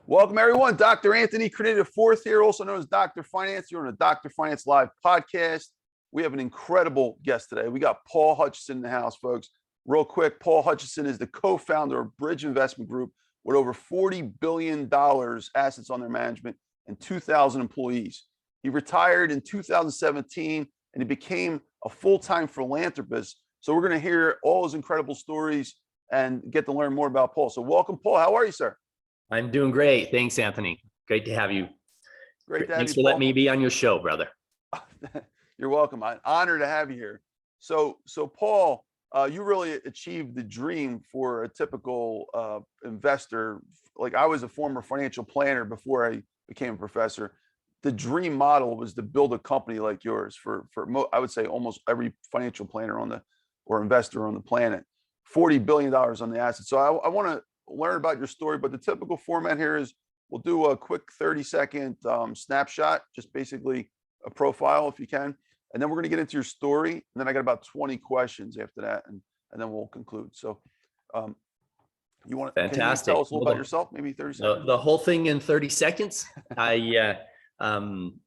Welcome, everyone. Dr. Anthony Criniti IV here, also known as Dr. Finance. You're on the Dr. Finance Live podcast. We have an incredible guest today. We got Paul Hutchinson in the house, folks. Real quick, Paul Hutchinson is the co-founder of Bridge Investment Group with over $40 billion assets under management and 2,000 employees. He retired in 2017 and he became a full-time philanthropist. So we're going to hear all his incredible stories and get to learn more about Paul. So welcome, Paul. How are you, sir? I'm doing great. Thanks, Anthony. Great to have you. Great to have you, Thanks for letting me be on your show, brother. You're welcome. I'm honored to have you here. So Paul, you really achieved the dream for a typical investor. Like, I was a former financial planner before I became a professor. The dream model was to build a company like yours for I would say almost every financial planner or investor on the planet. $40 billion on the assets. So I want to learn about your story, but the typical format here is we'll do a quick 30-second snapshot, just basically a profile if you can, and then we're going to get into your story, and then I got about 20 questions after that, and then we'll conclude. So you want to Fantastic. Can you tell us a little about yourself, maybe 30 seconds? The whole thing in 30 seconds. I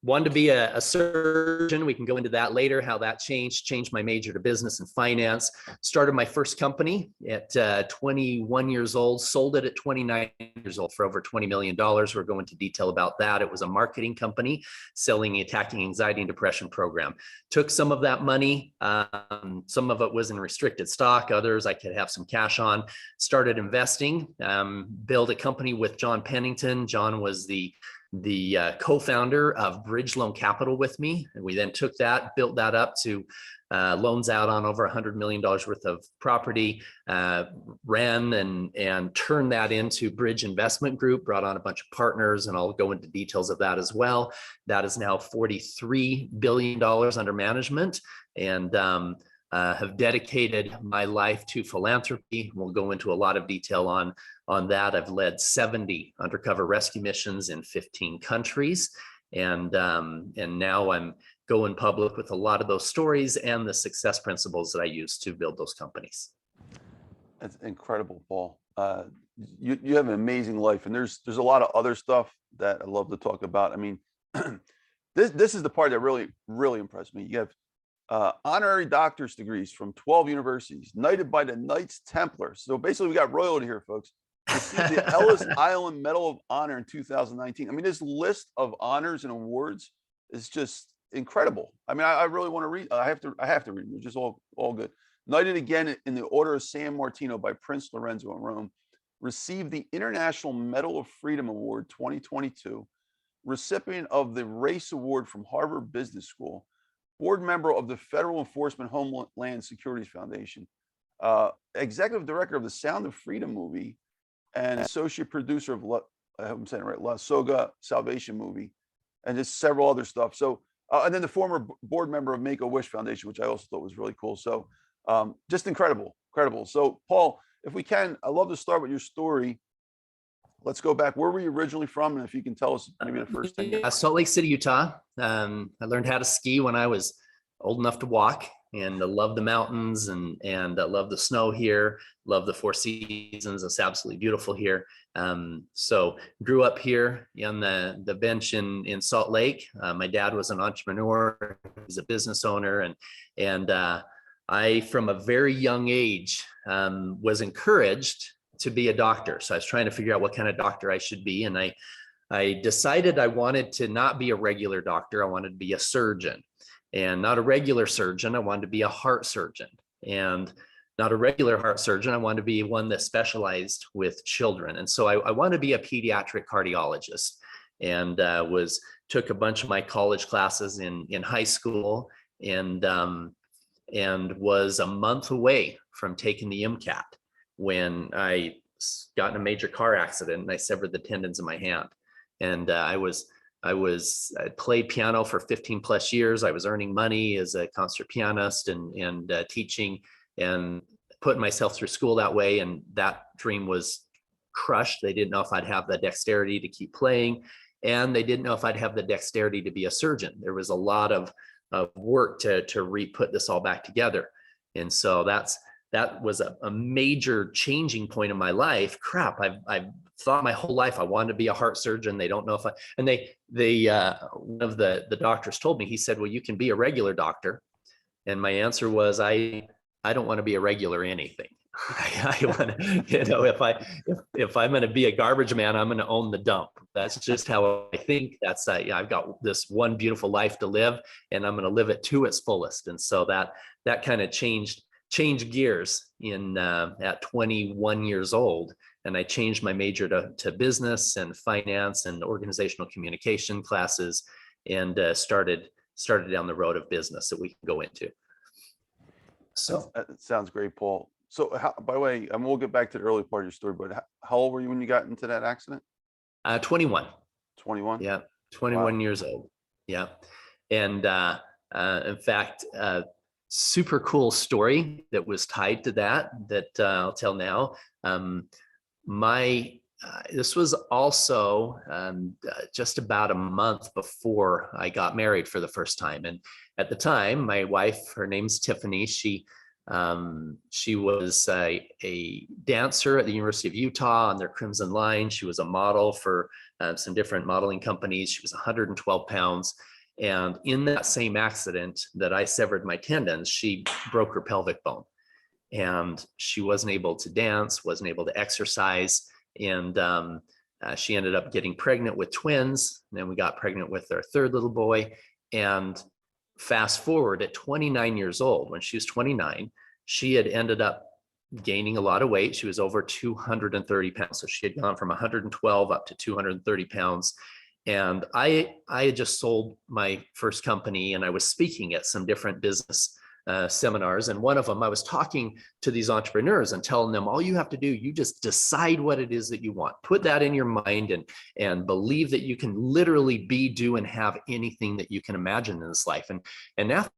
wanted to be a surgeon. We can go into that later, how that changed my major to business and finance. Started my first company at 21 years old, sold it at 29 years old for over $20 million. We're going into detail about that. It was a marketing company selling Attacking Anxiety and Depression program. Took some of that money. Some of it was in restricted stock. Others I could have some cash on. Started investing, built a company with John Pennington. John was the co-founder of Bridge Loan Capital with me. And we then took that, built that up to loans out on over $100 million worth of property, ran and turned that into Bridge Investment Group, brought on a bunch of partners, and I'll go into details of that as well. That is now $43 billion under management, and have dedicated my life to philanthropy. We'll go into a lot of detail on that. I've led 70 undercover rescue missions in 15 countries. And now I'm going public with a lot of those stories and the success principles that I use to build those companies. That's incredible, Paul. You have an amazing life, and there's a lot of other stuff that I love to talk about. I mean, this is the part that really impressed me. You have honorary doctorate degrees from 12 universities, knighted by the Knights Templar. So basically, we got royalty here, folks. Received the Ellis Island Medal of Honor in 2019. I mean, this list of honors and awards is just incredible. I mean, I really want to read. I have to read, which is all good. Knighted again in the Order of San Martino by Prince Lorenzo in Rome. Received the International Medal of Freedom Award 2022. Recipient of the Race Award from Harvard Business School. Board member of the Federal Enforcement Homeland Securities Foundation, executive director of the Sound of Freedom movie, and associate producer of I hope I'm saying it right, La Soga Salvation movie, and just several other stuff. So, and then the former board member of Make-A-Wish Foundation, which I also thought was really cool. So, just incredible. So, Paul, if we can, I'd love to start with your story. Let's go back. Where were you originally from? And if you can tell us maybe the first thing. Salt Lake City, Utah. I learned how to ski when I was old enough to walk, and I love the mountains and I love the snow here. Love the four seasons. It's absolutely beautiful here. So grew up here on the bench in Salt Lake. My dad was an entrepreneur. He's a business owner, and I, from a very young age, was encouraged to be a doctor. So I was trying to figure out what kind of doctor I should be. And I decided I wanted to not be a regular doctor. I wanted to be a surgeon, and not a regular surgeon. I wanted to be a heart surgeon, and not a regular heart surgeon. I wanted to be one that specialized with children. And so I wanted to be a pediatric cardiologist, and took a bunch of my college classes in high school, and was a month away from taking the MCAT when I got in a major car accident and I severed the tendons in my hand. And I played piano for 15 plus years. I was earning money as a concert pianist and teaching and putting myself through school that way. And that dream was crushed. They didn't know if I'd have the dexterity to keep playing, and they didn't know if I'd have the dexterity to be a surgeon. There was a lot of work to re-put this all back together. And so that was a major changing point in my life. Crap, I've thought my whole life I wanted to be a heart surgeon. They don't know if I, and one of the doctors told me, he said, well, you can be a regular doctor. And my answer was, I don't want to be a regular anything. I want to, if I'm going to be a garbage man, I'm going to own the dump. That's just how I think. That's I've got this one beautiful life to live, and I'm going to live it to its fullest. And so that kind of changed gears in at 21 years old. And I changed my major to business and finance and organizational communication classes, and started down the road of business that we can go into. So that sounds great, Paul. So by the way, we'll get back to the early part of your story, but how old were you when you got into that accident? 21. 21? Yeah, 21 Wow. years old. Yeah. And in fact, super cool story that was tied to that I'll tell now. This was also just about a month before I got married for the first time. And at the time, my wife, her name's Tiffany, she was a dancer at the University of Utah on their Crimson Line. She was a model for some different modeling companies. She was 112 pounds. And in that same accident that I severed my tendons, she broke her pelvic bone. And she wasn't able to dance, wasn't able to exercise. And she ended up getting pregnant with twins. And then we got pregnant with our third little boy. And fast forward at 29 years old, when she was 29, she had ended up gaining a lot of weight. She was over 230 pounds. So she had gone from 112 up to 230 pounds. And I had just sold my first company, and I was speaking at some different business seminars. And one of them, I was talking to these entrepreneurs and telling them, all you have to do, you just decide what it is that you want. Put that in your mind and believe that you can literally be, do, and have anything that you can imagine in this life. And after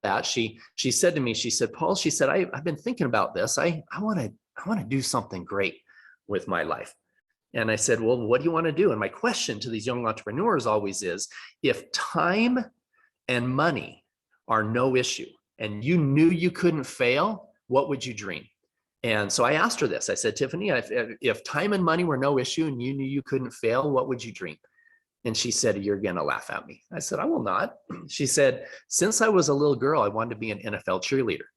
that, she said to me, she said, Paul, she said, I've been thinking about this. I want to do something great with my life. And I said, well, what do you want to do? And my question to these young entrepreneurs always is, if time and money are no issue, and you knew you couldn't fail, what would you dream? And so I asked her this. I said, Tiffany, if time and money were no issue and you knew you couldn't fail, what would you dream? And she said, you're going to laugh at me. I said, I will not. She said, since I was a little girl, I wanted to be an NFL cheerleader.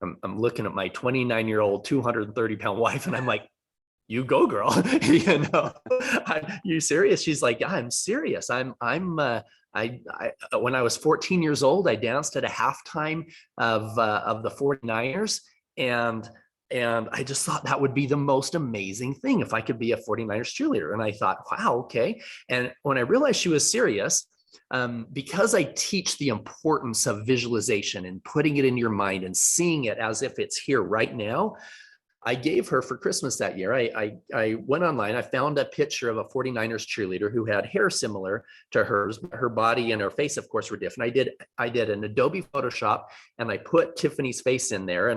I'm looking at my 29-year-old, 230-pound wife, and I'm like, you go, girl. You serious? She's like, yeah, I'm serious. When I was 14 years old, I danced at a halftime of the 49ers. And I just thought that would be the most amazing thing if I could be a 49ers cheerleader. And I thought, wow, okay. And when I realized she was serious, because I teach the importance of visualization and putting it in your mind and seeing it as if it's here right now, I gave her for Christmas that year. I went online. I found a picture of a 49ers cheerleader who had hair similar to hers. Her body and her face, of course, were different. I did an Adobe Photoshop, and I put Tiffany's face in there,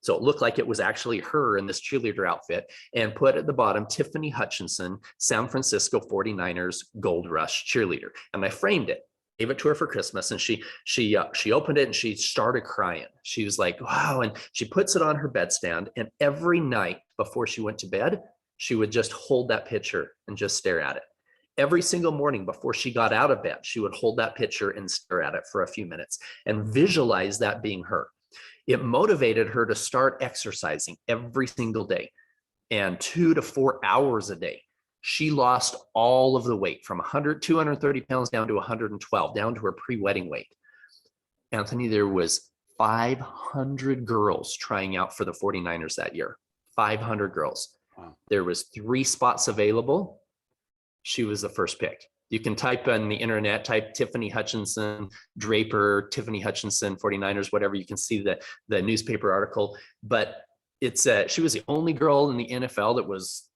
so it looked like it was actually her in this cheerleader outfit, and put at the bottom Tiffany Hutchinson, San Francisco 49ers Gold Rush cheerleader, and I framed it. Gave it to her for Christmas, and she opened it and she started crying. She was like, wow. And she puts it on her bedstand, and every night before she went to bed, she would just hold that picture and just stare at it. Every single morning before she got out of bed, she would hold that picture and stare at it for a few minutes and visualize that being her. It motivated her to start exercising every single day, and 2 to 4 hours a day. She lost all of the weight from 230 pounds down to 112, down to her pre-wedding weight. Anthony, there was 500 girls trying out for the 49ers that year. 500 girls. Wow. There was 3 spots available. She was the first pick. You can type on the internet, type Tiffany Hutchinson, Draper, Tiffany Hutchinson, 49ers, whatever. You can see the newspaper article. But she was the only girl in the NFL that was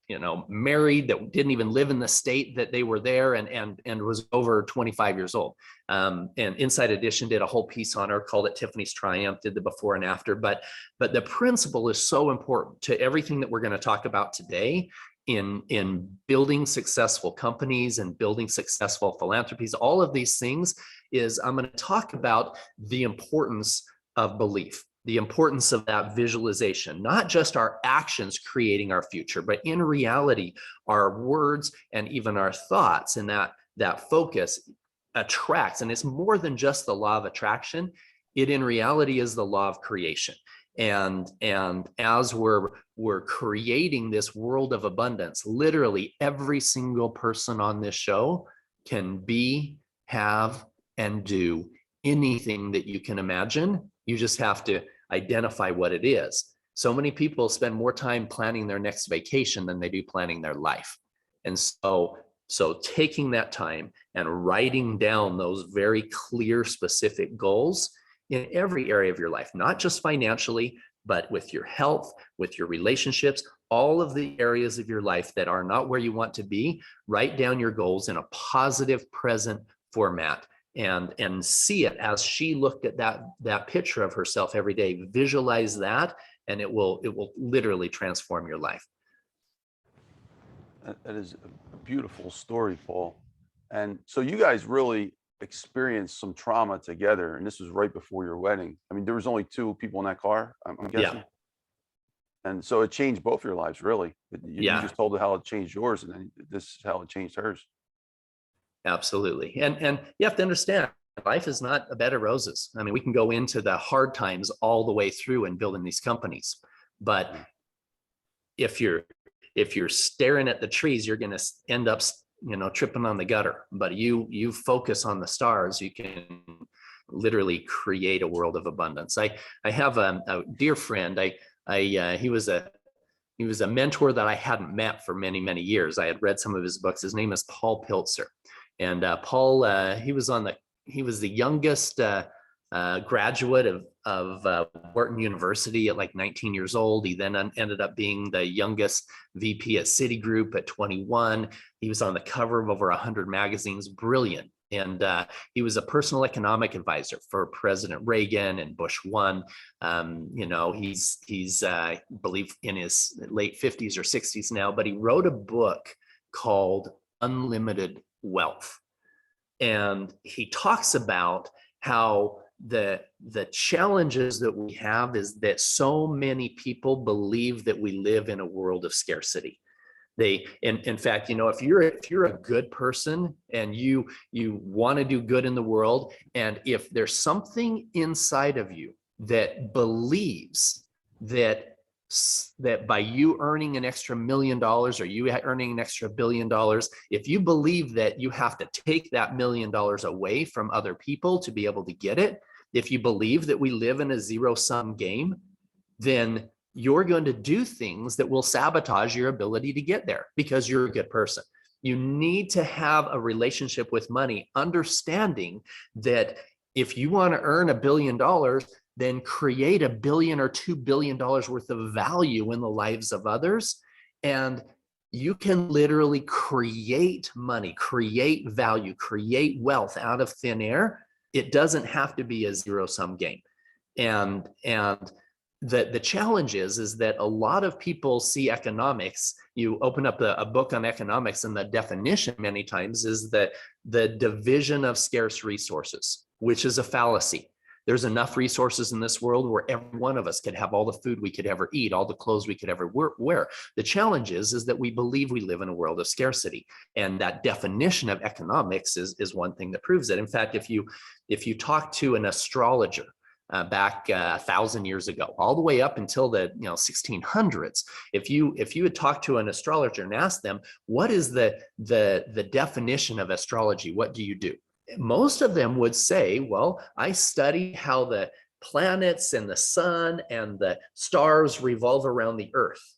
married, that didn't even live in the state that they were there, and was over 25 years old. And Inside Edition did a whole piece on her, called it Tiffany's Triumph, did the before and after. But the principle is so important to everything that we're going to talk about today in building successful companies and building successful philanthropies. All of these things is I'm going to talk about the importance of belief. the importance of that visualization, not just our actions creating our future, but in reality, our words and even our thoughts, and that focus attracts. And it's more than just the law of attraction. It in reality is the law of creation. And as we're creating this world of abundance, literally every single person on this show can be, have, and do anything that you can imagine. You just have to identify what it is. So many people spend more time planning their next vacation than they do planning their life. And so taking that time and writing down those very clear, specific goals in every area of your life, not just financially, but with your health, with your relationships, all of the areas of your life that are not where you want to be, write down your goals in a positive present format, and see it as she looked at that picture of herself every day. Visualize that, and it will literally transform your life. That is a beautiful story, Paul. And so you guys really experienced some trauma together, and this was right before your wedding. I mean, there was only 2 people in that car, I'm guessing. Yeah. And so it changed both your lives, really. You Yeah. just told her how it changed yours, and then this is how it changed hers. Absolutely. And you have to understand, life is not a bed of roses. I mean, we can go into the hard times all the way through in building these companies, but if you're staring at the trees, you're going to end up, tripping on the gutter. But you focus on the stars, you can literally create a world of abundance. I have a dear friend. He was a mentor that I hadn't met for many, many years. I had read some of his books. His name is Paul Piltzer. And Paul, he was the youngest graduate of Wharton University at like 19 years old. He then ended up being the youngest VP at Citigroup at 21. He was on the cover of over 100 magazines. Brilliant. And he was a personal economic advisor for President Reagan and Bush 1. He's I believe in his late 50s or 60s now, but he wrote a book called Unlimited Wealth. And he talks about how the challenges that we have is that so many people believe that we live in a world of scarcity. In fact, if you're a good person and you want to do good in the world, and if there's something inside of you that believes that by you earning an extra $1 million or you earning an extra $1 billion, if you believe that you have to take that $1 million away from other people to be able to get it, if you believe that we live in a zero-sum game, then you're going to do things that will sabotage your ability to get there because you're a good person. You need to have a relationship with money, understanding that if you want to earn $1 billion, then create $1 billion or $2 billion worth of value in the lives of others. And you can literally create money, create value, create wealth out of thin air. It doesn't have to be a zero-sum game. And the challenge is that a lot of people see economics. You open up a book on economics, and the definition many times is that the division of scarce resources, which is a fallacy. There's enough resources in this world where every one of us could have all the food we could ever eat, all the clothes we could ever wear. The challenge is that we believe we live in a world of scarcity. And that definition of economics is one thing that proves it. In fact, if you talk to an astrologer back 1,000 years ago, all the way up until the 1600s, if you had talked to an astrologer and asked them, what is the definition of astrology? What do you do? Most of them would say, well, I study how the planets and the sun and the stars revolve around the earth.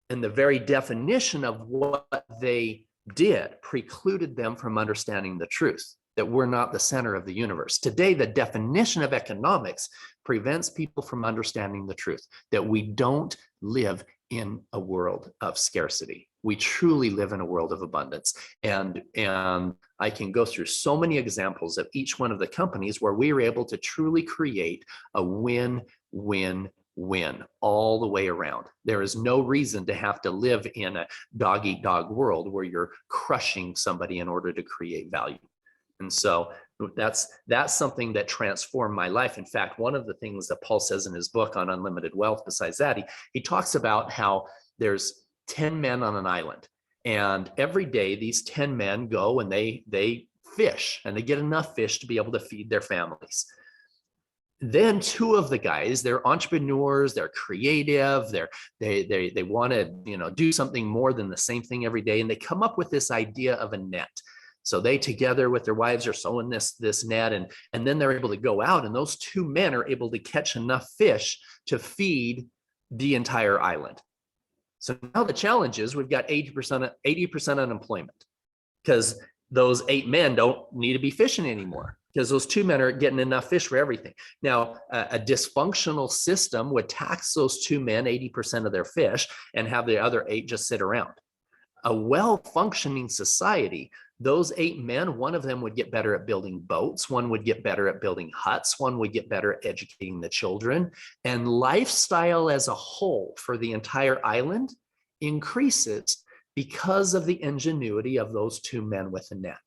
And the very definition of what they did precluded them from understanding the truth, that we're not the center of the universe. Today, the definition of economics prevents people from understanding the truth, that we don't live in a world of scarcity. We truly live in a world of abundance. And I can go through so many examples of each one of the companies where we were able to truly create a win-win-win all the way around. There is no reason to have to live in a dog-eat-dog world where you're crushing somebody in order to create value. And so that's something that transformed my life. In fact, one of the things that Paul says in his book on unlimited wealth, besides that, he talks about how there's 10 men on an island, and every day these 10 men go and they fish, and they get enough fish to be able to feed their families. Then two of the guys, they're entrepreneurs, they're creative, they want to, do something more than the same thing every day, and they come up with this idea of a net. So they together with their wives are sewing this net, and then they're able to go out, and those two men are able to catch enough fish to feed the entire island. So now the challenge is we've got 80% unemployment, because those 8 men don't need to be fishing anymore, because those 2 men are getting enough fish for everything. Now, a dysfunctional system would tax those 2 men 80% of their fish and have the other 8 just sit around. A well-functioning society, those 8 men, one of them would get better at building boats, one would get better at building huts, one would get better at educating the children, and lifestyle as a whole for the entire island increases because of the ingenuity of those 2 men with a net.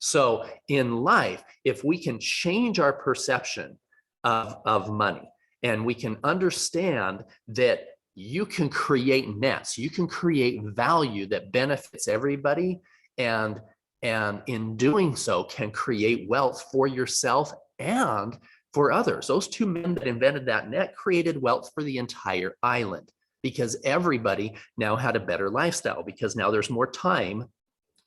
So in life, if we can change our perception of money, and we can understand that you can create nets, you can create value that benefits everybody, and in doing so can create wealth for yourself and for others. Those 2 men that invented that net created wealth for the entire island, because everybody now had a better lifestyle, because now there's more time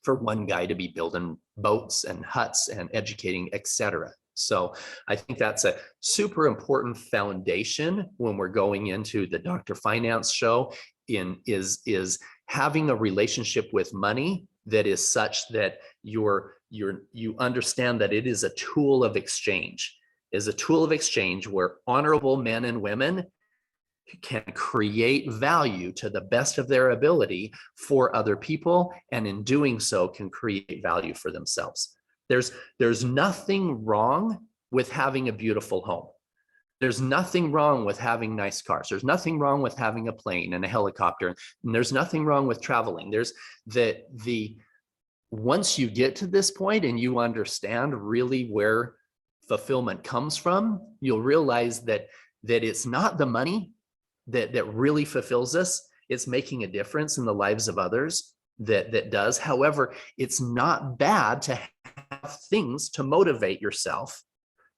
for one guy to be building boats and huts and educating, etc. So I think that's a super important foundation when we're going into the Dr. Finance show, is having a relationship with money that is such that you understand that it is a tool of exchange, where honorable men and women can create value to the best of their ability for other people, and in doing so can create value for themselves. There's nothing wrong with having a beautiful home. There's nothing wrong with having nice cars. There's nothing wrong with having a plane and a helicopter. And there's nothing wrong with traveling. There's once you get to this point and you understand really where fulfillment comes from, you'll realize that it's not the money that really fulfills us. It's making a difference in the lives of others that does. However, it's not bad to have things to motivate yourself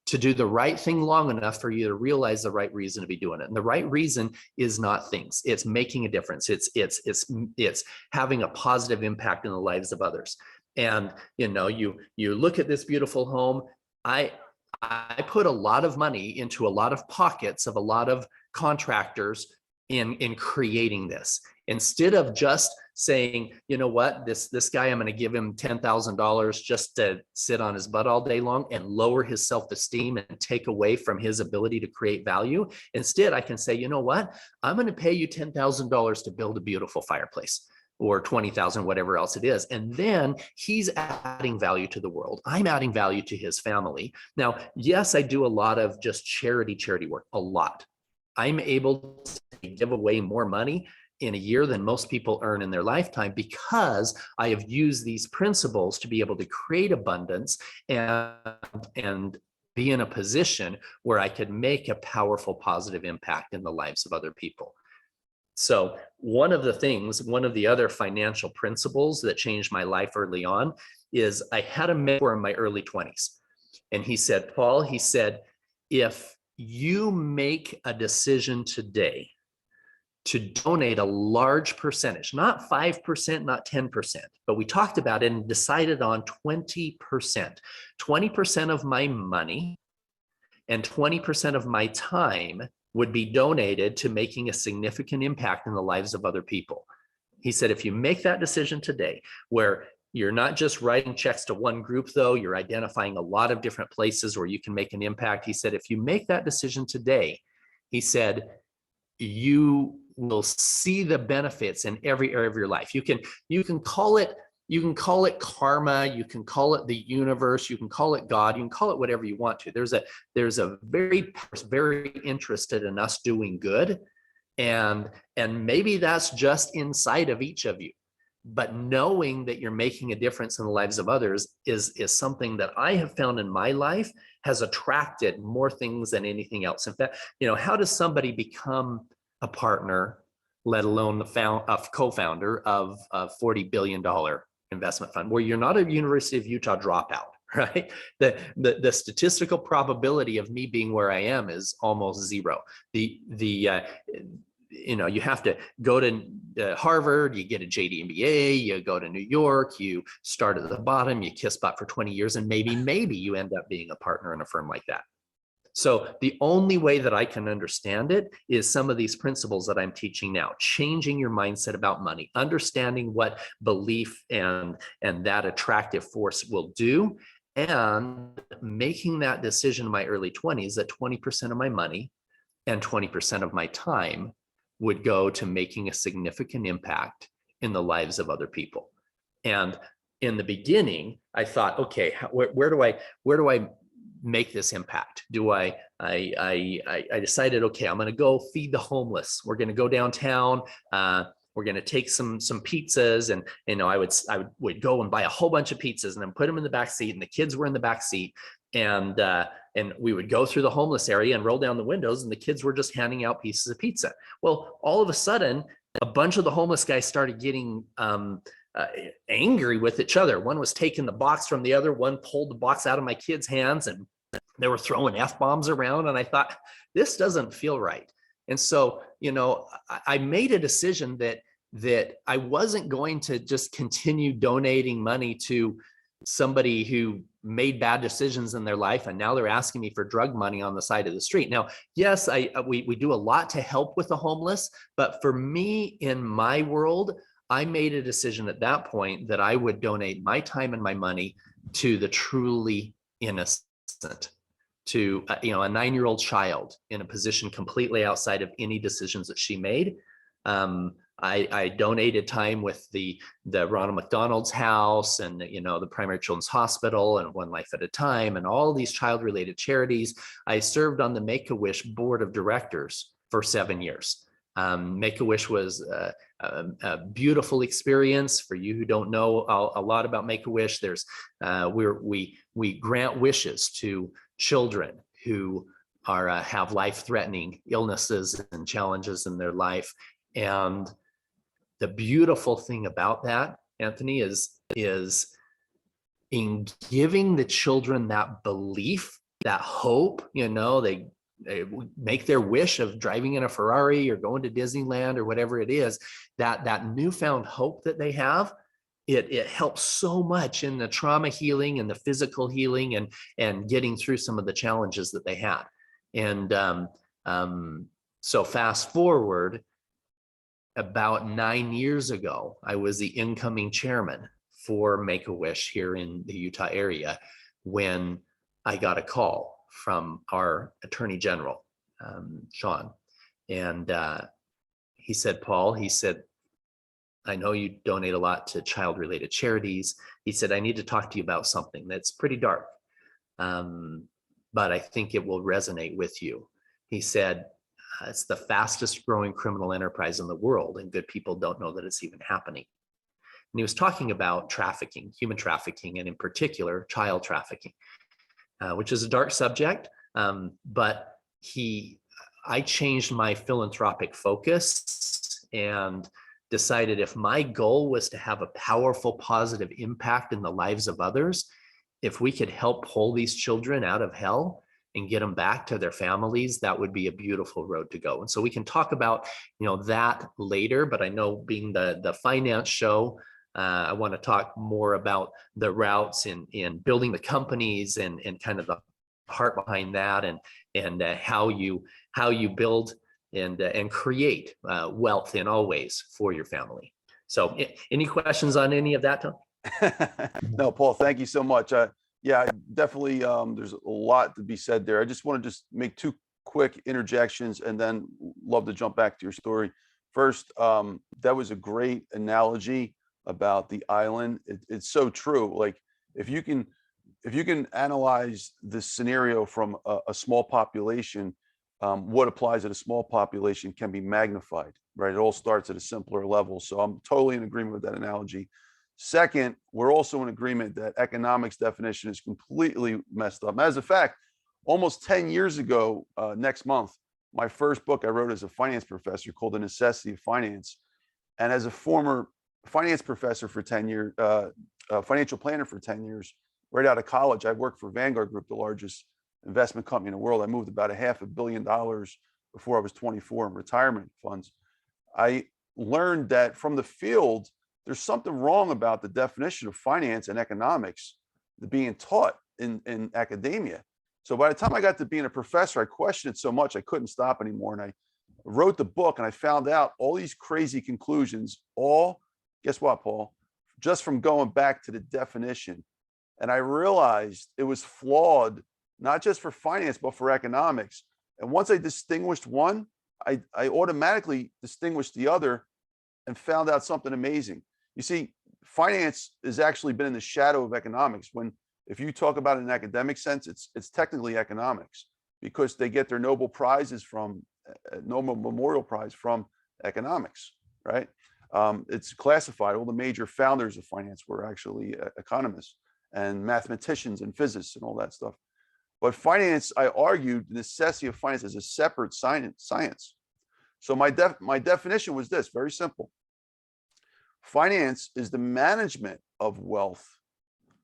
to do the right thing long enough for you to realize the right reason to be doing it. And the right reason is not things. It's making a difference. It's having a positive impact in the lives of others. And you look at this beautiful home. I put a lot of money into a lot of pockets of a lot of contractors in creating this, instead of just saying, you know what, this guy, I'm going to give him $10,000 just to sit on his butt all day long and lower his self-esteem and take away from his ability to create value. Instead, I can say, you know what, I'm going to pay you $10,000 to build a beautiful fireplace, or 20,000, whatever else it is. And then he's adding value to the world. I'm adding value to his family. Now, yes, I do a lot of just charity work, a lot. I'm able to give away more money in a year than most people earn in their lifetime, because I have used these principles to be able to create abundance and be in a position where I could make a powerful, positive impact in the lives of other people. So one of the other financial principles that changed my life early on is I had a mentor in my early 20s. And he said, Paul, if you make a decision today to donate a large percentage, not 5%, not 10%, but we talked about it and decided on 20%, 20% of my money and 20% of my time would be donated to making a significant impact in the lives of other people. He said, if you make that decision today, where you're not just writing checks to one group, though, you're identifying a lot of different places where you can make an impact. He said, if you make that decision today, he said, you will see the benefits in every area of your life. You can call it karma, you can call it the universe, you can call it God, you can call it whatever you want to. There's a very interested in us doing good, and maybe that's just inside of each of you. but knowing that you're making a difference in the lives of others is something that I have found in my life has attracted more things than anything else. In fact, how does somebody become a partner, let alone a co-founder of a $40 billion investment fund, where you're not a University of Utah dropout, right? The statistical probability of me being where I am is almost zero. You have to go to Harvard, you get a JD MBA, you go to New York, you start at the bottom, you kiss butt for 20 years, and maybe you end up being a partner in a firm like that. So the only way that I can understand it is some of these principles that I'm teaching now, changing your mindset about money, understanding what belief and that attractive force will do, and making that decision in my early 20s that 20% of my money and 20% of my time would go to making a significant impact in the lives of other people. And in the beginning, I thought, okay, where do I make this impact? I decided, okay, I'm going to go feed the homeless. We're going to go downtown. We're going to take some pizzas, and I would go and buy a whole bunch of pizzas and then put them in the back seat, and the kids were in the back seat, and we would go through the homeless area and roll down the windows, and the kids were just handing out pieces of pizza. Well, all of a sudden, a bunch of the homeless guys started getting angry with each other. One was taking the box from the other. One pulled the box out of my kids' hands, and they were throwing F-bombs around. And I thought, this doesn't feel right. And so, I made a decision that I wasn't going to just continue donating money to somebody who made bad decisions in their life, and now they're asking me for drug money on the side of the street. Now, yes, we do a lot to help with the homeless, but for me, in my world, I made a decision at that point that I would donate my time and my money to the truly innocent, to a 9-year-old child in a position completely outside of any decisions that she made. I donated time with the Ronald McDonald's House and the Primary Children's Hospital and One Life at a Time and all these child-related charities. I served on the Make-A-Wish board of directors for 7 years. Make-A-Wish was a beautiful experience. For you who don't know a lot about Make-A-Wish, we grant wishes to children who have life-threatening illnesses and challenges in their life. And the beautiful thing about that, Anthony, is in giving the children that belief, that hope. They make their wish of driving in a Ferrari or going to Disneyland or whatever it is, that newfound hope that they have, it helps so much in the trauma healing and the physical healing and getting through some of the challenges that they had. And so fast forward, about 9 years ago, I was the incoming chairman for Make-A-Wish here in the Utah area when I got a call from our Attorney General, Sean. And he said, Paul, I know you donate a lot to child-related charities. He said, I need to talk to you about something that's pretty dark, but I think it will resonate with you. He said, it's the fastest growing criminal enterprise in the world, and good people don't know that it's even happening. And he was talking about trafficking, human trafficking, and in particular, child trafficking, which is a dark subject, but I changed my philanthropic focus and decided if my goal was to have a powerful, positive impact in the lives of others, if we could help pull these children out of hell and get them back to their families, that would be a beautiful road to go. And so we can talk about, that later, but I know being the finance show, I want to talk more about the routes in building the companies and kind of the heart behind that and how you build and create wealth in all ways for your family. So any questions on any of that, Tom? No, Paul, thank you so much. Yeah, definitely. There's a lot to be said there. I just want to make two quick interjections and then love to jump back to your story. First, that was a great analogy about the island. It's so true. Like if you can analyze this scenario from a small population, what applies at a small population can be magnified. right? It all starts at a simpler level. So I'm totally in agreement with that analogy. Second, we're also in agreement that economics definition is completely messed up. As a fact, almost 10 years ago, next month, my first book I wrote as a finance professor called The Necessity of Finance. And as a former finance professor for 10 years, financial planner for 10 years, right out of college, I worked for Vanguard Group, the largest investment company in the world. I moved about $500 million before I was 24 in retirement funds. I learned that from the field, there's something wrong about the definition of finance and economics being taught in academia. So by the time I got to being a professor, I questioned it so much I couldn't stop anymore. And I wrote the book, and I found out all these crazy conclusions, all, guess what, Paul? Just from going back to the definition. And I realized it was flawed, not just for finance, but for economics. And once I distinguished one, I automatically distinguished the other and found out something amazing. You see, finance has actually been in the shadow of economics. If you talk about it in an academic sense, it's technically economics, because they get their Nobel Prizes from Nobel Memorial Prize from economics, right? It's classified. All the major founders of finance were actually economists and mathematicians and physicists and all that stuff. But finance, I argued, the necessity of finance is a separate science. So my definition was this, very simple. Finance is the management of wealth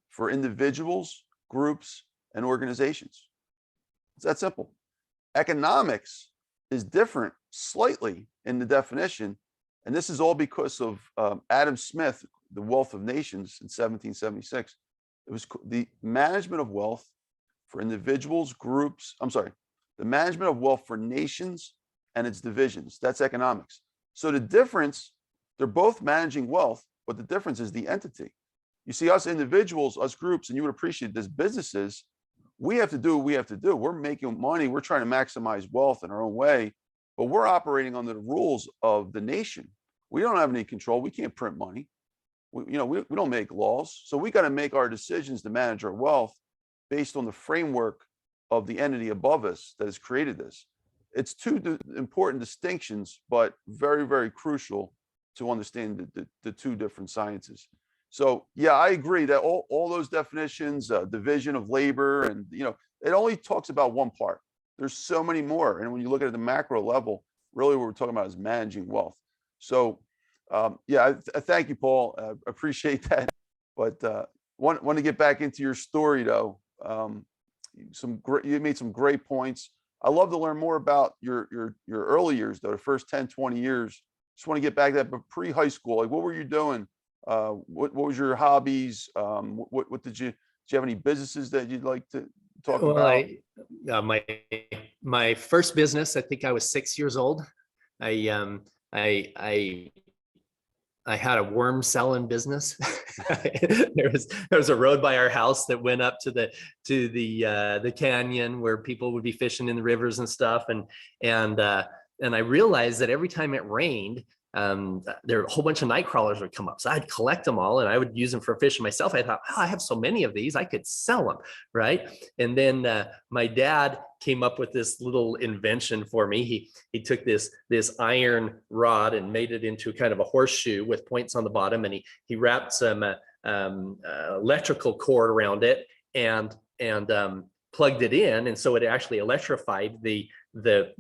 for individuals, groups, and organizations. It's that simple. Economics is different slightly in the definition, and this is all because of Adam Smith, The Wealth of Nations in 1776. It was the management of wealth for individuals, groups, the management of wealth for nations and its divisions. That's economics. So the difference, they're both managing wealth, but the difference is the entity. You see, us individuals, us groups, and you would appreciate this, businesses, we have to do what we have to do. We're making money. We're trying to maximize wealth in our own way, but we're operating under the rules of the nation. We don't have any control. We can't print money. We don't make laws. So we got to make our decisions to manage our wealth based on the framework of the entity above us that has created this. It's two important distinctions, but very, very crucial to understand the two different sciences. So yeah, I agree that all those definitions, division of labor, and it only talks about one part. There's so many more. And when you look at the macro level, really what we're talking about is managing wealth. So yeah, I thank you, Paul. Appreciate that. But want to get back into your story though. You made some great points. I love to learn more about your early years though, the first 10, 20 years. Just want to get back to that, but pre-high school, like what were you doing? What was your hobbies? What did you have any businesses that you'd like to talk about? My first business, I think I was 6 years old. I had a worm selling business. there was a road by our house that went up to the canyon where people would be fishing in the rivers and stuff. And I realized that every time it rained, there a whole bunch of night crawlers would come up. So I'd collect them all and I would use them for fishing myself. I thought, oh, I have so many of these, I could sell them, right? And then my dad came up with this little invention for me. He took this iron rod and made it into kind of a horseshoe with points on the bottom, and he wrapped some electrical cord around it and plugged it in, and so it actually electrified the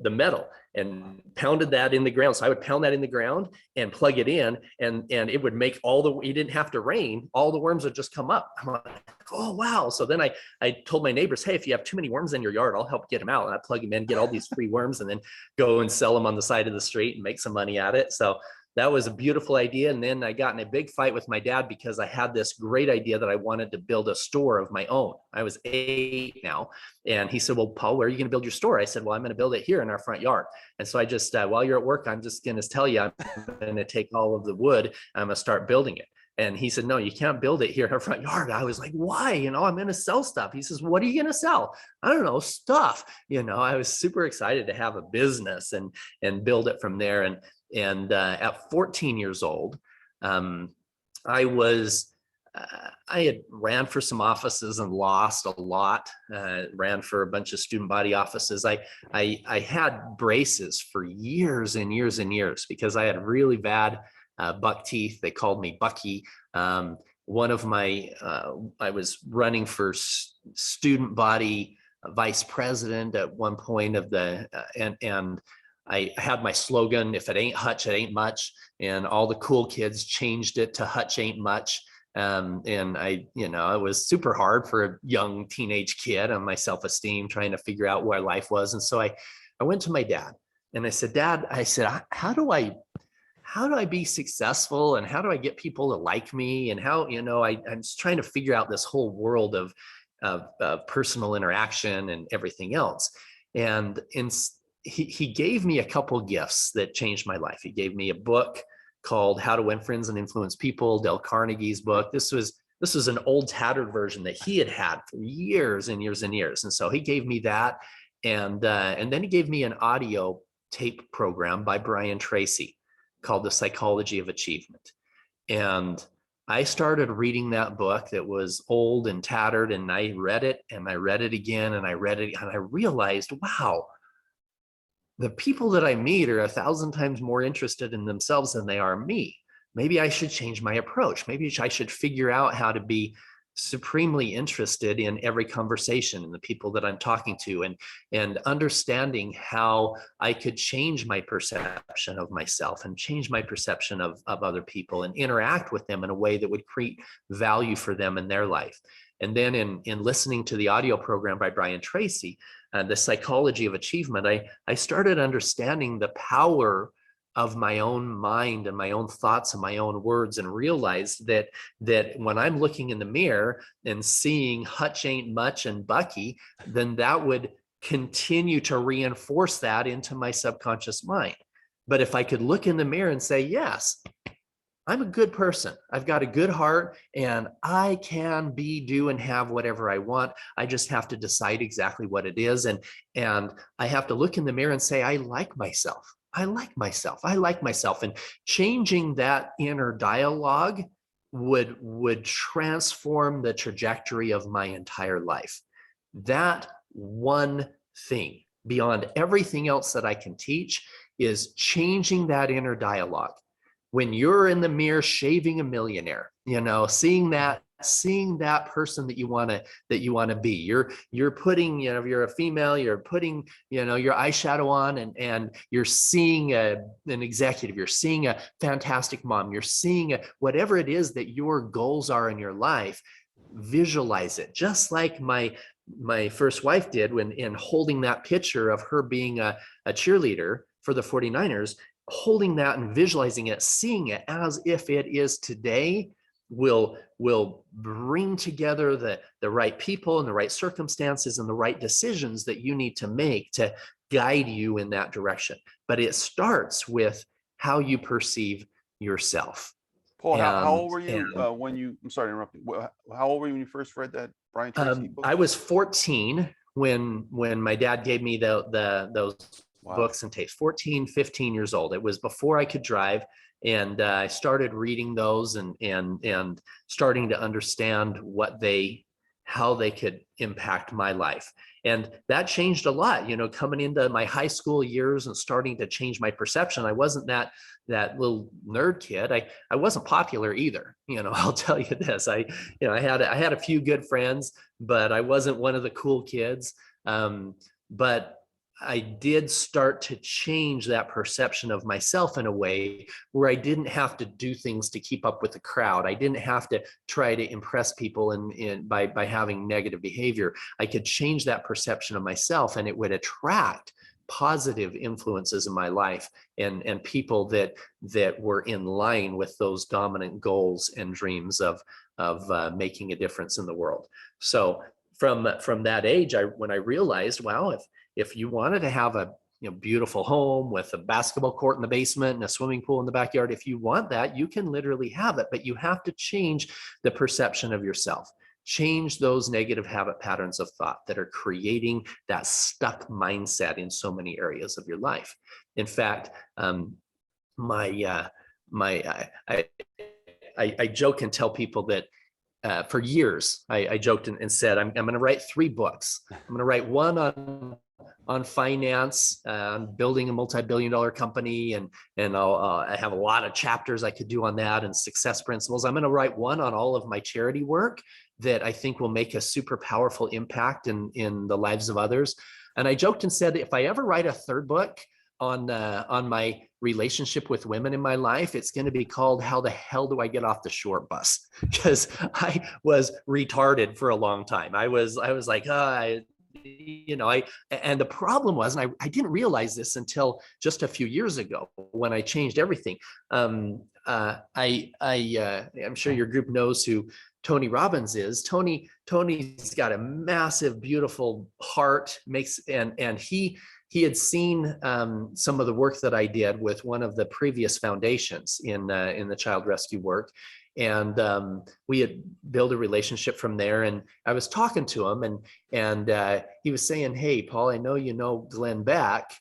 metal and pounded that in the ground. So I would pound that in the ground and plug it in, and it would make it didn't have to rain. All the worms would just come up. I'm like, oh, wow. So then I told my neighbors, hey, if you have too many worms in your yard, I'll help get them out. And I plug them in, get all these free worms, and then go and sell them on the side of the street and make some money at it. So that was a beautiful idea. And then I got in a big fight with my dad because I had this great idea that I wanted to build a store of my own. I was 8 now. And he said, well, Paul, where are you going to build your store? I said, well, I'm going to build it here in our front yard. And so I just, while you're at work, I'm just going to tell you, I'm going to take all of the wood. I'm going to start building it. And he said, no, you can't build it here in our front yard. I was like, why? I'm going to sell stuff. He says, what are you going to sell? I don't know, stuff. I was super excited to have a business and build it from there. And at 14 years old, I was I had ran for some offices and lost a lot. Ran for a bunch of student body offices. I had braces for years and years and years because I had really bad buck teeth. They called me Bucky. One of my, I was running for student body vice president at one point of the, and I had my slogan, if it ain't Hutch, it ain't much. And all the cool kids changed it to Hutch ain't much. And I, it was super hard for a young teenage kid on my self-esteem, trying to figure out where life was. And so I went to my dad and I said, Dad, I said, how do I be successful, and how do I get people to like me? And how, I'm just trying to figure out this whole world of personal interaction and everything else. And he gave me a couple gifts that changed my life. He gave me a book called How to Win Friends and Influence People, Dale Carnegie's book. This was an old tattered version that he had for years and years and years. And so he gave me that. And then he gave me an audio tape program by Brian Tracy called The Psychology of Achievement. And I started reading that book that was old and tattered, and I read it and I read it again and I read it, and I realized, wow, the people that I meet are 1,000 times more interested in themselves than they are me. Maybe I should change my approach. Maybe I should figure out how to be supremely interested in every conversation and the people that I'm talking to, and understanding how I could change my perception of myself and change my perception of other people and interact with them in a way that would create value for them in their life. And then in listening to the audio program by Brian Tracy, The Psychology of Achievement, I started understanding the power of my own mind and my own thoughts and my own words, and realized that when I'm looking in the mirror and seeing Hutch ain't much and Bucky, then that would continue to reinforce that into my subconscious mind. But if I could look in the mirror and say, yes, I'm a good person, I've got a good heart, and I can be, do, and have whatever I want. I just have to decide exactly what it is. And I have to look in the mirror and say, I like myself. I like myself. I like myself. And changing that inner dialogue would transform the trajectory of my entire life. That one thing, beyond everything else that I can teach, is changing that inner dialogue. When you're in the mirror shaving a millionaire, seeing that person that you want to be, you're putting, if you're a female, you're putting, your eyeshadow on, and you're seeing an executive, you're seeing a fantastic mom, you're seeing whatever it is that your goals are in your life. Visualize it, just like my first wife did when in holding that picture of her being a cheerleader for the 49ers. Holding that and visualizing it, seeing it as if it is today, will bring together the right people and the right circumstances and the right decisions that you need to make to guide you in that direction. But it starts with how you perceive yourself. Paul, how old were you when you, I'm sorry to interrupt you. How old were you when you first read that Brian Tracy book? I was 14 when my dad gave me those books and tapes. 14, 15 years old. It was before I could drive. And I started reading those and starting to understand how they could impact my life. And that changed a lot, coming into my high school years and starting to change my perception. I wasn't that little nerd kid. I wasn't popular either. I'll tell you this, I had a few good friends, but I wasn't one of the cool kids. But I did start to change that perception of myself in a way where I didn't have to do things to keep up with the crowd. I didn't have to try to impress people by having negative behavior. I could change that perception of myself, and it would attract positive influences in my life and people that were in line with those dominant goals and dreams of making a difference in the world. So from that age, when I realized, wow, if you wanted to have a beautiful home with a basketball court in the basement and a swimming pool in the backyard, if you want that, you can literally have it, but you have to change the perception of yourself. Change those negative habit patterns of thought that are creating that stuck mindset in so many areas of your life. In fact, I joke and tell people that for years, I joked and said, I'm going to write 3 books. I'm going to write one on finance, building a multi-billion-dollar company, and I have a lot of chapters I could do on that, and success principles. I'm going to write one on all of my charity work that I think will make a super powerful impact in the lives of others. And I joked and said, if I ever write a 3rd book on my relationship with women in my life, it's going to be called How the Hell Do I Get Off the Short Bus? Because I was retarded for a long time. I was like, and the problem was, and I didn't realize this until just a few years ago when I changed everything. I'm sure your group knows who Tony Robbins is. Tony's got a massive, beautiful heart, and he had seen some of the work that I did with one of the previous foundations in the child rescue work. And we had built a relationship from there. And I was talking to him, and he was saying, "Hey, Paul, I know you know Glenn Beck.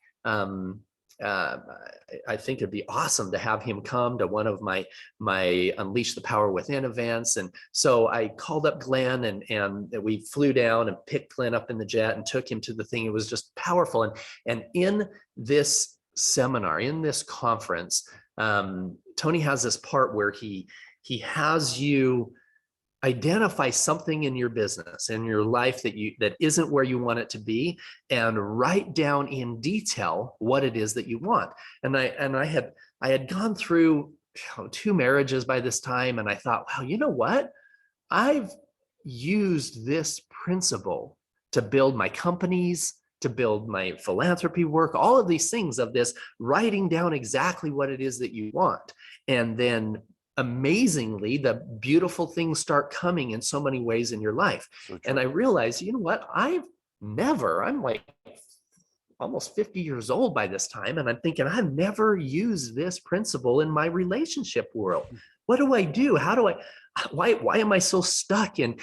I think it'd be awesome to have him come to one of my Unleash the Power Within events." And so I called up Glenn, and we flew down and picked Glenn up in the jet and took him to the thing. It was just powerful. And in this seminar, in this conference, Tony has this part where he has you identify something in your business, in your life that isn't where you want it to be, and write down in detail what it is that you want. And I had gone through 2 marriages by this time, and I thought, wow, you know what? I've used this principle to build my companies, to build my philanthropy work, all of these things, of this writing down exactly what it is that you want. And then amazingly, the beautiful things start coming in so many ways in your life. So and I realized, you know what? I'm like almost 50 years old by this time. And I'm thinking, I've never used this principle in my relationship world. What do I do? Why am I so stuck in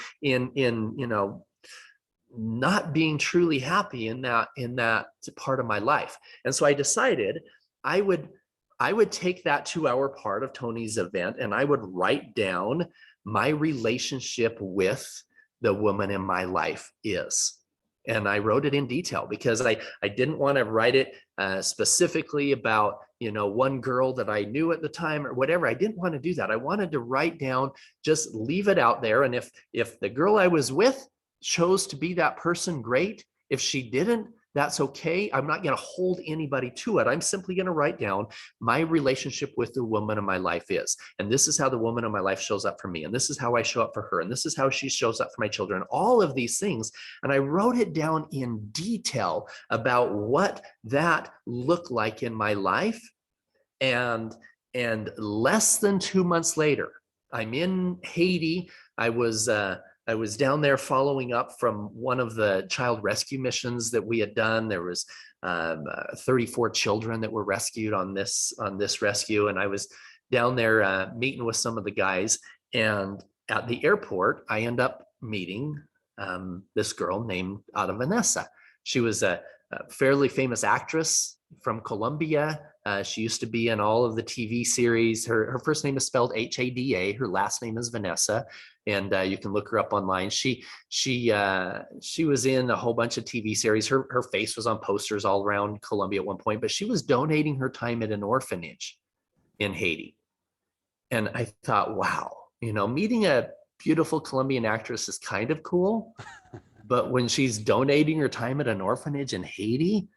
not being truly happy in that part of my life? And so I decided I would take that 2-hour part of Tony's event, and I would write down my relationship with the woman in my life is. And I wrote it in detail because I didn't want to write it specifically about, one girl that I knew at the time or whatever. I didn't want to do that. I wanted to write down, just leave it out there. And if the girl I was with chose to be that person, great. If she didn't, that's okay. I'm not going to hold anybody to it. I'm simply going to write down my relationship with the woman in my life is. And this is how the woman in my life shows up for me. And this is how I show up for her. And this is how she shows up for my children. All of these things. And I wrote it down in detail about what that looked like in my life. And less than 2 months later, I'm in Haiti. I was down there following up from one of the child rescue missions that we had done. There was 34 children that were rescued on this rescue. And I was down there meeting with some of the guys. And at the airport, I end up meeting this girl named Hada Vanessa. She was a fairly famous actress from Colombia. She used to be in all of the TV series. Her first name is spelled Hada. Her last name is Vanessa. And you can look her up online. She was in a whole bunch of TV series. Her face was on posters all around Colombia at one point, but she was donating her time at an orphanage in Haiti. And I thought, wow, meeting a beautiful Colombian actress is kind of cool, but when she's donating her time at an orphanage in Haiti,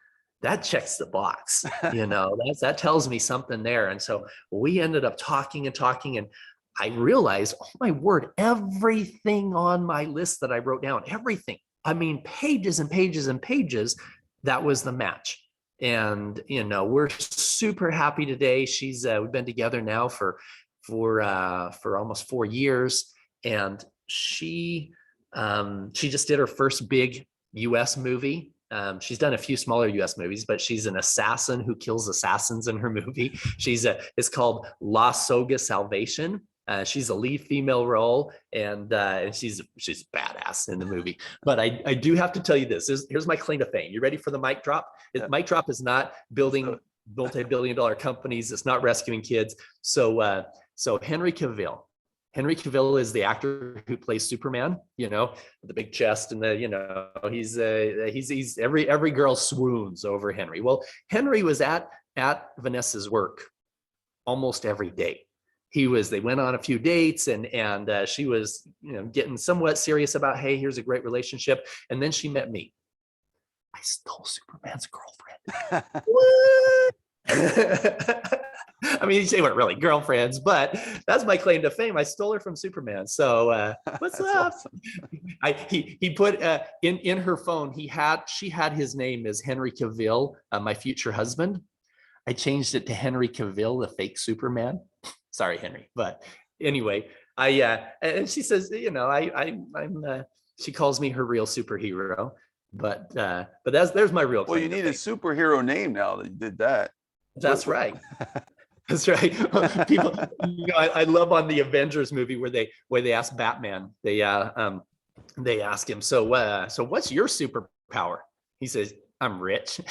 that checks the box. That tells me something there. And so we ended up talking, and I realized, oh my word, everything on my list that I wrote down, everything, I mean, pages and pages and pages, that was the match. And, we're super happy today. We've been together now for almost 4 years. And she just did her first big US movie. She's done a few smaller US movies, but she's an assassin who kills assassins in her movie. It's called La Soga Salvation. She's a lead female role, and she's badass in the movie. But I do have to tell you this. Here's my claim to fame. You ready for the mic drop? Yeah. Mic drop is not building multi-billion-dollar companies. It's not rescuing kids. So Henry Cavill Henry Cavill is the actor who plays Superman, you know, the big chest and the, you know, he's every girl swoons over Henry. Well, Henry was at Vanessa's work almost every day. They went on a few dates and she was, you know, getting somewhat serious about, hey, here's a great relationship. And then she met me. I stole Superman's girlfriend. What? I mean, they weren't really girlfriends, but that's my claim to fame. I stole her from Superman. So what's up? Awesome. He put in her phone, she had his name as Henry Cavill, my future husband. I changed it to Henry Cavill, the fake Superman. Sorry, Henry. But anyway, and she says, you know, she calls me her real superhero. But there's my real. Well, you need a superhero name now that you did that. That's right. That's right. People, you know, I love on the Avengers movie where they ask Batman. They ask him, so what's your superpower? He says, I'm rich.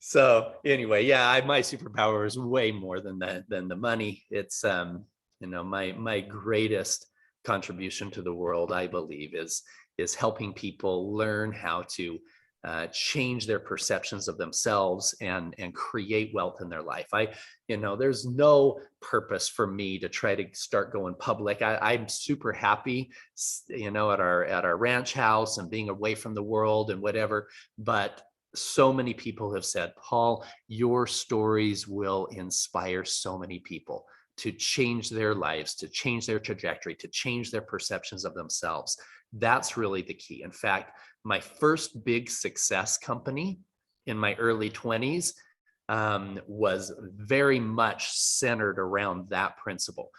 So anyway, yeah, my superpower is way more than the money. It's you know, my greatest contribution to the world, I believe, is helping people learn how to change their perceptions of themselves and create wealth in their life. You know, there's no purpose for me to try to start going public. I'm super happy, you know, at our ranch house and being away from the world and whatever. But so many people have said, Paul, your stories will inspire so many people to change their lives, to change their trajectory, to change their perceptions of themselves. That's really the key. In fact, my first big success company in my early 20s was very much centered around that principle.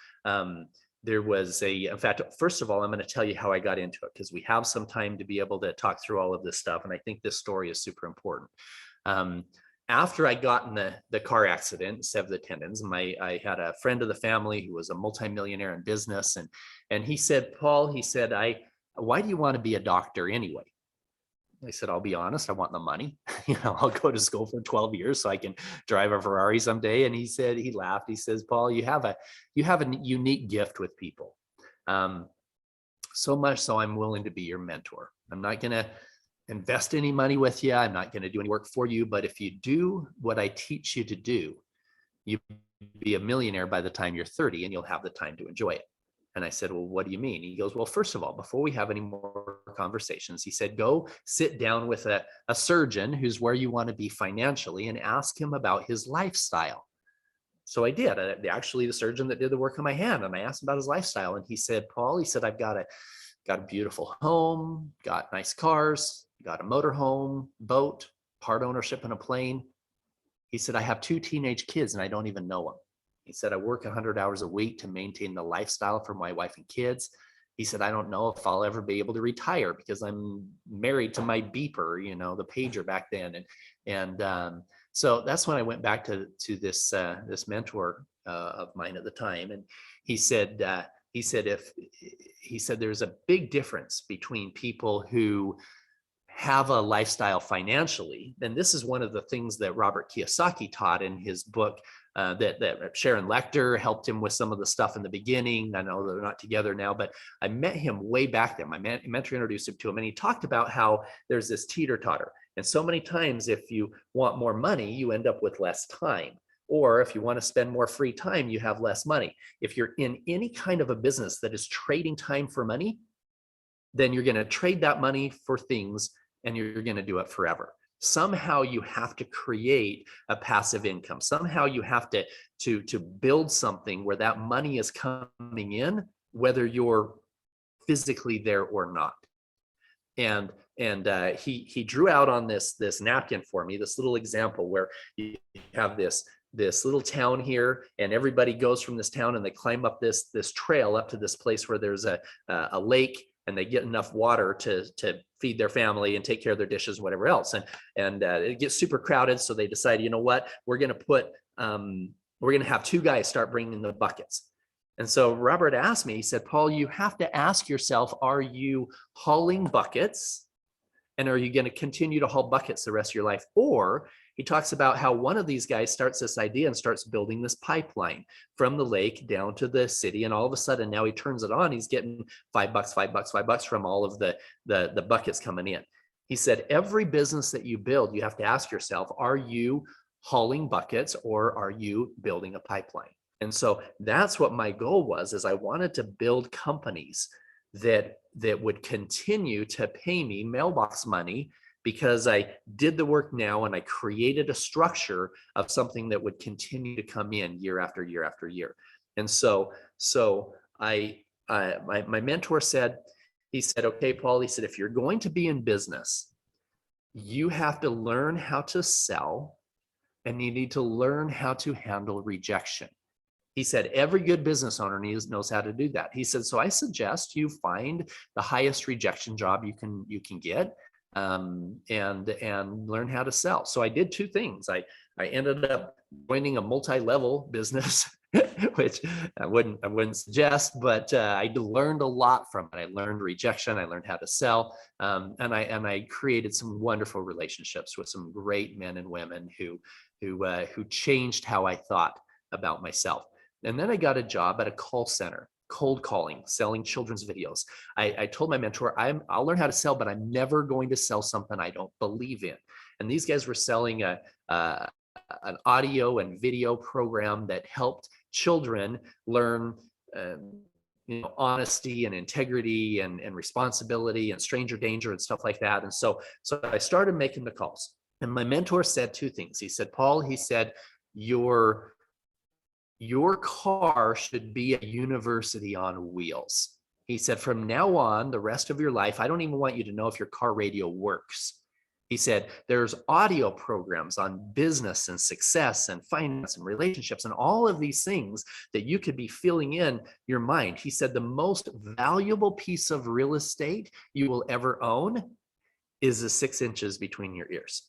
There was in fact, first of all, I'm going to tell you how I got into it, because we have some time to be able to talk through all of this stuff. And I think this story is super important. After I got in the car accident, severed the tendons, I had a friend of the family who was a multimillionaire in business. And he said, Paul, he said, why do you want to be a doctor anyway? I said, I'll be honest, I want the money. You know, I'll go to school for 12 years so I can drive a Ferrari someday. And he said, he laughed. He says, Paul, you have a unique gift with people. So much so I'm willing to be your mentor. I'm not going to invest any money with you. I'm not going to do any work for you. But if you do what I teach you to do, you'll be a millionaire by the time you're 30 and you'll have the time to enjoy it. And I said, well, what do you mean? He goes, well, first of all, before we have any more conversations, he said, go sit down with a surgeon who's where you want to be financially and ask him about his lifestyle. So I did. Actually, the surgeon that did the work on my hand, and I asked him about his lifestyle. And he said, Paul, he said, I've got a beautiful home, got nice cars, got a motorhome, boat, part ownership in a plane. He said, I have 2 teenage kids and I don't even know them. He said, I work 100 hours a week to maintain the lifestyle for my wife and kids. He said, I don't know if I'll ever be able to retire because I'm married to my beeper, you know, the pager back then. And so that's when I went back to this mentor of mine at the time. And he said, there's a big difference between people who have a lifestyle financially. And this is one of the things that Robert Kiyosaki taught in his book, that Sharon Lecter helped him with some of the stuff in the beginning. I know they're not together now, but I met him way back then. My mentor introduced him to him, and he talked about how there's this teeter-totter. And so many times, if you want more money, you end up with less time. Or if you want to spend more free time, you have less money. If you're in any kind of a business that is trading time for money, then you're going to trade that money for things and you're going to do it forever. Somehow you have to create a passive income. Somehow you have to build something where that money is coming in, whether you're physically there or not. And he drew out on this napkin for me, this little example where you have this little town here, and everybody goes from this town and they climb up this trail up to this place where there's a lake, and they get enough water to feed their family and take care of their dishes and whatever else. And it gets super crowded. So they decide, you know what, we're going to have 2 guys start bringing the buckets. And so Robert asked me, he said, Paul, you have to ask yourself, are you hauling buckets? And are you going to continue to haul buckets the rest of your life? Or He talks about how one of these guys starts this idea and starts building this pipeline from the lake down to the city. And all of a sudden now he turns it on. He's getting $5, $5 from all of the buckets coming in. He said, every business that you build, you have to ask yourself, are you hauling buckets or are you building a pipeline? And so that's what my goal was, is I wanted to build companies that would continue to pay me mailbox money, because I did the work now and I created a structure of something that would continue to come in year after year after year. And so my mentor said, he said, okay, Paul, he said, if you're going to be in business, you have to learn how to sell and you need to learn how to handle rejection. He said, every good business owner knows how to do that. He said, so I suggest you find the highest rejection job you can get, and learn how to sell. So I did two things. I ended up joining a multi-level business, which I wouldn't suggest, but I learned a lot from it. I learned rejection. I learned how to sell, and I created some wonderful relationships with some great men and women who changed how I thought about myself. And then I got a job at a call center, cold calling, selling children's videos. I told my mentor, I'll learn how to sell, but I'm never going to sell something I don't believe in. And these guys were selling an audio and video program that helped children learn honesty and integrity and responsibility and stranger danger and stuff like that. And so I started making the calls. And my mentor said two things. He said, Paul, he said, your car should be a university on wheels. He said, from now on, the rest of your life, I don't even want you to know if your car radio works. He said, there's audio programs on business and success and finance and relationships and all of these things that you could be filling in your mind. He said, the most valuable piece of real estate you will ever own is the 6 inches between your ears.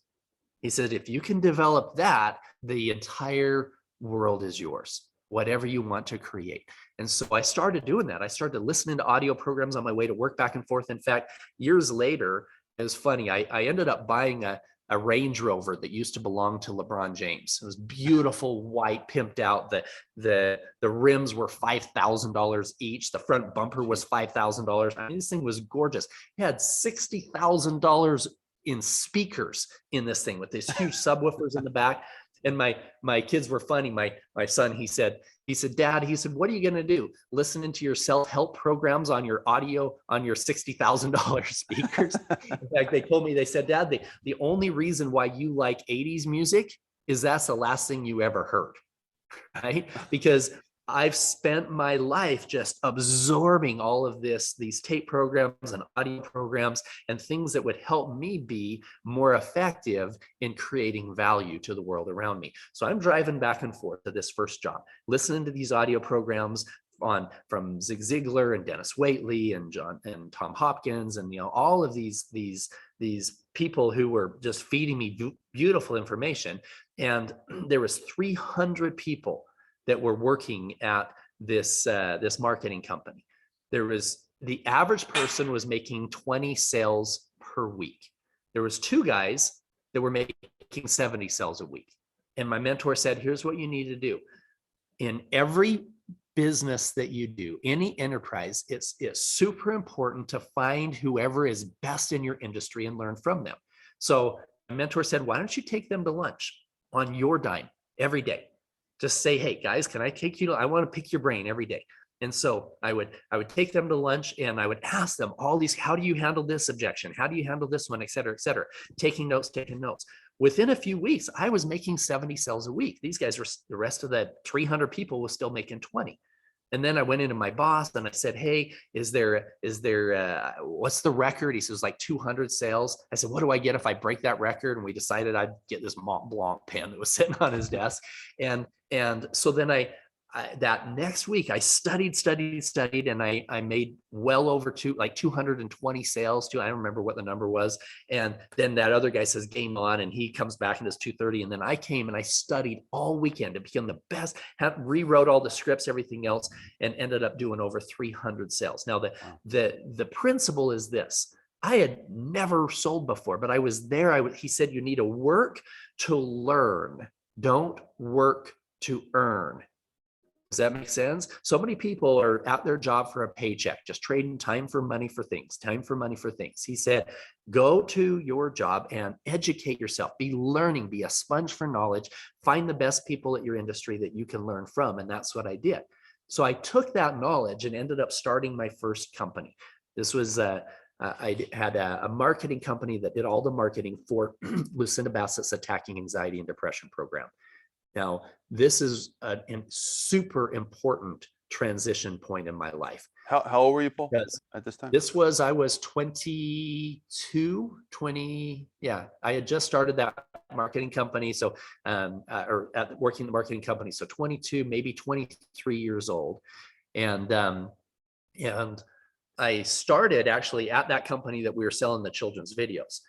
He said, if you can develop that, the entire world is yours, whatever you want to create. And so I started doing that. I started listening to audio programs on my way to work back and forth. In fact, years later, it was funny. I ended up buying a Range Rover that used to belong to LeBron James. It was beautiful, white, pimped out. The rims were $5,000 each. The front bumper was $5,000. I mean, this thing was gorgeous. It had $60,000 in speakers in this thing with these huge subwoofers in the back. And my kids were funny. My son, he said, Dad, he said, what are you going to do? Listening to your self-help programs on your audio, on your $60,000 speakers? In fact, they said, Dad, the only reason why you like 80s music is that's the last thing you ever heard, right? Because I've spent my life just absorbing all of these tape programs and audio programs and things that would help me be more effective in creating value to the world around me. So I'm driving back and forth to this first job, listening to these audio programs from Zig Ziglar and Dennis Waitley and Tom Hopkins and all of these people who were just feeding me beautiful information. And there was 300 people that were working at this marketing company. The average person was making 20 sales per week. There was 2 guys that were making 70 sales a week. And my mentor said, here's what you need to do. In every business that you do, any enterprise, it's super important to find whoever is best in your industry and learn from them. So my mentor said, why don't you take them to lunch on your dime every day? Just say, hey guys, can I take you to, I want to pick your brain every day. And so I would take them to lunch and I would ask them all these, how do you handle this objection? How do you handle this one, et cetera, taking notes. Within a few weeks, I was making 70 sales a week. These guys were, the rest of the 300 people was still making 20. And then I went into my boss and I said, hey, is there what's the record? He says like 200 sales. I said, what do I get if I break that record? And we decided I'd get this Mont Blanc pen that was sitting on his desk. And so then that next week I studied, and I made well over 220 sales. I don't remember what the number was. And then that other guy says game on, and he comes back and does 230. And then I came and I studied all weekend to become the best, rewrote all the scripts, everything else, and ended up doing over 300 sales. Now the principle is this: I had never sold before, but I was there. He said, you need to work to learn. Don't work to earn. Does that make sense? So many people are at their job for a paycheck, just trading time for money for things, time for money for things. He said, go to your job and educate yourself, be learning, be a sponge for knowledge, find the best people at your industry that you can learn from. And that's what I did. So I took that knowledge and ended up starting my first company. This was, I had a marketing company that did all the marketing for Lucinda Bassett's Attacking Anxiety and Depression program. Now, this is a super important transition point in my life. How old were you, Paul, Because at this time? I was 22, 20. Yeah, I had just started that marketing company. So, working the marketing company. So 22, maybe 23 years old. And I started actually at that company that we were selling the children's videos.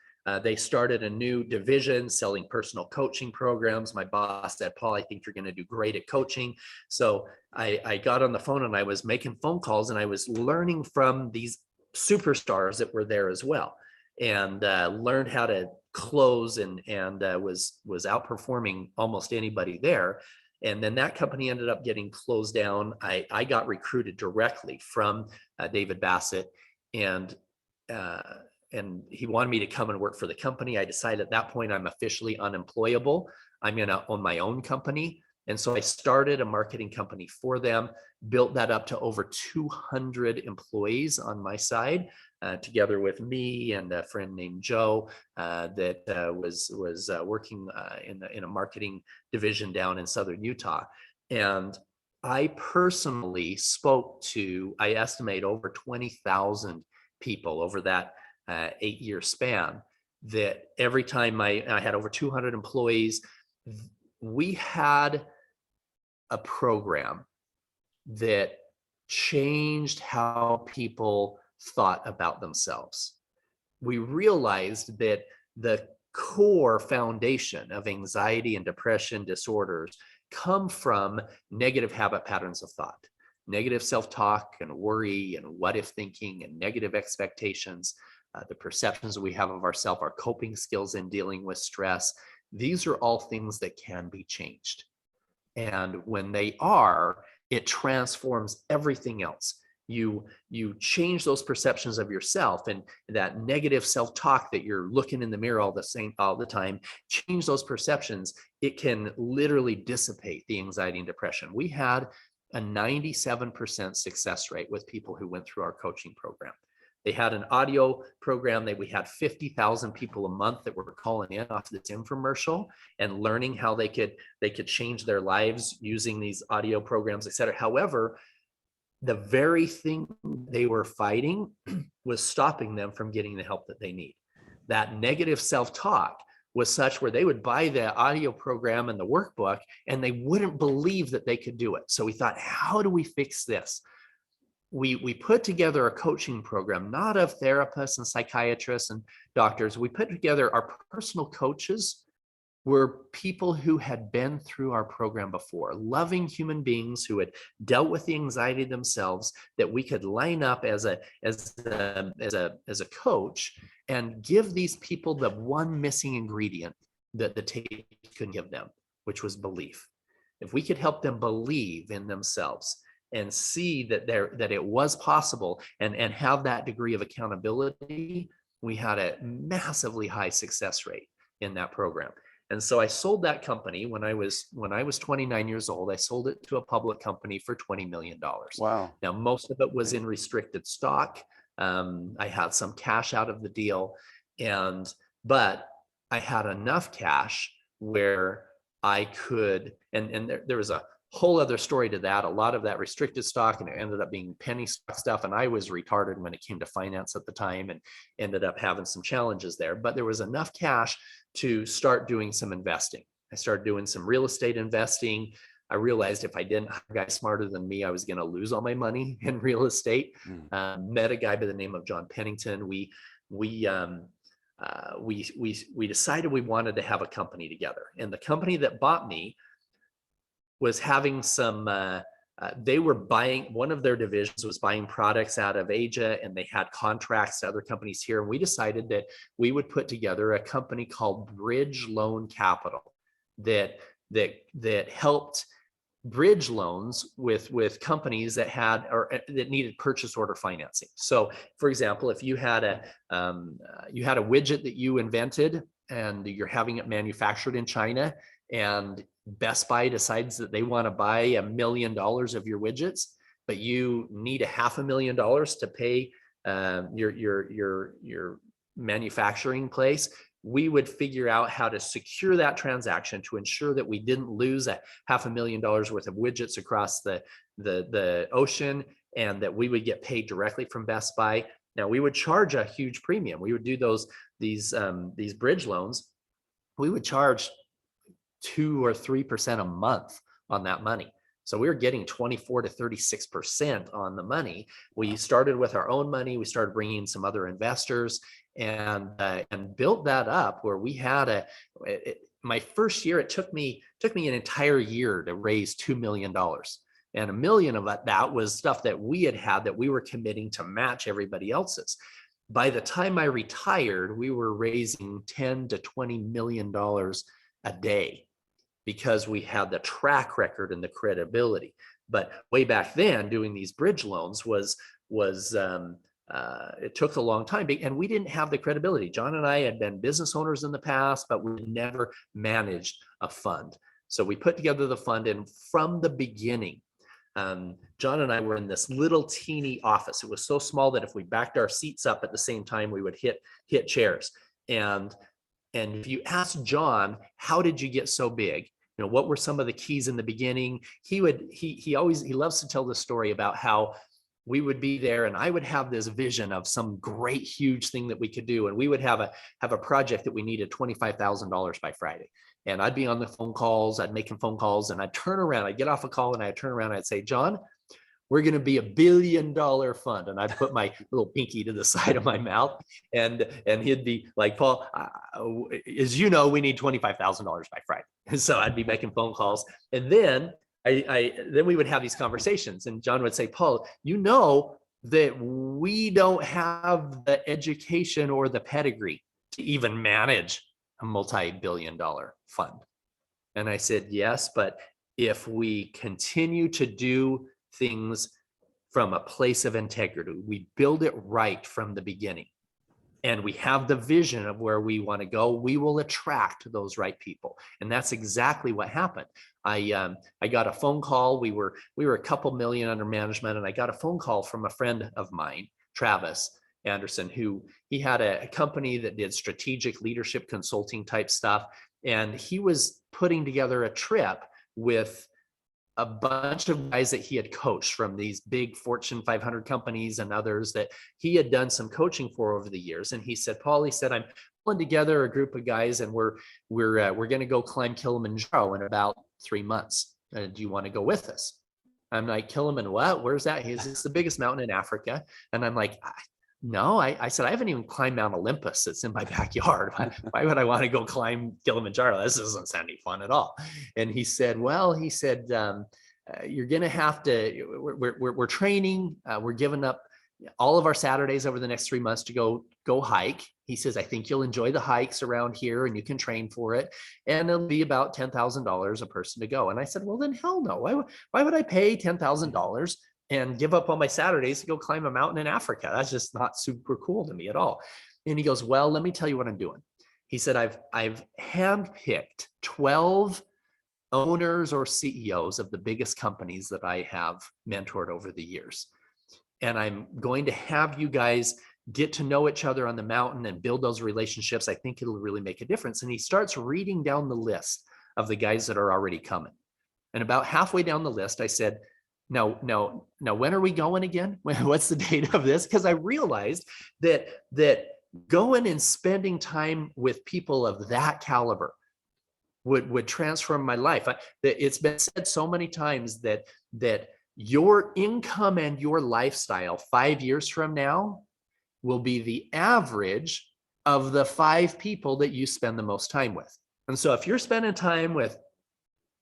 They started a new division selling personal coaching programs. My boss said, Paul, I think you're going to do great at coaching. So I got on the phone and I was making phone calls and I was learning from these superstars that were there as well, and learned how to close and was outperforming almost anybody there. And then that company ended up getting closed down. I got recruited directly from David Bassett, and he wanted me to come and work for the company. I decided at that point I'm officially unemployable. I'm going to own my own company. And so I started a marketing company for them, built that up to over 200 employees on my side, together with me and a friend named Joe that was working in a marketing division down in Southern Utah. And I personally spoke to, I estimate, over 20,000 people over that 8-year span. That every time I had over 200 employees, we had a program that changed how people thought about themselves. We realized that the core foundation of anxiety and depression disorders come from negative habit patterns of thought, negative self-talk and worry and what if thinking and negative expectations, the perceptions that we have of ourselves, our coping skills in dealing with stress. These are all things that can be changed. And when they are, it transforms everything else. You change those perceptions of yourself, and that negative self-talk that you're looking in the mirror all the time, change those perceptions. It can literally dissipate the anxiety and depression. We had a 97% success rate with people who went through our coaching program. They had an audio program that we had 50,000 people a month that were calling in off this infomercial and learning how they could change their lives using these audio programs, et cetera. However, the very thing they were fighting was stopping them from getting the help that they need. That negative self-talk was such where they would buy the audio program and the workbook and they wouldn't believe that they could do it. So we thought, how do we fix this? We put together a coaching program, not of therapists and psychiatrists and doctors. We put together our personal coaches were people who had been through our program before, loving human beings who had dealt with the anxiety themselves, that we could line up as a coach and give these people the one missing ingredient that the tape couldn't give them, which was belief. If we could help them believe in themselves and see that it was possible and have that degree of accountability, we had a massively high success rate in that program. And so I sold that company when I was 29 years old. I sold it to a public company for $20 million. Wow. Now, most of it was in restricted stock. I had some cash out of the deal, but I had enough cash where I could, and there was a whole other story to that. A lot of that restricted stock, and it ended up being penny stock stuff. And I was retarded when it came to finance at the time and ended up having some challenges there. But there was enough cash to start doing some investing. I started doing some real estate investing. I realized if I didn't hire a guy smarter than me, I was going to lose all my money in real estate. Met a guy by the name of John Pennington. We decided we wanted to have a company together. And the company that bought me was having some they were buying, one of their divisions was buying products out of Asia, and they had contracts to other companies here. And we decided that we would put together a company called Bridge Loan Capital that helped bridge loans with companies that had or that needed purchase order financing. So, for example, if you had a widget that you invented and you're having it manufactured in China, and Best Buy decides that they want to buy $1 million of your widgets, but you need $500,000 to pay your manufacturing place, we would figure out how to secure that transaction to ensure that we didn't lose $500,000 worth of widgets across the ocean, and that we would get paid directly from Best Buy. Now, we would charge a huge premium. We would do these bridge loans. We would charge 2 or 3% a month on that money. So we were getting 24 to 36% on the money. We started with our own money. We started bringing in some other investors, and built that up where we had my first year, it took me an entire year to raise $2 million. And $1 million of that was stuff that we had that we were committing to match everybody else's. By the time I retired, we were raising $10 to $20 million a day, because we had the track record and the credibility. But way back then, doing these bridge loans was it took a long time, and we didn't have the credibility. John and I had been business owners in the past, but we never managed a fund. So we put together the fund, and from the beginning, John and I were in this little teeny office. It was so small that if we backed our seats up at the same time, we would hit chairs. And if you ask John, how did you get so big? You know, what were some of the keys in the beginning? He loves to tell the story about how we would be there, and I would have this vision of some great, huge thing that we could do. And we would have a project that we needed $25,000 by Friday. And I'd be on the phone calls, I'd make phone calls, and I'd turn around, I'd get off a call, and I'd turn around, and I'd say, John, we're going to be $1 billion fund. And I'd put my little pinky to the side of my mouth, and he'd be like, Paul, as you know, we need $25,000 by Friday. And so I'd be making phone calls. And then then we would have these conversations, and John would say, Paul, you know that we don't have the education or the pedigree to even manage a multi-billion-dollar fund. And I said, yes, but if we continue to do things from a place of integrity, we build it right from the beginning, and we have the vision of where we want to go, we will attract those right people. And that's exactly what happened. I got a phone call. We were a couple million under management, and I got a phone call from a friend of mine, Travis Anderson, who he had a company that did strategic leadership consulting type stuff. And he was putting together a trip with a bunch of guys that he had coached from these big Fortune 500 companies and others that he had done some coaching for over the years. And he said, Paul, he said, I'm pulling together a group of guys, and we're going to go climb Kilimanjaro in about 3 months. Do you want to go with us? I'm like, Kilimanjaro, what? Where's that? He says, it's the biggest mountain in Africa. And I'm like, no, I said, I haven't even climbed Mount Olympus. It's in my backyard. Why would I want to go climb Kilimanjaro? This doesn't sound any fun at all. And he said, well, he said, you're going to have to, we're training. We're giving up all of our Saturdays over the next 3 months to go hike. He says, I think you'll enjoy the hikes around here, and you can train for it. And it'll be about $10,000 a person to go. And I said, well, then hell no. Why would I pay $10,000 and give up on my Saturdays to go climb a mountain in Africa? That's just not super cool to me at all. And he goes, well, let me tell you what I'm doing. He said, I've handpicked 12 owners or CEOs of the biggest companies that I have mentored over the years. And I'm going to have you guys get to know each other on the mountain and build those relationships. I think it'll really make a difference. And he starts reading down the list of the guys that are already coming. And about halfway down the list, I said, now, when are we going again? What's the date of this? Because I realized that going and spending time with people of that caliber would transform my life. It's been said so many times that your income and your lifestyle 5 years from now will be the average of the 5 people that you spend the most time with. And so if you're spending time with,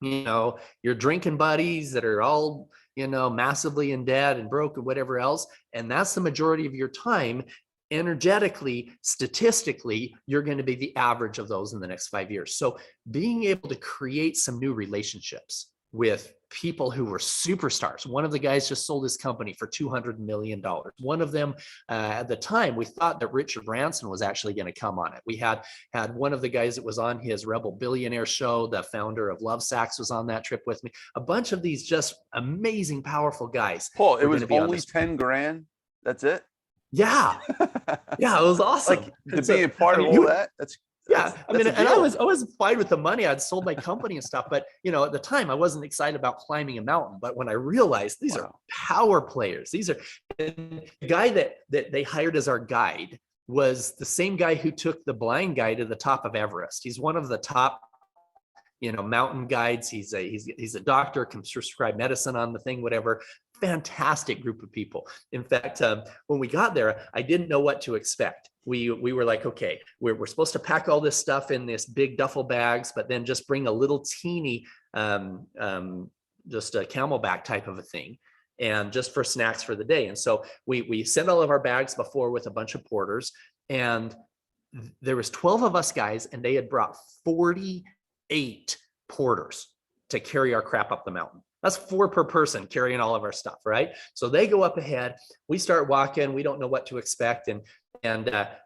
your drinking buddies that are all, massively in debt and broke and whatever else. And that's the majority of your time. Energetically, statistically, you're going to be the average of those in the next 5 years. So being able to create some new relationships with people who were superstars. One of the guys just sold his company for $200 million. One of them, at the time, we thought that Richard Branson was actually going to come on it. We had one of the guys that was on his Rebel Billionaire show, the founder of Lovesax, was on that trip with me. A bunch of these just amazing, powerful guys. Paul, it was only 10 grand. That's it. Yeah. Yeah. It was awesome. Like, to be a part of all that. And I was fine with the money. I'd sold my company and stuff, but at the time I wasn't excited about climbing a mountain. But when I realized these are power players, and the guy that they hired as our guide was the same guy who took the blind guy to the top of Everest. He's one of the top mountain guides. He's a doctor, can prescribe medicine on the thing, whatever. Fantastic group of people. In fact, when we got there, I didn't know what to expect. We were like, okay, we're supposed to pack all this stuff in this big duffel bags, but then just bring a little teeny, just a camelback type of a thing, and just for snacks for the day. And so we sent all of our bags before with a bunch of porters, and there was 12 of us guys, and they had brought 48 porters to carry our crap up the mountain. That's 4 per person carrying all of our stuff, right? So they go up ahead. We start walking. We don't know what to expect, and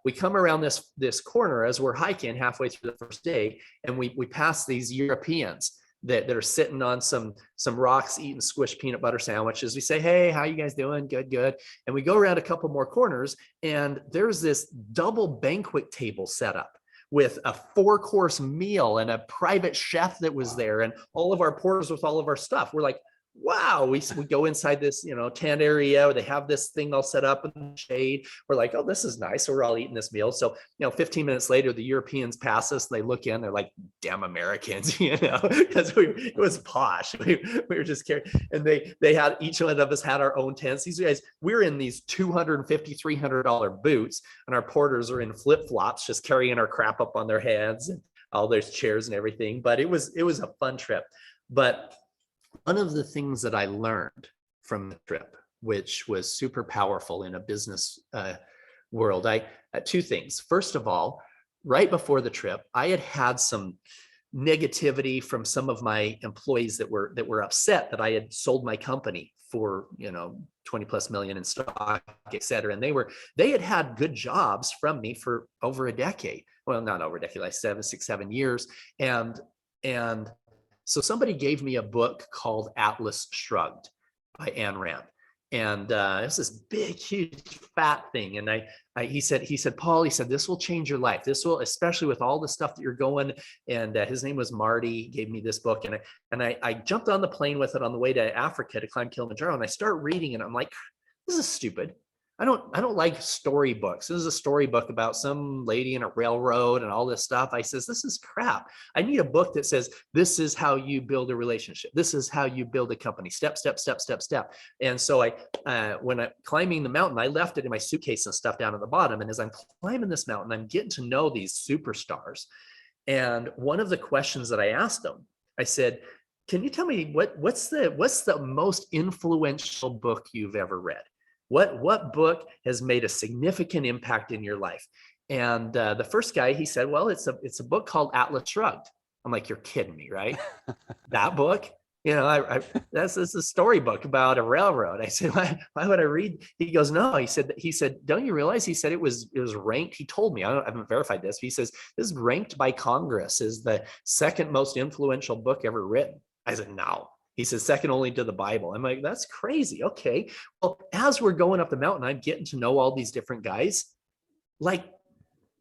we come around this corner as we're hiking halfway through the first day, and we pass these Europeans that are sitting on some rocks eating squished peanut butter sandwiches. We say, "Hey, how you guys doing?" Good. And we go around a couple more corners, and there's this double banquet table set up with a 4-course meal and a private chef that was there, and all of our porters with all of our stuff. We're like, wow. We go inside this, tent area where they have this thing all set up in the shade. We're like, oh, this is nice. So we're all eating this meal. So, 15 minutes later, the Europeans pass us. They look in, they're like, damn Americans, because it was posh. We were just carrying, and they had, each one of us had our own tents. These guys, we're in these $250, $300 boots, and our porters are in flip-flops, just carrying our crap up on their heads and all those chairs and everything. But it was a fun trip. But one of the things that I learned from the trip, which was super powerful in a business world, I 2 things. First of all, right before the trip, I had some negativity from some of my employees that were upset that I had sold my company for 20 plus million in stock, et cetera. And they had good jobs from me for over a decade. Well, not over a decade, like 7 years. And so somebody gave me a book called Atlas Shrugged by Ayn Rand. And it's this big, huge, fat thing. And he said, Paul, this will change your life. This will, especially with all the stuff that you're going. And his name was Marty, gave me this book. And I jumped on the plane with it on the way to Africa to climb Kilimanjaro. And I start reading it. I'm like, this is stupid. I don't like storybooks. This is a storybook about some lady in a railroad and all this stuff. I says, this is crap. I need a book that says, this is how you build a relationship. This is how you build a company. Step. And so when I'm climbing the mountain, I left it in my suitcase and stuff down at the bottom. And as I'm climbing this mountain, I'm getting to know these superstars. And one of the questions that I asked them, I said, can you tell me what's the most influential book you've ever read? What book has made a significant impact in your life? And the first guy, he said, well, it's a book called Atlas Shrugged. I'm like, you're kidding me, right? That book? That's a storybook about a railroad. I said, why would I read? He goes, no. He said, don't you realize? He said it was ranked. He told me, I haven't verified this. He says this is ranked by Congress as the 2nd most influential book ever written. I said, no. He says, second only to the Bible. I'm like, that's crazy. Okay. Well, as we're going up the mountain, I'm getting to know all these different guys, like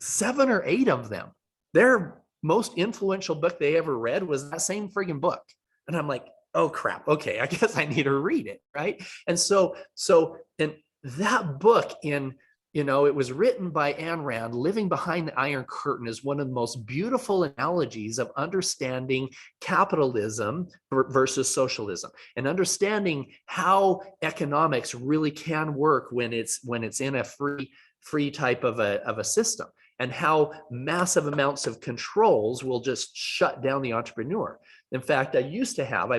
7 or 8 of them. Their most influential book they ever read was that same friggin' book. And I'm like, oh crap. Okay. I guess I need to read it. Right. And so that book it was written by Ayn Rand. Living Behind the Iron Curtain is one of the most beautiful analogies of understanding capitalism versus socialism, and understanding how economics really can work when it's in a free type of a system, and how massive amounts of controls will just shut down the entrepreneur. In fact, I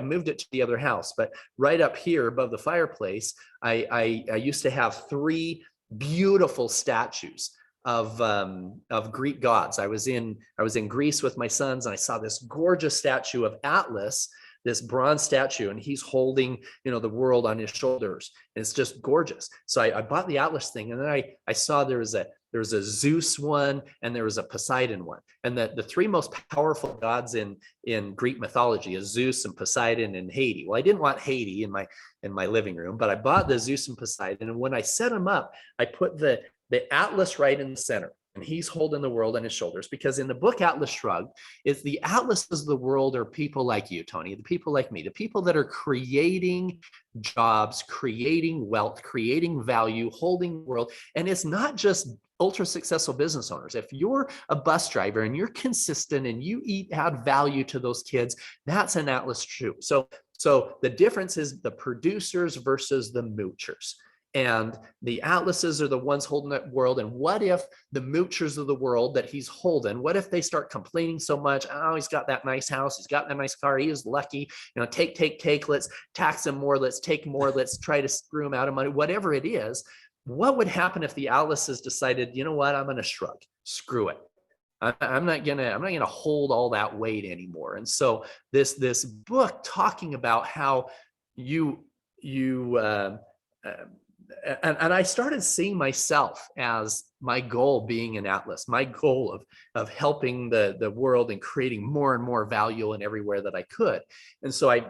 moved it to the other house, but right up here above the fireplace, I used to have 3 beautiful statues of Greek gods. I was in Greece with my sons, and I saw this gorgeous statue of Atlas, this bronze statue, and he's holding, the world on his shoulders. And it's just gorgeous. So I bought the Atlas thing, and then I saw there was a Zeus one, and there was a Poseidon one. And the 3 most powerful gods in Greek mythology is Zeus and Poseidon and Hades. Well, I didn't want Hades in my living room, but I bought the Zeus and Poseidon. And when I set them up, I put the Atlas right in the center, and he's holding the world on his shoulders, because in the book Atlas Shrugged, it's the atlases of the world are people like you, Tony, the people like me, the people that are creating jobs, creating wealth, creating value, holding the world. And it's not just ultra successful business owners. If you're a bus driver and you're consistent and you add value to those kids, that's an Atlas shoe. So the difference is the producers versus the moochers. And the Atlases are the ones holding that world. And what if the moochers of the world that he's holding, what if they start complaining so much? Oh, he's got that nice house. He's got that nice car. He is lucky. Take. Let's tax him more. Let's take more. Let's try to screw him out of money. Whatever it is, what would happen if the Atlases decided, you know what, I'm going to shrug. Screw it. I'm not gonna hold all that weight anymore. And so this book talking about how and I started seeing myself as my goal being an Atlas, my goal of helping the world and creating more and more value in everywhere that I could. And so I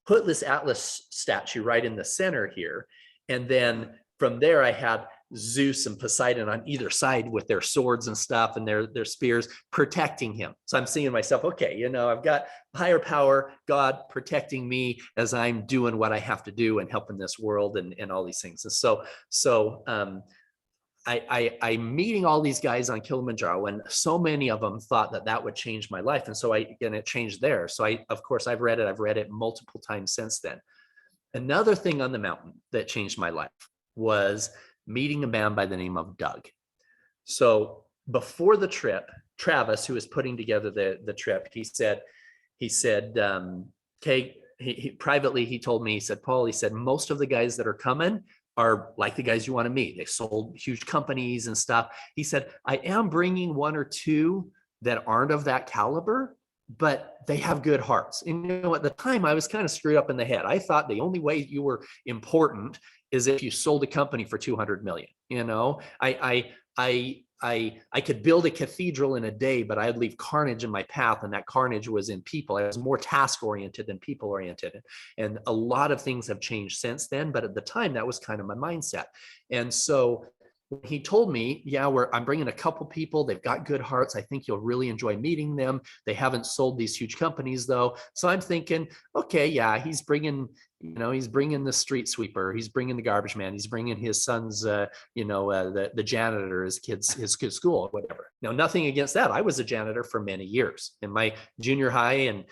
put this Atlas statue right in the center here. And then from there, I had Zeus and Poseidon on either side with their swords and stuff and their spears protecting him. So I'm seeing myself, okay, I've got higher power, God protecting me as I'm doing what I have to do and helping this world and all these things. And so I'm meeting all these guys on Kilimanjaro, and so many of them thought that would change my life. And so it changed there. So of course, I've read it multiple times since then. Another thing on the mountain that changed my life was meeting a man by the name of Doug. So before the trip, Travis, who was putting together the trip, he said, okay, privately, he told me, he said, Paul, he said, most of the guys that are coming are like the guys you want to meet. They sold huge companies and stuff. He said, I am bringing 1 or 2 that aren't of that caliber, but they have good hearts. And at the time I was kind of screwed up in the head. I thought the only way you were important is if you sold a company for 200 million. I could build a cathedral in a day, but I'd leave carnage in my path, and that carnage was in people. I was more task oriented than people oriented. And a lot of things have changed since then, but at the time that was kind of my mindset. And so he told me, yeah, I'm bringing a couple people. They've got good hearts. I think you'll really enjoy meeting them. They haven't sold these huge companies though. So I'm thinking, okay, yeah, he's bringing the street sweeper. He's bringing the garbage man. He's bringing his son's, the janitor, his kid's school, whatever. Now, nothing against that. I was a janitor for many years in my junior high, and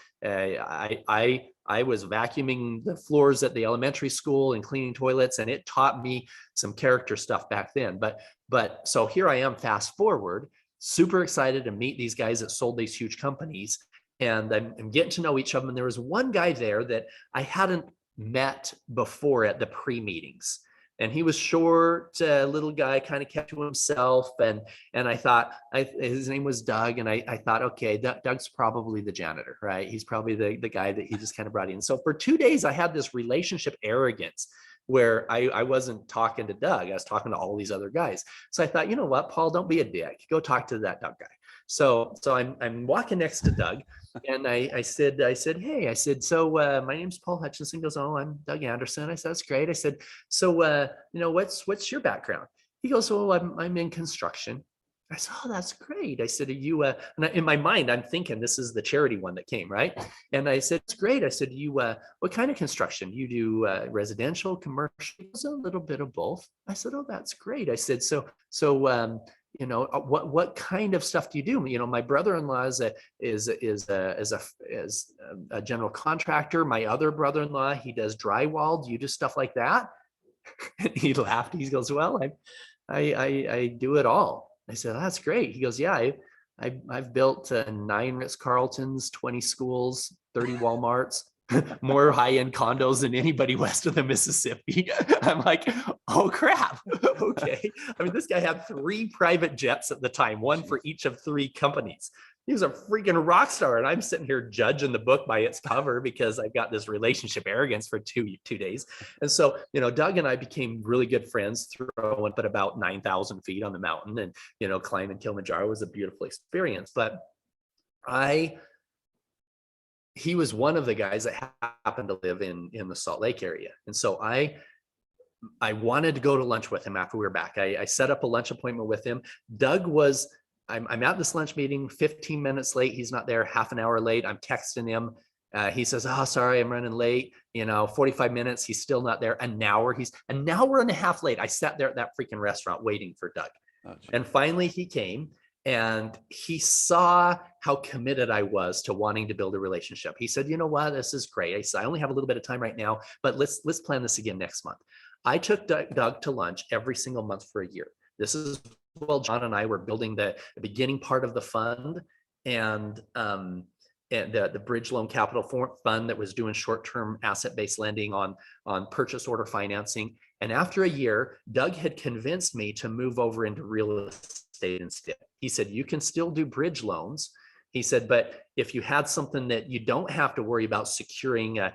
I was vacuuming the floors at the elementary school and cleaning toilets, and it taught me some character stuff back then. But so here I am, fast forward, super excited to meet these guys that sold these huge companies, and I'm getting to know each of them. And there was one guy there that I hadn't met before at the pre-meetings. And he was short, little guy, kind of kept to himself. And I thought, his name was Doug. And I thought, okay, Doug's probably the janitor, right? He's probably the guy that he just kind of brought in. So for 2 days, I had this relationship arrogance where I wasn't talking to Doug. I was talking to all these other guys. So I thought, you know what, Paul, don't be a dick. Go talk to that Doug guy. So I'm walking next to Doug, and I said, hey, I said, so my name's Paul Hutchinson. He goes, oh, I'm Doug Anderson. I said, that's great. I said, so what's your background? He goes, oh, I'm in construction. I said, oh, that's great. I said, are you, and in my mind, I'm thinking this is the charity one that came, right? And I said, it's great. I said, you, what kind of construction? You do residential, commercial? A little bit of both. I said, oh, that's great. I said, so what kind of stuff do you do? My brother-in-law is a general contractor. My other brother-in-law, he does drywall. Do you do stuff like that? And he laughed. He goes, well, I do it all. I said, that's great. He goes, yeah, I've built 9 Ritz-Carltons, 20 schools, 30 Walmarts, more high-end condos than anybody west of the Mississippi. I'm like, oh crap. Okay. I mean, this guy had 3 private jets at the time, one for each of 3 companies. He was a freaking rock star. And I'm sitting here judging the book by its cover because I've got this relationship arrogance for two days. And so, Doug and I became really good friends, throwing but about 9,000 feet on the mountain, and, climbing Kilimanjaro was a beautiful experience. But he was one of the guys that happened to live in the Salt Lake area. And so I wanted to go to lunch with him after we were back. I set up a lunch appointment with him. Doug was, I'm at this lunch meeting 15 minutes late. He's not there, half an hour late. I'm texting him. He says, oh, sorry, I'm running late. 45 minutes. He's still not there. An hour and a half late. I sat there at that freaking restaurant waiting for Doug. Oh, and finally he came. And he saw how committed I was to wanting to build a relationship. He said, you know what, this is great. I said, I only have a little bit of time right now, but let's plan this again next month. I took Doug to lunch every single month for a year. This is while John and I were building the beginning part of the fund, and the bridge loan capital fund that was doing short-term asset-based lending on purchase order financing. And after a year, Doug had convinced me to move over into real estate instead. He said, you can still do bridge loans. He said, but if you had something that you don't have to worry about securing a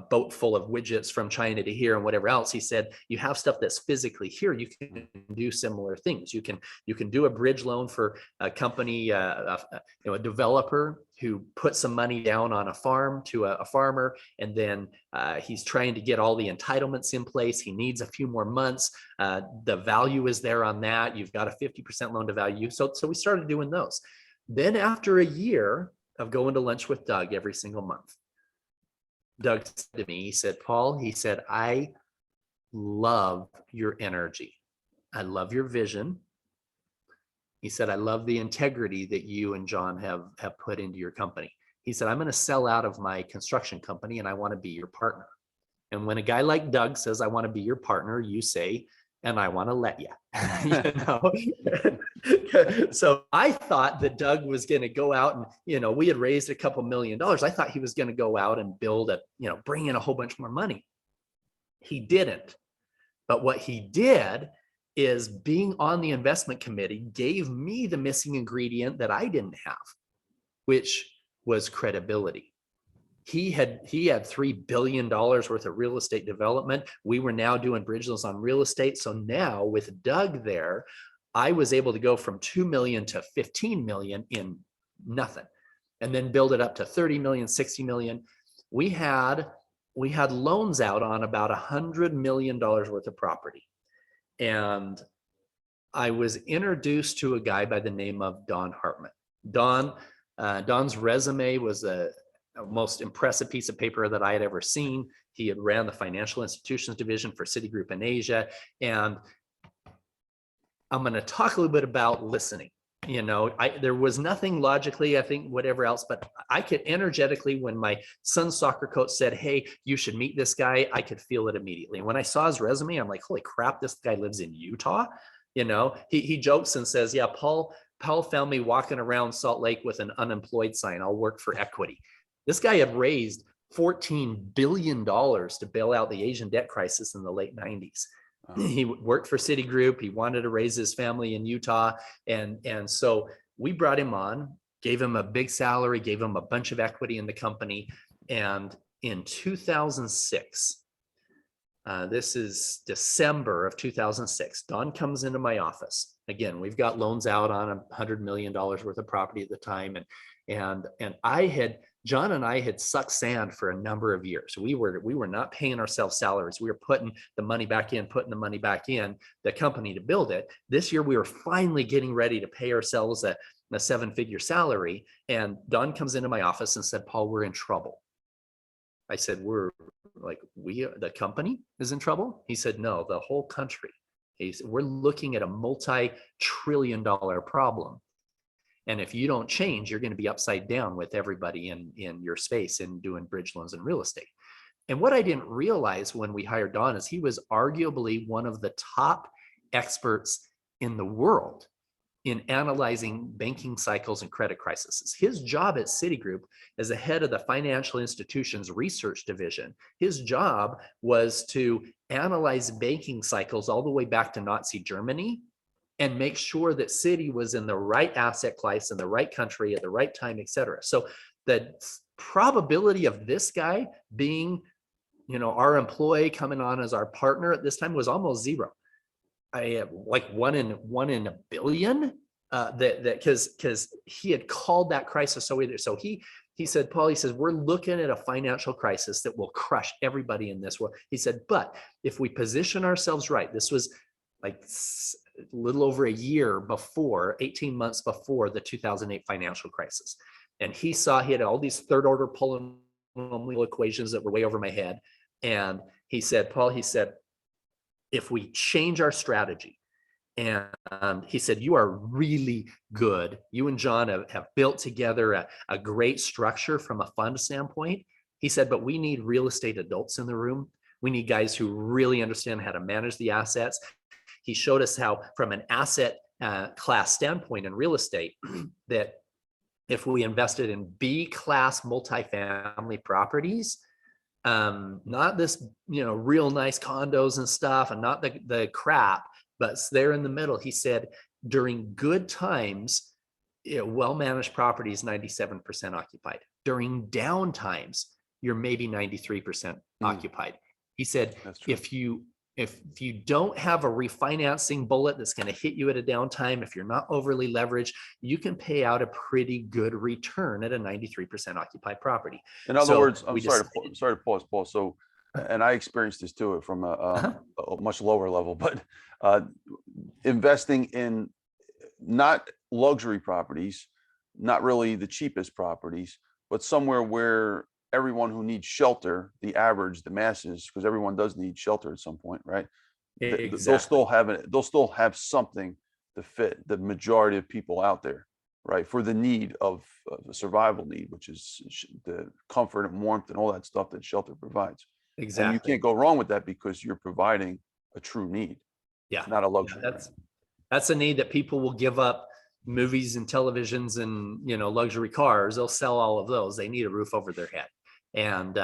boat full of widgets from China to here and whatever else, he said, you have stuff that's physically here, you can do similar things. You can do a bridge loan for a company, a developer who puts some money down on a farm to a farmer, and then he's trying to get all the entitlements in place. He needs a few more months. The value is there on that. You've got a 50% loan to value. So we started doing those. Then after a year of going to lunch with Doug every single month, Doug said to me, he said, Paul, he said, I love your energy. I love your vision. He said, I love the integrity that you and John have put into your company. He said, I'm going to sell out of my construction company and I want to be your partner. And when a guy like Doug says, I want to be your partner, you say, and I want to let you. So I thought that Doug was going to go out and, we had raised a couple $1 million. I thought he was going to go out and build bring in a whole bunch more money. He didn't. But what he did is, being on the investment committee gave me the missing ingredient that I didn't have, which was credibility. He had $3 billion worth of real estate development. We were now doing bridge loans on real estate. So now with Doug there, I was able to go from 2 million to 15 million in nothing, and then build it up to 30 million, 60 million. We had loans out on about $100 million worth of property. And I was introduced to a guy by the name of Don Hartman. Don's resume was a most impressive piece of paper that I had ever seen. He had ran the financial institutions division for Citigroup in Asia. And I'm going to talk a little bit about listening. There was nothing logically, I think, whatever else, but I could energetically, when my son's soccer coach said, hey, you should meet this guy, I could feel it immediately. And when I saw his resume, I'm like, holy crap, this guy lives in Utah. He jokes and says, yeah, Paul found me walking around Salt Lake with an unemployed sign. I'll work for equity. This guy had raised $14 billion to bail out the Asian debt crisis in the late 90s. He worked for Citigroup. He wanted to raise his family in Utah. And so we brought him on, gave him a big salary, gave him a bunch of equity in the company. And in 2006, this is December of 2006, Don comes into my office. Again, we've got loans out on $100 million worth of property at the time. And John and I had sucked sand for a number of years. We were not paying ourselves salaries. We were putting the money back in the company to build it. This year, we were finally getting ready to pay ourselves a 7-figure salary. And Don comes into my office and said, Paul, we're in trouble. I said, the company is in trouble? He said, no, the whole country. He said, we're looking at a multi-trillion-dollar problem. And if you don't change, you're going to be upside down with everybody in your space and doing bridge loans and real estate. And what I didn't realize when we hired Don is he was arguably one of the top experts in the world in analyzing banking cycles and credit crises. His job at Citigroup as the head of the financial institutions research division, his job was to analyze banking cycles all the way back to Nazi Germany and make sure that Citi was in the right asset class in the right country at the right time, et cetera. So the probability of this guy being, our employee coming on as our partner at this time was almost zero. Like one in a billion, because he had called that crisis so either. So he said, Paul, he says, we're looking at a financial crisis that will crush everybody in this world. He said, but if we position ourselves right, this was like a little over a year before, 18 months before the 2008 financial crisis. And he had all these third order polynomial equations that were way over my head. And he said, Paul, if we change our strategy, and he said, you are really good. You and John have built together a great structure from a fund standpoint. He said, but we need real estate adults in the room. We need guys who really understand how to manage the assets. He showed us how, from an asset class standpoint in real estate, that if we invested in B-class multifamily properties, not this, real nice condos and stuff, and not the crap, but there in the middle. He said, during good times, well-managed properties, 97% occupied. During down times, you're maybe 93% occupied. He said, if you don't have a refinancing bullet that's going to hit you at a downtime, if you're not overly leveraged, you can pay out a pretty good return at a 93% occupied property. In other words, I'm sorry to pause, Paul. So, and I experienced this too from a much lower level, but investing in not luxury properties, not really the cheapest properties, but somewhere where everyone who needs shelter, the masses, because everyone does need shelter at some point, right? Exactly. They'll still have something to fit the majority of people out there, right? For the need of the survival need, which is the comfort and warmth and all that stuff that shelter provides. Exactly. And you can't go wrong with that because you're providing a true need. Yeah. Not a luxury. Yeah, that's a need that people will give up. Movies and televisions and, luxury cars, they'll sell all of those. They need a roof over their head. And,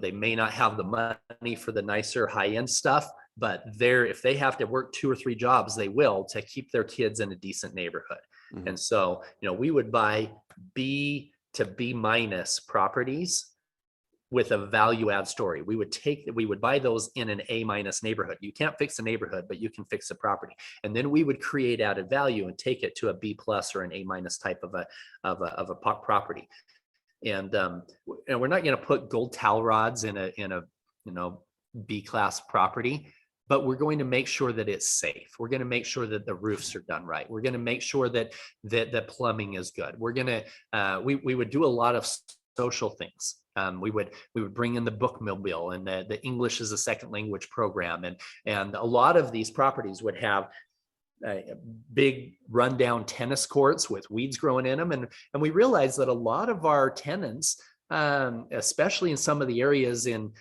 they may not have the money for the nicer high-end stuff, but if they have to work 2 or 3 jobs, they will, to keep their kids in a decent neighborhood. Mm-hmm. And so, we would buy B to B minus properties with a value add story. We would buy those in an A minus neighborhood. You can't fix a neighborhood, but you can fix a property. And then we would create added value and take it to a B plus or an A minus type of a property. And we're not going to put gold towel rods in a B class property, but we're going to make sure that it's safe. We're going to make sure that the roofs are done right. We're going to make sure that the plumbing is good. We're going to we would do a lot of social things. We would bring in the bookmobile and the English as a second language program, and a lot of these properties would have big rundown tennis courts with weeds growing in them, and we realized that a lot of our tenants, especially in some of the areas in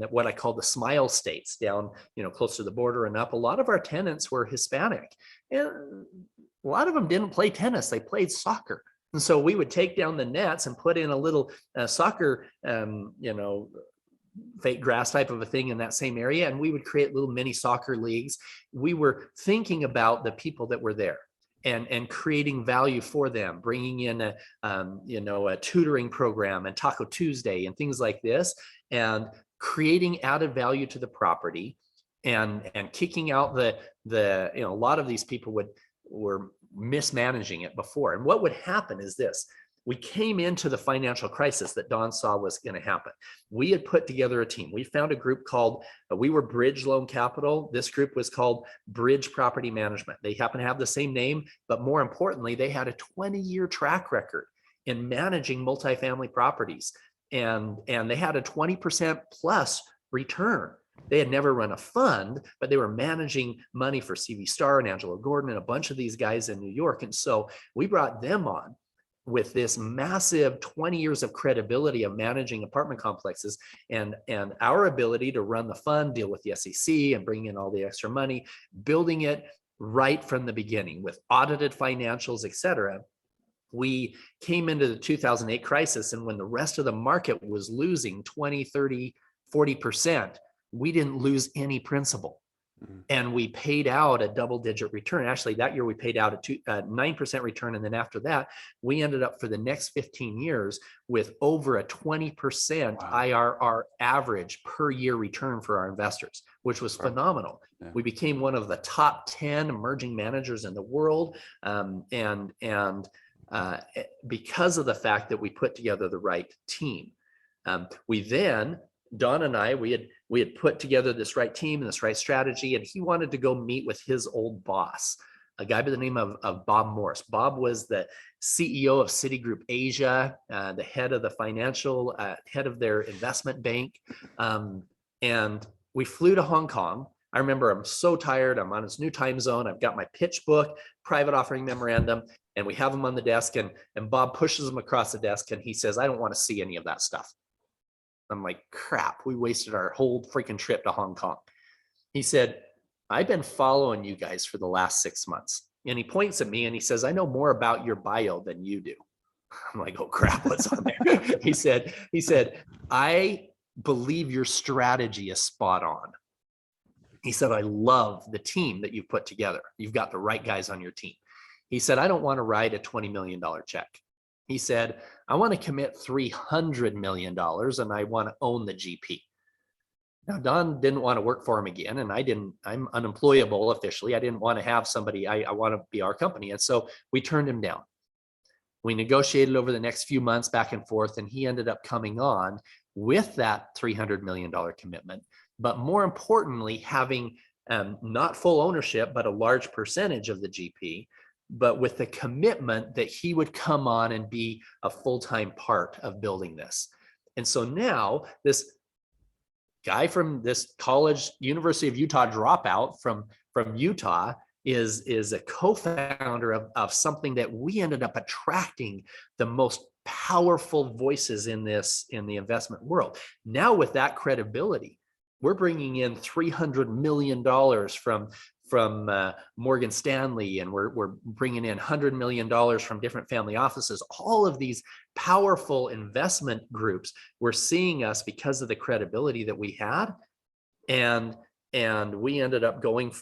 what I call the smile states, down close to the border and up, a lot of our tenants were Hispanic, and a lot of them didn't play tennis; they played soccer. And so we would take down the nets and put in a little soccer, fake grass type of a thing in that same area. And we would create little mini soccer leagues. We were thinking about the people that were there and creating value for them, bringing in a tutoring program and Taco Tuesday and things like this, and creating added value to the property and kicking out a lot of these people were mismanaging it before. And what would happen is this: we came into the financial crisis that Don saw was going to happen. We had put together a team. We found a group called, we were Bridge Loan Capital. This group was called Bridge Property Management. They happen to have the same name, but more importantly, they had a 20-year track record in managing multifamily properties. And they had a 20% plus return. They had never run a fund, but they were managing money for CV Star and Angelo Gordon and a bunch of these guys in New York. And so we brought them on with this massive 20 years of credibility of managing apartment complexes, and our ability to run the fund, deal with the SEC and bring in all the extra money, building it right from the beginning with audited financials, et cetera. We came into the 2008 crisis, and when the rest of the market was losing 20, 30, 40%, we didn't lose any principal. And we paid out a double-digit return. Actually, that year we paid out a 9% return. And then after that, we ended up for the next 15 years with over a 20% IRR average per year return for our investors, which was phenomenal. Yeah. We became one of the top 10 emerging managers in the world. Because of the fact that we put together the right team. We then, Don and I, we had put together this right team and this right strategy, and he wanted to go meet with his old boss, a guy by the name of Bob Morse. Bob was the CEO of Citigroup Asia, the head of the financial, head of their investment bank. And we flew to Hong Kong. I remember I'm so tired. I'm on this new time zone. I've got my pitch book, private offering memorandum, and we have them on the desk. And Bob pushes them across the desk and he says, "I don't want to see any of that stuff." I'm like, crap, we wasted our whole freaking trip to Hong Kong. He said, "I've been following you guys for the last 6 months." And he points at me and he says, "I know more about your bio than you do." I'm like, oh crap, what's on there? He said, "I believe your strategy is spot on." He said, "I love the team that you've put together. You've got the right guys on your team." He said, "I don't want to write a $20 million check." He said, "I want to commit $300 million and I want to own the GP." Now, Don didn't want to work for him again, and I'm unemployable officially. I didn't want to have somebody, I want to be our company. And so we turned him down. We negotiated over the next few months back and forth, and he ended up coming on with that $300 million commitment. But more importantly, having not full ownership, but a large percentage of the GP, but with the commitment that he would come on and be a full-time part of building this. And so now this guy from this college, University of Utah dropout from Utah is a co-founder of something that we ended up attracting the most powerful voices in the investment world. Now with that credibility, we're bringing in $300 million from Morgan Stanley, and we're bringing in $100 million from different family offices. All of these powerful investment groups were seeing us because of the credibility that we had, and we ended up going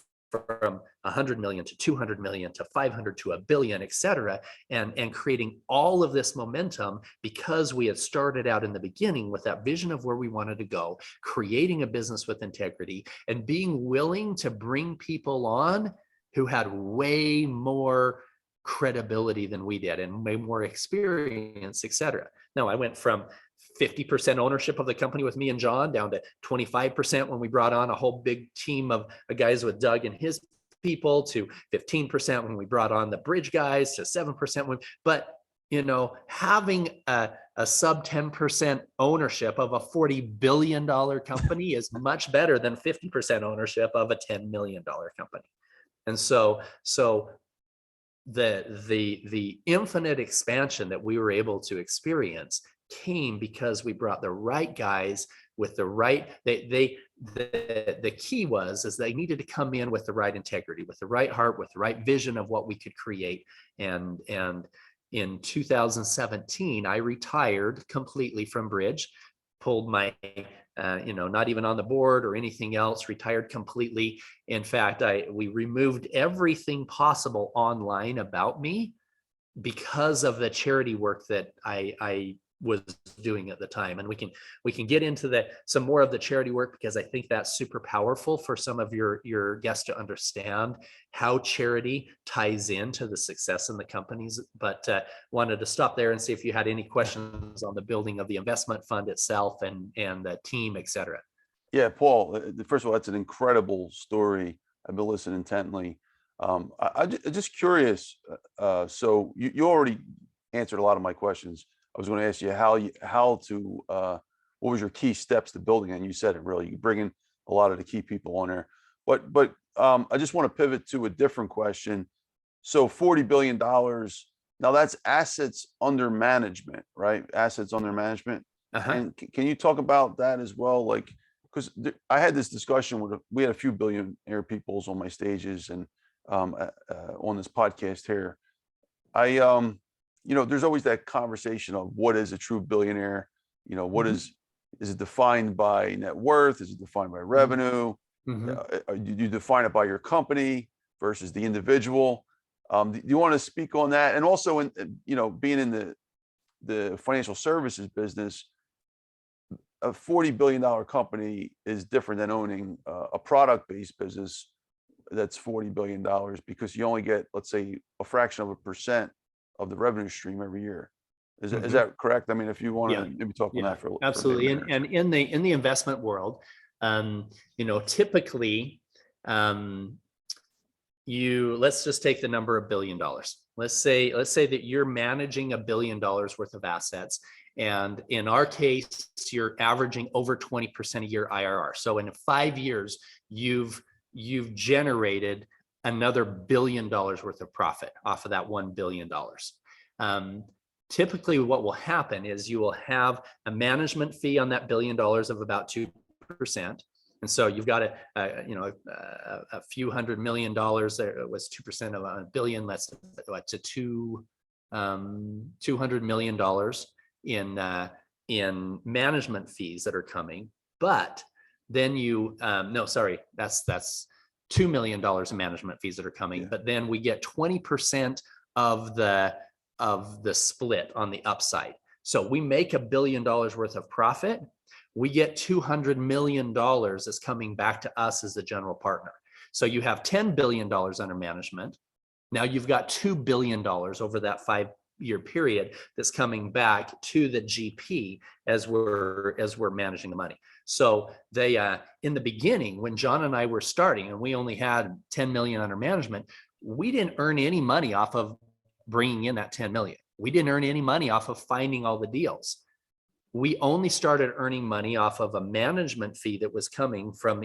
from 100 million to 200 million to 500 to $1 billion, et cetera, and creating all of this momentum because we had started out in the beginning with that vision of where we wanted to go, creating a business with integrity, and being willing to bring people on who had way more credibility than we did and way more experience, et cetera. Now, I went from 50% ownership of the company with me and John down to 25% when we brought on a whole big team of guys with Doug and his people, to 15% when we brought on the bridge guys, to 7% but having a sub 10% ownership of a $40 billion company is much better than 50% ownership of a $10 million company. And so the infinite expansion that we were able to experience came because we brought the right guys with the right, the key is they needed to come in with the right integrity, with the right heart, with the right vision of what we could create. And in 2017, I retired completely from Bridge, pulled my not even on the board or anything else, retired completely. In fact, we removed everything possible online about me because of the charity work that I was doing at the time. And we can get into some more of the charity work, because I think that's super powerful for some of your guests to understand how charity ties into the success in the companies. But wanted to stop there and see if you had any questions on the building of the investment fund itself and the team, et cetera. Yeah, Paul, first of all, that's an incredible story. I've been listening intently. I'm just curious. So you already answered a lot of my questions. I was going to ask you what was your key steps to building it? And you said it really. You bring in a lot of the key people on there. But I just want to pivot to a different question. So $40 billion, now that's assets under management, right? Assets under management. Uh-huh. And can you talk about that as well? Like, because I had this discussion we had a few billionaire peoples on my stages, and on this podcast here. There's always that conversation of what is a true billionaire. What is it defined by net worth? Is it defined by revenue? You define it by your company versus the individual. Do you want to speak on that? And also, being in the financial services business, a $40 billion company is different than owning a product-based business that's $40 billion, because you only get, let's say, a fraction of a percent of the revenue stream every year. Is that correct? I mean, if you want to maybe talk on that for absolutely. a minute. And in the investment world, typically, let's just take the number $1 billion. Let's say that you're managing $1 billion worth of assets. And in our case, you're averaging over 20% a year IRR. So in 5 years, you've generated another $1 billion worth of profit off of that $1 billion. Typically, what will happen is you will have a management fee on that $1 billion of about 2%. And so you've got a few $100 million. There was 2% of $1 billion. That's to $200 million in management fees that are coming. But then that's $2 million in management fees that are coming. Yeah. But then we get 20% of the split on the upside. So we make $1 billion worth of profit. We get $200 million that's coming back to us as the general partner. So you have $10 billion under management. Now you've got $2 billion over that 5-year period that's coming back to the GP as we're managing the money. So they in the beginning, when John and I were starting and we only had 10 million under management, we didn't earn any money off of bringing in that 10 million. We didn't earn any money off of finding all the deals. We only started earning money off of a management fee that was coming from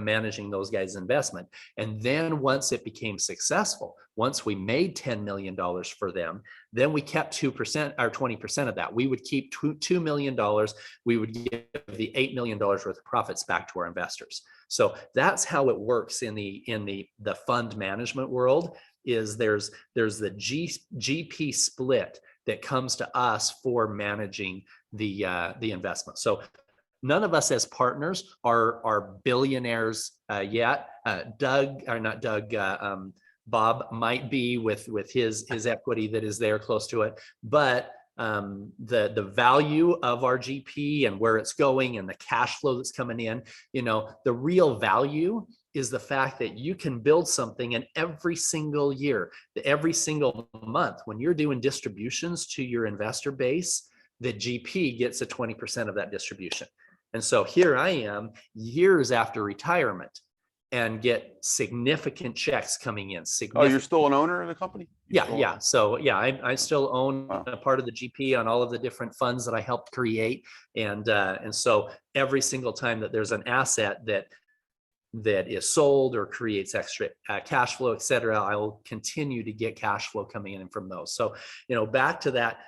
managing those guys' investment. And then once it became successful, once we made $10 million for them, then we kept 2% or 20% of that. We would keep $2 million. We would give the $8 million worth of profits back to our investors. So that's how it works in the fund management world. Is there's the GP split that comes to us for managing the investment. So none of us as partners are billionaires yet. Bob might be with his equity that is there close to it, but the value of our GP and where it's going and the cash flow that's coming in, the real value is the fact that you can build something, and every single year, every single month, when you're doing distributions to your investor base, the GP gets a 20% of that distribution. And so here I am years after retirement and get significant checks coming in. Oh, you're still an owner of the company? Yeah. So yeah, I still own a part of the GP on all of the different funds that I helped create. And so every single time that there's an asset that is sold or creates extra cash flow, et cetera, I will continue to get cash flow coming in from those. So, back to that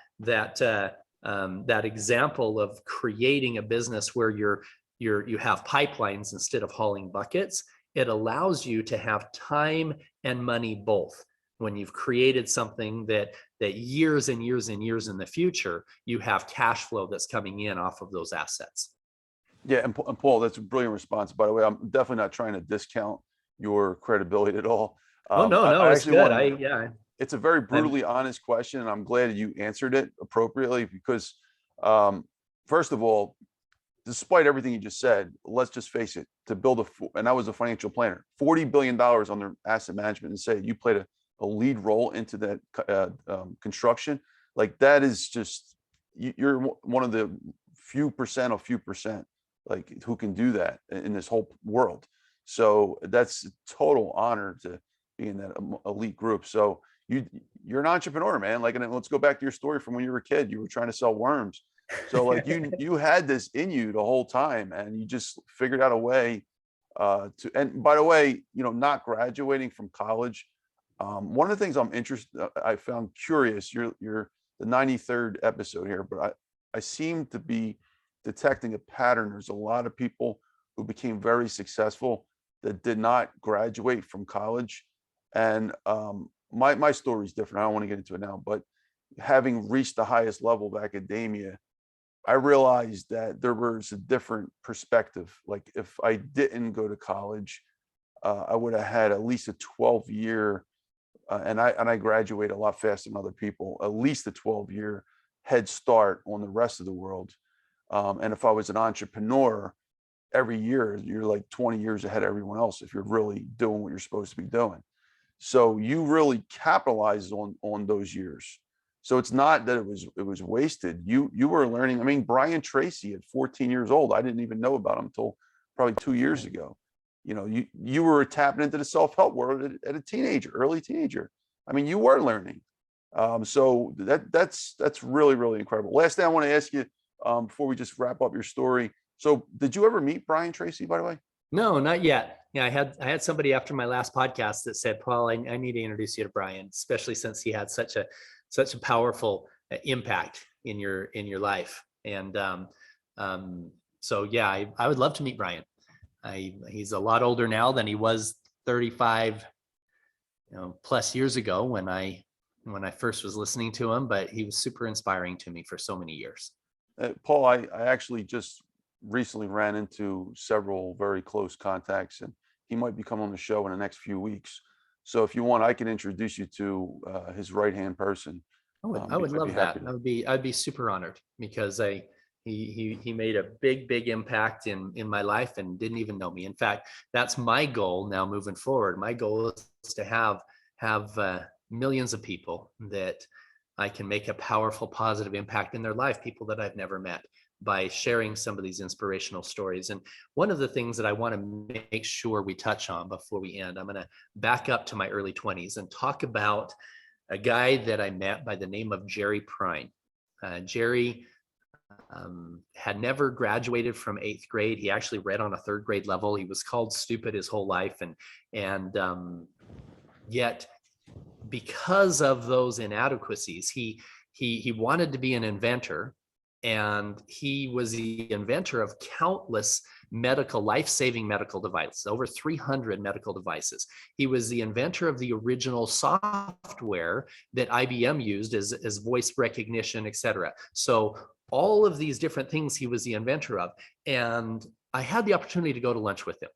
example of creating a business where you have pipelines instead of hauling buckets. It allows you to have time and money both. When you've created something that years and years and years in the future, you have cash flow that's coming in off of those assets. Yeah, and Paul, that's a brilliant response. By the way, I'm definitely not trying to discount your credibility at all. No, it's good. It's a very brutally honest question, and I'm glad you answered it appropriately because, first of all, despite everything you just said, let's just face it, to build and I was a financial planner, $40 billion under asset management, and say you played a lead role into that construction, like that is just, you're one of the few percent like who can do that in this whole world. So that's a total honor to be in that elite group. So you're an entrepreneur, man. Like, and let's go back to your story from when you were a kid. You were trying to sell worms. So like you had this in you the whole time, and you just figured out a way to. And by the way, not graduating from college. One of the things I found curious. You're the 93rd episode here, but I seem to be detecting a pattern. There's a lot of people who became very successful that did not graduate from college, And my story is different. I don't want to get into it now, but having reached the highest level of academia, I realized that there was a different perspective. Like if I didn't go to college, I would have had at least a 12-year, and I graduated a lot faster than other people, at least a 12-year head start on the rest of the world. And if I was an entrepreneur, every year you're like 20 years ahead of everyone else if you're really doing what you're supposed to be doing. So you really capitalized on those years. So it's not that it was wasted. You were learning. I mean, Brian Tracy at 14 years old, I didn't even know about him until probably 2 years ago. You know, you were tapping into the self-help world at a teenager, early teenager. I mean, you were learning. So that's really, really incredible. Last thing I want to ask you, before we just wrap up your story. So did you ever meet Brian Tracy, by the way? No, not yet. Yeah, I had somebody after my last podcast that said, Paul, I need to introduce you to Brian, especially since he had such a powerful impact in your life. And so yeah, I would love to meet Brian. He's a lot older now than he was 35 plus years ago when I first was listening to him, but he was super inspiring to me for so many years. Paul, I actually just recently ran into several very close contacts, and he might be coming on the show in the next few weeks. So if you want, I can introduce you to his right-hand person. I would love that. I'd be super honored, because he made a big impact in my life and didn't even know me. In fact, that's my goal now moving forward. My goal is to have millions of people that I can make a powerful, positive impact in their life, people that I've never met, by sharing some of these inspirational stories. And one of the things that I want to make sure we touch on before we end, I'm going to back up to my early 20s and talk about a guy that I met by the name of Jerry Prine. Jerry had never graduated from 8th grade. He actually read on a 3rd grade level. He was called stupid his whole life. And yet, because of those inadequacies, he wanted to be an inventor. And he was the inventor of countless life-saving medical devices, over 300 medical devices. He was the inventor of the original software that IBM used as voice recognition, et cetera. So all of these different things he was the inventor of. And I had the opportunity to go to lunch with him.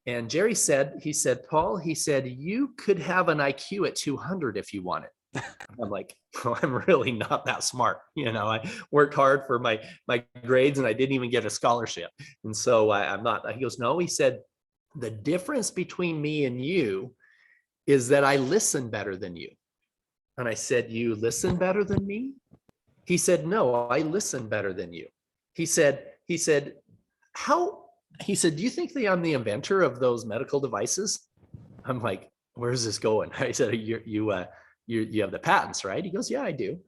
And Jerry said, Paul, you could have an IQ at 200 if you wanted. I'm like, well, I'm really not that smart. I worked hard for my grades and I didn't even get a scholarship. And so I'm not. He goes, no, he said, the difference between me and you is that I listen better than you. And I said, you listen better than me? He said, no, I listen better than you. He said, how? He said, do you think that I'm the inventor of those medical devices? I'm like, where's this going? I said, you have the patents, right? He goes, yeah, I do.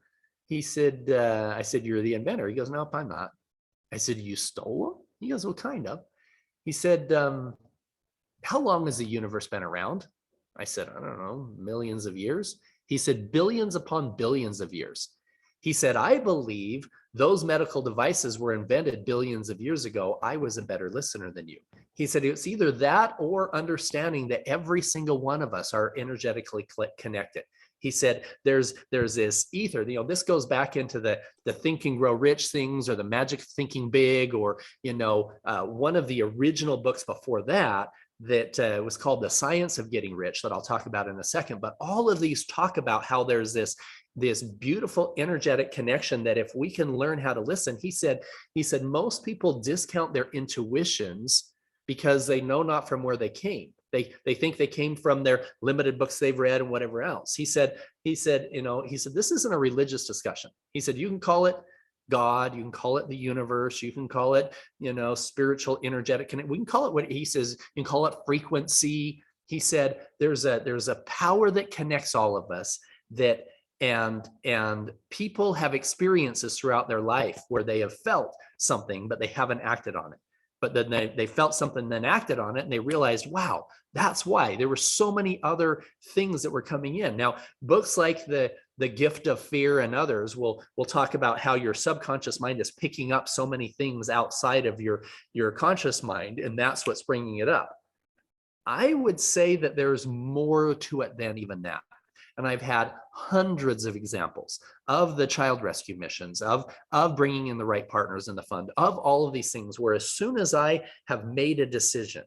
He said, I said, you're the inventor. He goes, no, I'm not. I said, you stole them? He goes, well, kind of. He said, how long has the universe been around? I said, I don't know, millions of years. He said, billions upon billions of years. He said, I believe those medical devices were invented billions of years ago. I was a better listener than you. He said, it's either that or understanding that every single one of us are energetically connected. He said, there's this ether, this goes back into the Think and Grow Rich things, or the Magic of Thinking Big, or, one of the original books before that was called The Science of Getting Rich, that I'll talk about in a second. But all of these talk about how there's this beautiful energetic connection that if we can learn how to listen, he said, most people discount their intuitions because they know not from where they came. They think they came from their limited books they've read and whatever else. He said, this isn't a religious discussion. He said, you can call it God, you can call it the universe, you can call it, spiritual, energetic connection. We can call it what he says, you can call it frequency. He said, there's a power that connects all of us, that and people have experiences throughout their life where they have felt something, but they haven't acted on it. But then they felt something, then acted on it, and they realized, wow, that's why. There were so many other things that were coming in. Now, books like the Gift of Fear and others will talk about how your subconscious mind is picking up so many things outside of your conscious mind, and that's what's bringing it up. I would say that there's more to it than even that. And I've had hundreds of examples of the child rescue missions, of bringing in the right partners in the fund, of all of these things, where as soon as I have made a decision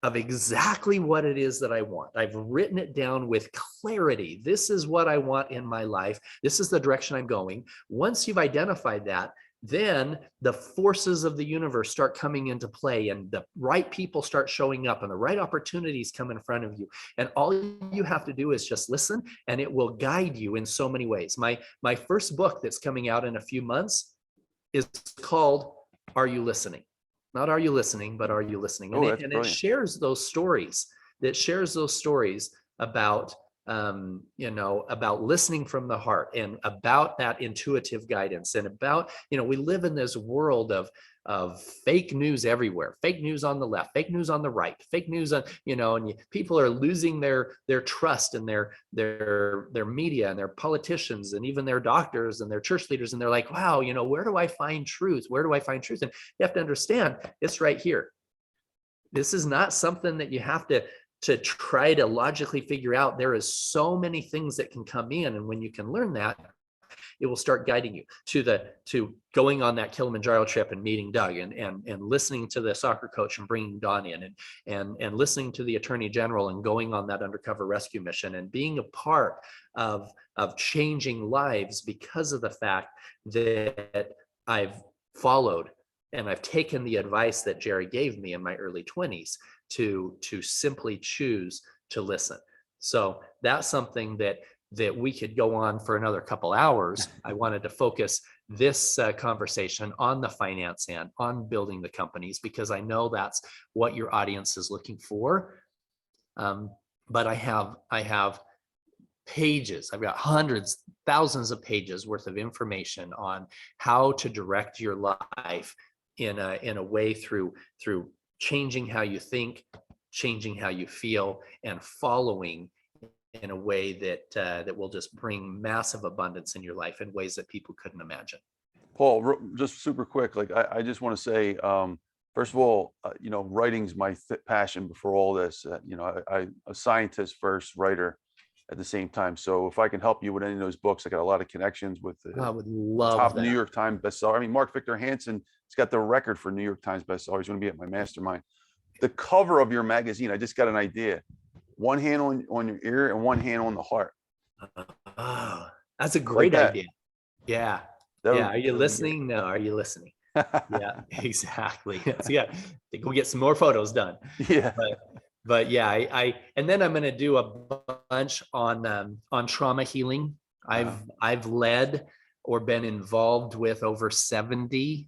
of exactly what it is that I want, I've written it down with clarity. This is what I want in my life. This is the direction I'm going. Once you've identified that, then the forces of the universe start coming into play, and the right people start showing up, and the right opportunities come in front of you. And all you have to do is just listen, and it will guide you in so many ways. My first book that's coming out in a few months is called Are You Listening? Not Are You Listening, but Are You Listening? Oh, And it shares those stories. That shares those stories about about listening from the heart, and about that intuitive guidance, and about, we live in this world of fake news everywhere, fake news on the left, fake news on the right, fake news on, and people are losing their trust in their media and their politicians and even their doctors and their church leaders. And they're like, wow, where do I find truth? Where do I find truth? And you have to understand, it's right here. This is not something that you have to try to logically figure out. There is so many things that can come in, and when you can learn that, it will start guiding you to going on that Kilimanjaro trip and meeting Doug, and listening to the soccer coach and bringing Don in, and listening to the attorney general, and going on that undercover rescue mission, and being a part of changing lives because of the fact that I've followed and I've taken the advice that Jerry gave me in my early 20s to simply choose to listen. So that's something that we could go on for another couple hours. I wanted to focus this conversation on the finance end, on building the companies, because I know that's what your audience is looking for. But I have pages. I've got hundreds, thousands of pages worth of information on how to direct your life in a way through changing how you think, changing how you feel, and following in a way that will just bring massive abundance in your life in ways that people couldn't imagine. Paul, just super quick, like I just want to say, first of all, writing's my passion before all this. I'm a scientist first, writer at the same time. So if I can help you with any of those books, I got a lot of connections with the I would love top that. New York Times bestseller. I mean, Mark Victor Hansen has got the record for New York Times bestseller. He's going to be at my mastermind. The cover of your magazine, I just got an idea. One hand on your ear and one hand on the heart. Oh, that's a great idea. Yeah. Yeah. Are you listening? No. Are you listening? Yeah, exactly. Yeah. Go get some more photos done. Yeah. But yeah, and then I'm going to do a bunch on trauma healing. I've led or been involved with over 70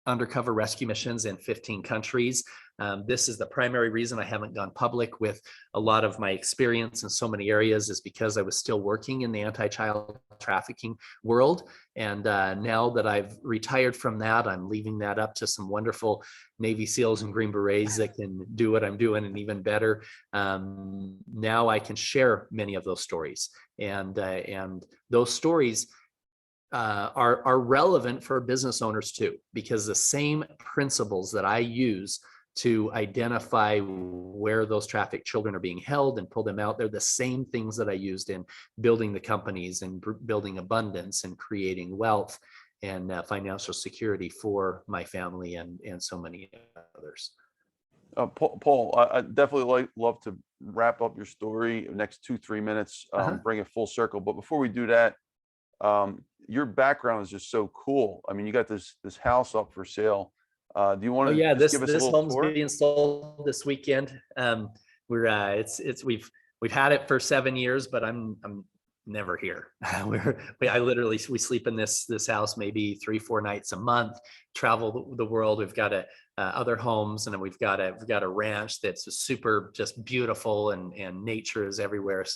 undercover rescue missions in 15 countries. This is the primary reason I haven't gone public with a lot of my experience in so many areas, is because I was still working in the anti-child trafficking world. And now that I've retired from that, I'm leaving that up to some wonderful Navy SEALs and Green Berets that can do what I'm doing and even better. Now I can share many of those stories, and those stories are relevant for business owners too, because the same principles that I use to identify where those trafficked children are being held and pull them out, they're the same things that I used in building the companies and building abundance and creating wealth and financial security for my family and so many others. Paul, I definitely love to wrap up your story next 2-3 minutes, bring it full circle. But before we do that, your background is just so cool. I mean, you got this house up for sale. Do you want to give us a little home's tour? being sold this weekend. We've had it for 7 years, but I'm never here. We sleep in this house maybe 3-4 nights a month, travel the world. We've got other homes, and then we've got a ranch that's super just beautiful, and nature is everywhere.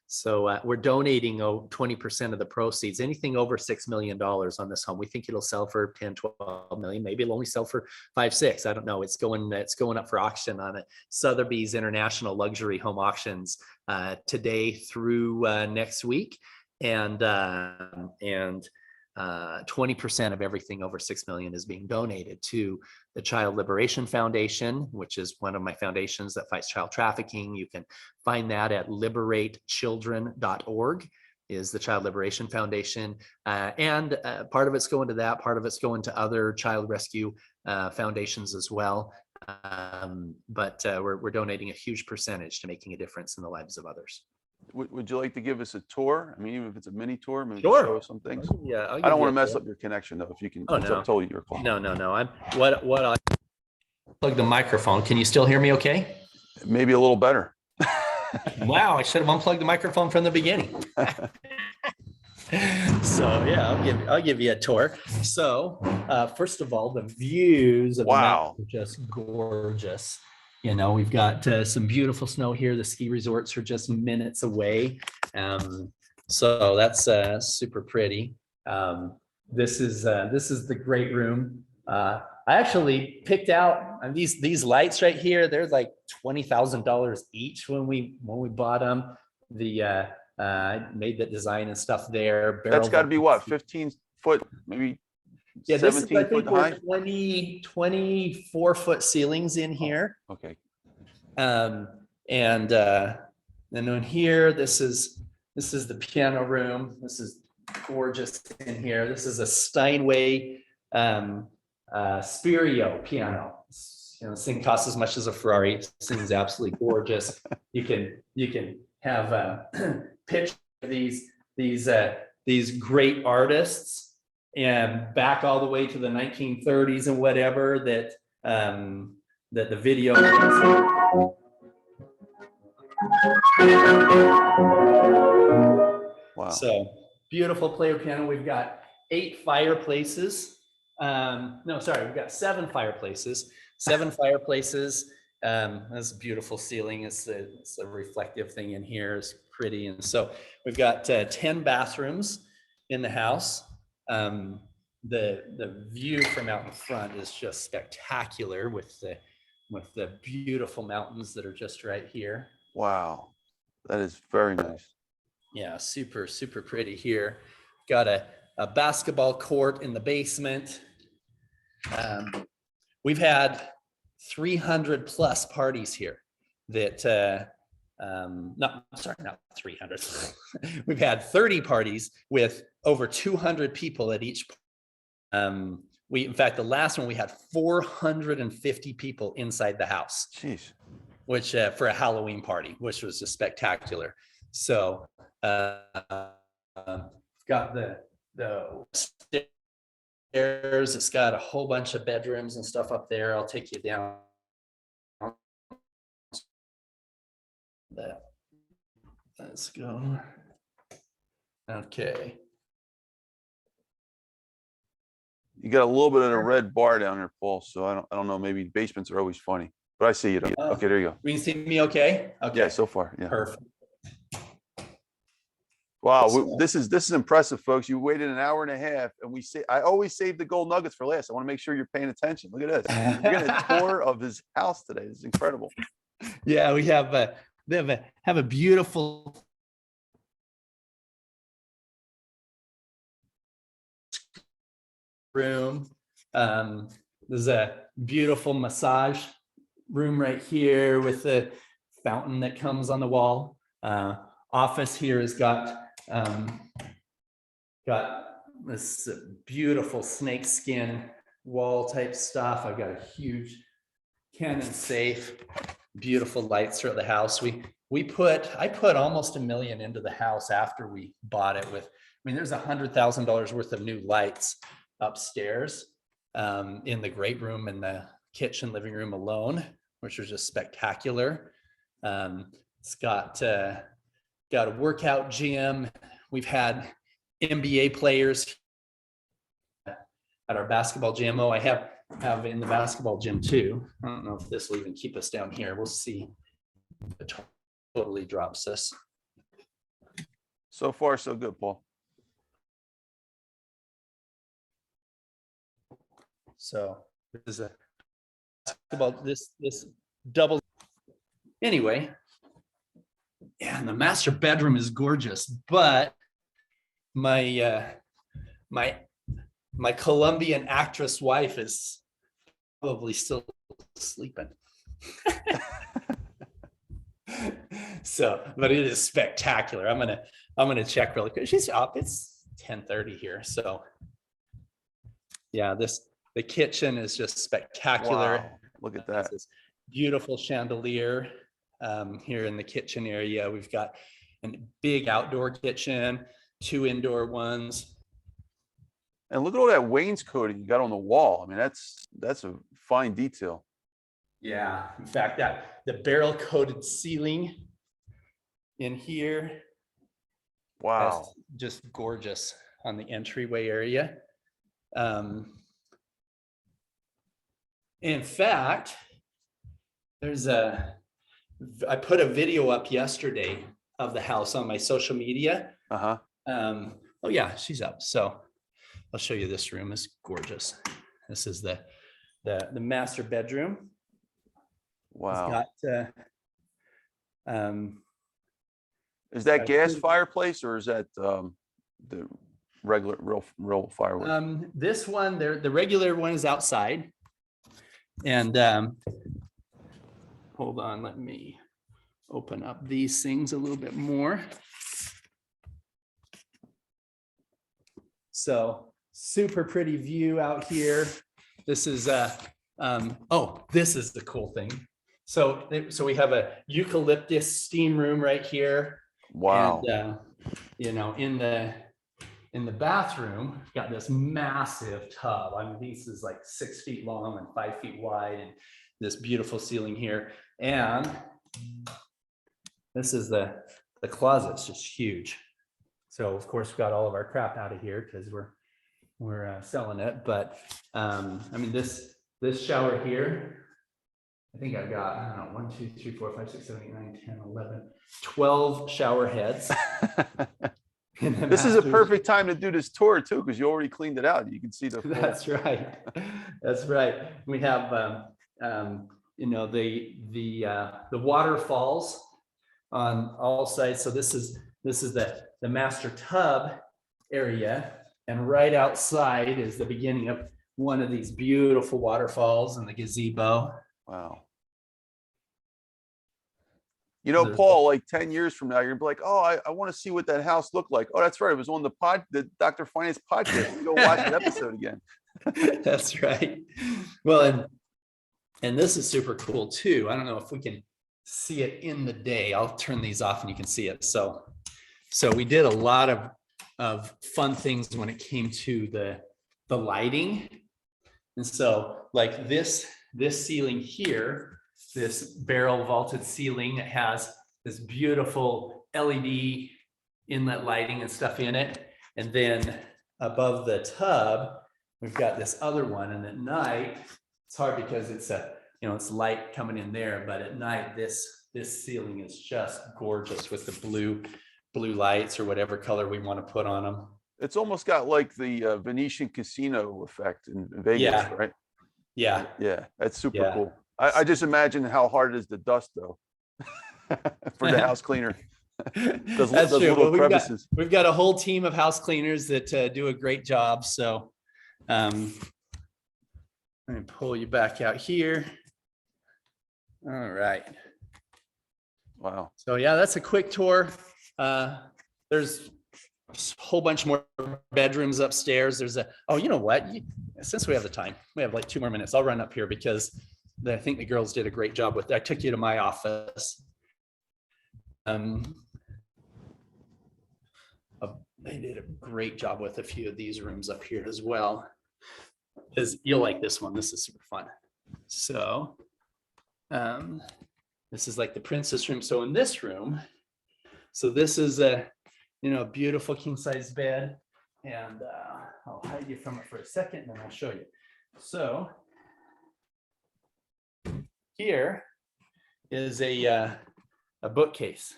So we're donating 20% of the proceeds, anything over $6 million on this home. We think it'll sell for 10, 12 million. Maybe it'll only sell for 5, 6. I don't know. It's going up for auction on Sotheby's International Luxury Home Auctions today through next week. And 20% of everything over 6 million is being donated to the Child Liberation Foundation, which is one of my foundations that fights child trafficking. You can find that at liberatechildren.org is the Child Liberation Foundation. And part of it's going to that, part of it's going to other child rescue foundations as well. But we're donating a huge percentage to making a difference in the lives of others. Would you like to give us a tour? I mean, even if it's a mini tour, maybe Sure. show us some things. Yeah, I don't want to mess up your connection though. If you can, Oh, it's no. totally your call. No. I'm what I plug the microphone. Can you still hear me okay? Maybe a little better. Wow, I should have unplugged the microphone from the beginning. So yeah, I'll give you a tour. So first of all, the views of the mountain are just gorgeous. You know, we've got some beautiful snow here. The ski resorts are just minutes away. So that's super pretty. This is the great room. I actually picked out these lights right here. They're like $20,000 each when we bought them. I made the design and stuff there. That's got to be what, 15 foot, maybe 17 foot high? 24 foot ceilings in here. Oh, okay. And then in here, this is the piano room. This is gorgeous in here. This is a Steinway Spirio piano. You know, this thing costs as much as a Ferrari. This thing's absolutely gorgeous. You can have picture these great artists and back all the way to the 1930s and whatever that the video. Wow. So beautiful player piano. We've got 8 fireplaces. No, sorry, we've got 7 fireplaces. 7 fireplaces. That's a beautiful ceiling. It's a reflective thing in here. It's pretty. And so we've got 10 bathrooms in the house. The view from out in front is just spectacular with the beautiful mountains that are just right here. Wow, that is very nice. Yeah, super, super pretty here. Got a basketball court in the basement. We've had 300 plus parties here that, not 300. We've had 30 parties with over 200 people at each. In fact, the last one we had 450 people inside the house. Jeez. Which for a Halloween party, which was just spectacular. So got the stairs. It's got a whole bunch of bedrooms and stuff up there. I'll take you down. Let's go. Okay. You got a little bit of a red bar down there, Paul. So I don't know. Maybe basements are always funny, but I see you. Okay, there you go. We can see me okay? Okay. Yeah, so far. Yeah. Perfect. Wow, this is impressive, folks. You waited an hour and a half, and I always save the gold nuggets for last. I want to make sure you're paying attention. Look at this. You're getting a tour of his house today. This is incredible. Yeah, we have a beautiful room. There's a beautiful massage room right here with the fountain that comes on the wall. Office here has got this beautiful snake skin wall type stuff. I've got a huge Canon safe, beautiful lights throughout the house. I put almost $1 million into the house after we bought it there's $100,000 worth of new lights upstairs in the great room and the kitchen living room alone, which are just spectacular. It's got a workout gym. We've had NBA players at our basketball gym. Oh, I have in the basketball gym too. I don't know if this will even keep us down here. We'll see. It totally drops us. So far, so good, Paul. So this is a basketball. This double. Anyway, yeah, and the master bedroom is gorgeous, but my my Colombian actress wife is probably still sleeping. So, but it is spectacular. I'm gonna check really quick. She's up. It's 10:30 here. So yeah, the kitchen is just spectacular. Wow, look at that. This beautiful chandelier here in the kitchen area. We've got a big outdoor kitchen, 2 indoor ones. And look at all that wainscoting you got on the wall. I mean, that's a fine detail. Yeah, in fact, that the barrel coated ceiling in here, Wow. that's just gorgeous on the entryway area. In fact, I put a video up yesterday of the house on my social media. Uh-huh. Oh yeah, she's up. So I'll show you this room. It's gorgeous. This is the master bedroom. Wow. It's got Is that gas fireplace or is that the regular real firewood? this one, the regular one is outside. And hold on, let me open up these things a little bit more. So super pretty view out here. This is this is the cool thing. So we have a eucalyptus steam room right here. Wow. And you know, in the bathroom, we've got this massive tub. I mean, this is like 6 feet long and 5 feet wide, and this beautiful ceiling here. And this is the closet. It's just huge. So of course, we've got all of our crap out of here because we're selling it. But I mean, this shower here, I think I've got, I don't know, 1, 2, 3, 4, 5, 6, 7, 8, 9, 10, 11, 12 shower heads. This is a perfect time to do this tour too, because you already cleaned it out. You can see the full. That's right. That's right. We have you know, the waterfalls on all sides. So this is the master tub area, and right outside is the beginning of one of these beautiful waterfalls and the gazebo. Wow. You know, Paul, like 10 years from now, you're gonna be like, oh, I want to see what that house looked like. Oh, that's right. It was on the Dr. Finance podcast. You go watch that episode again. That's right. Well, and this is super cool too. I don't know if we can see it in the day. I'll turn these off and you can see it. So we did a lot of fun things when it came to the lighting. And so like this ceiling here, this barrel vaulted ceiling that has this beautiful LED inlet lighting and stuff in it. And then above the tub, we've got this other one. And at night, it's hard because it's it's light coming in there, but at night, this ceiling is just gorgeous with the blue lights or whatever color we want to put on them. It's almost got like the Venetian casino effect in Vegas, right? Yeah. Yeah, that's super cool. I just imagine how hard it is to dust though for the house cleaner. Those That's true. little crevices. We've got a whole team of house cleaners that do a great job. So let me pull you back out here. All right. Wow. So yeah, that's a quick tour. There's a whole bunch more bedrooms upstairs. There's you know what? Since we have the time, we have like 2 more minutes. I'll run up here because I think the girls did a great job with it. I took you to my office. They did a great job with a few of these rooms up here as well. Because you'll like this one. This is super fun. So this is like the princess room. So in this room, so this is a beautiful king size bed, and I'll hide you from it for a second and then I'll show you. So here is a bookcase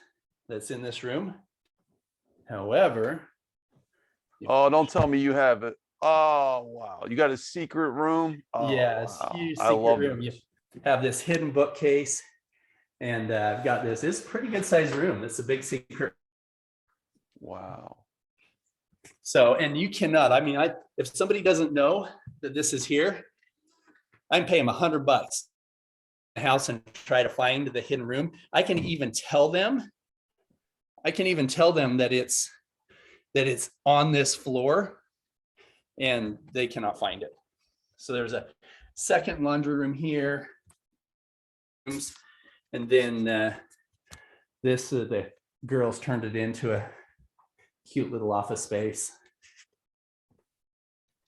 that's in this room. However, oh, don't tell me you have it. Oh, wow. You got a secret room? Oh, yes, wow. huge I secret love room. it. You have this hidden bookcase, and I've got this. It's a pretty good sized room. It's a big secret. Wow. So, and you cannot, I mean, if somebody doesn't know that this is here, I'm paying $100 a house and try to find the hidden room. I can even tell them that it's on this floor and they cannot find it. So there's a second laundry room here. And then the girls turned it into a cute little office space.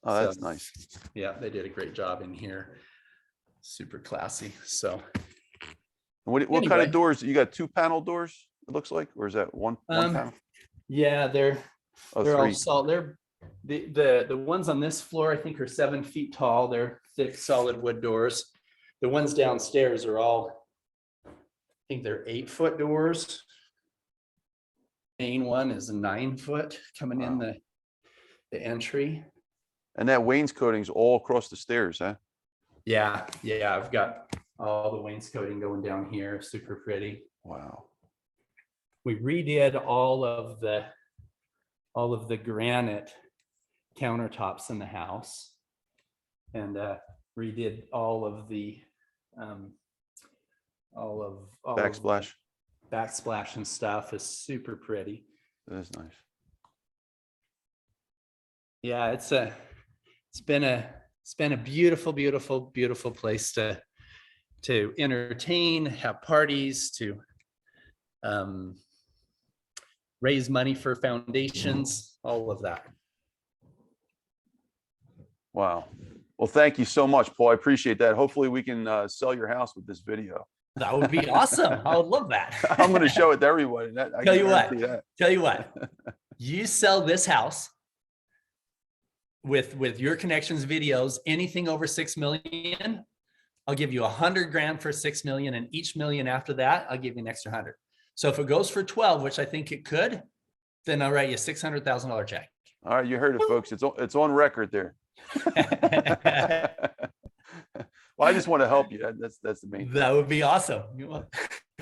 Oh, that's nice. Yeah, they did a great job in here. Super classy. So What kind Anyway. of doors? You got 2-panel doors, it looks like, or is that one panel? yeah, they're Oh, all 3. solid. They're the ones on this floor, I think, are 7 feet tall. They're thick, solid wood doors. The ones downstairs are all, I think they're 8-foot doors. Main one is a 9-foot coming in Wow. the entry. And that wainscoting's all across the stairs, huh? Yeah, I've got all the wainscoting going down here. Super pretty. Wow. We redid all of the granite countertops in the house, and redid all of the backsplash and stuff. Is super pretty. That is nice. Yeah, it's been a beautiful, beautiful, beautiful place to entertain, have parties, to raise money for foundations, all of that. Wow. Well, thank you so much, Paul. I appreciate that. Hopefully we can sell your house with this video. That would be awesome. I would love that. I'm going to show it to everybody. Tell you what, you sell this house with your connections videos, anything over 6 million, I'll give you 100 grand for 6 million, and each million after that, I'll give you an extra 100. So if it goes for 12, which I think it could, then I'll write you a $600,000 check. All right, you heard it, folks. It's on record there. Well, I just want to help you. That's the main thing. That would be awesome.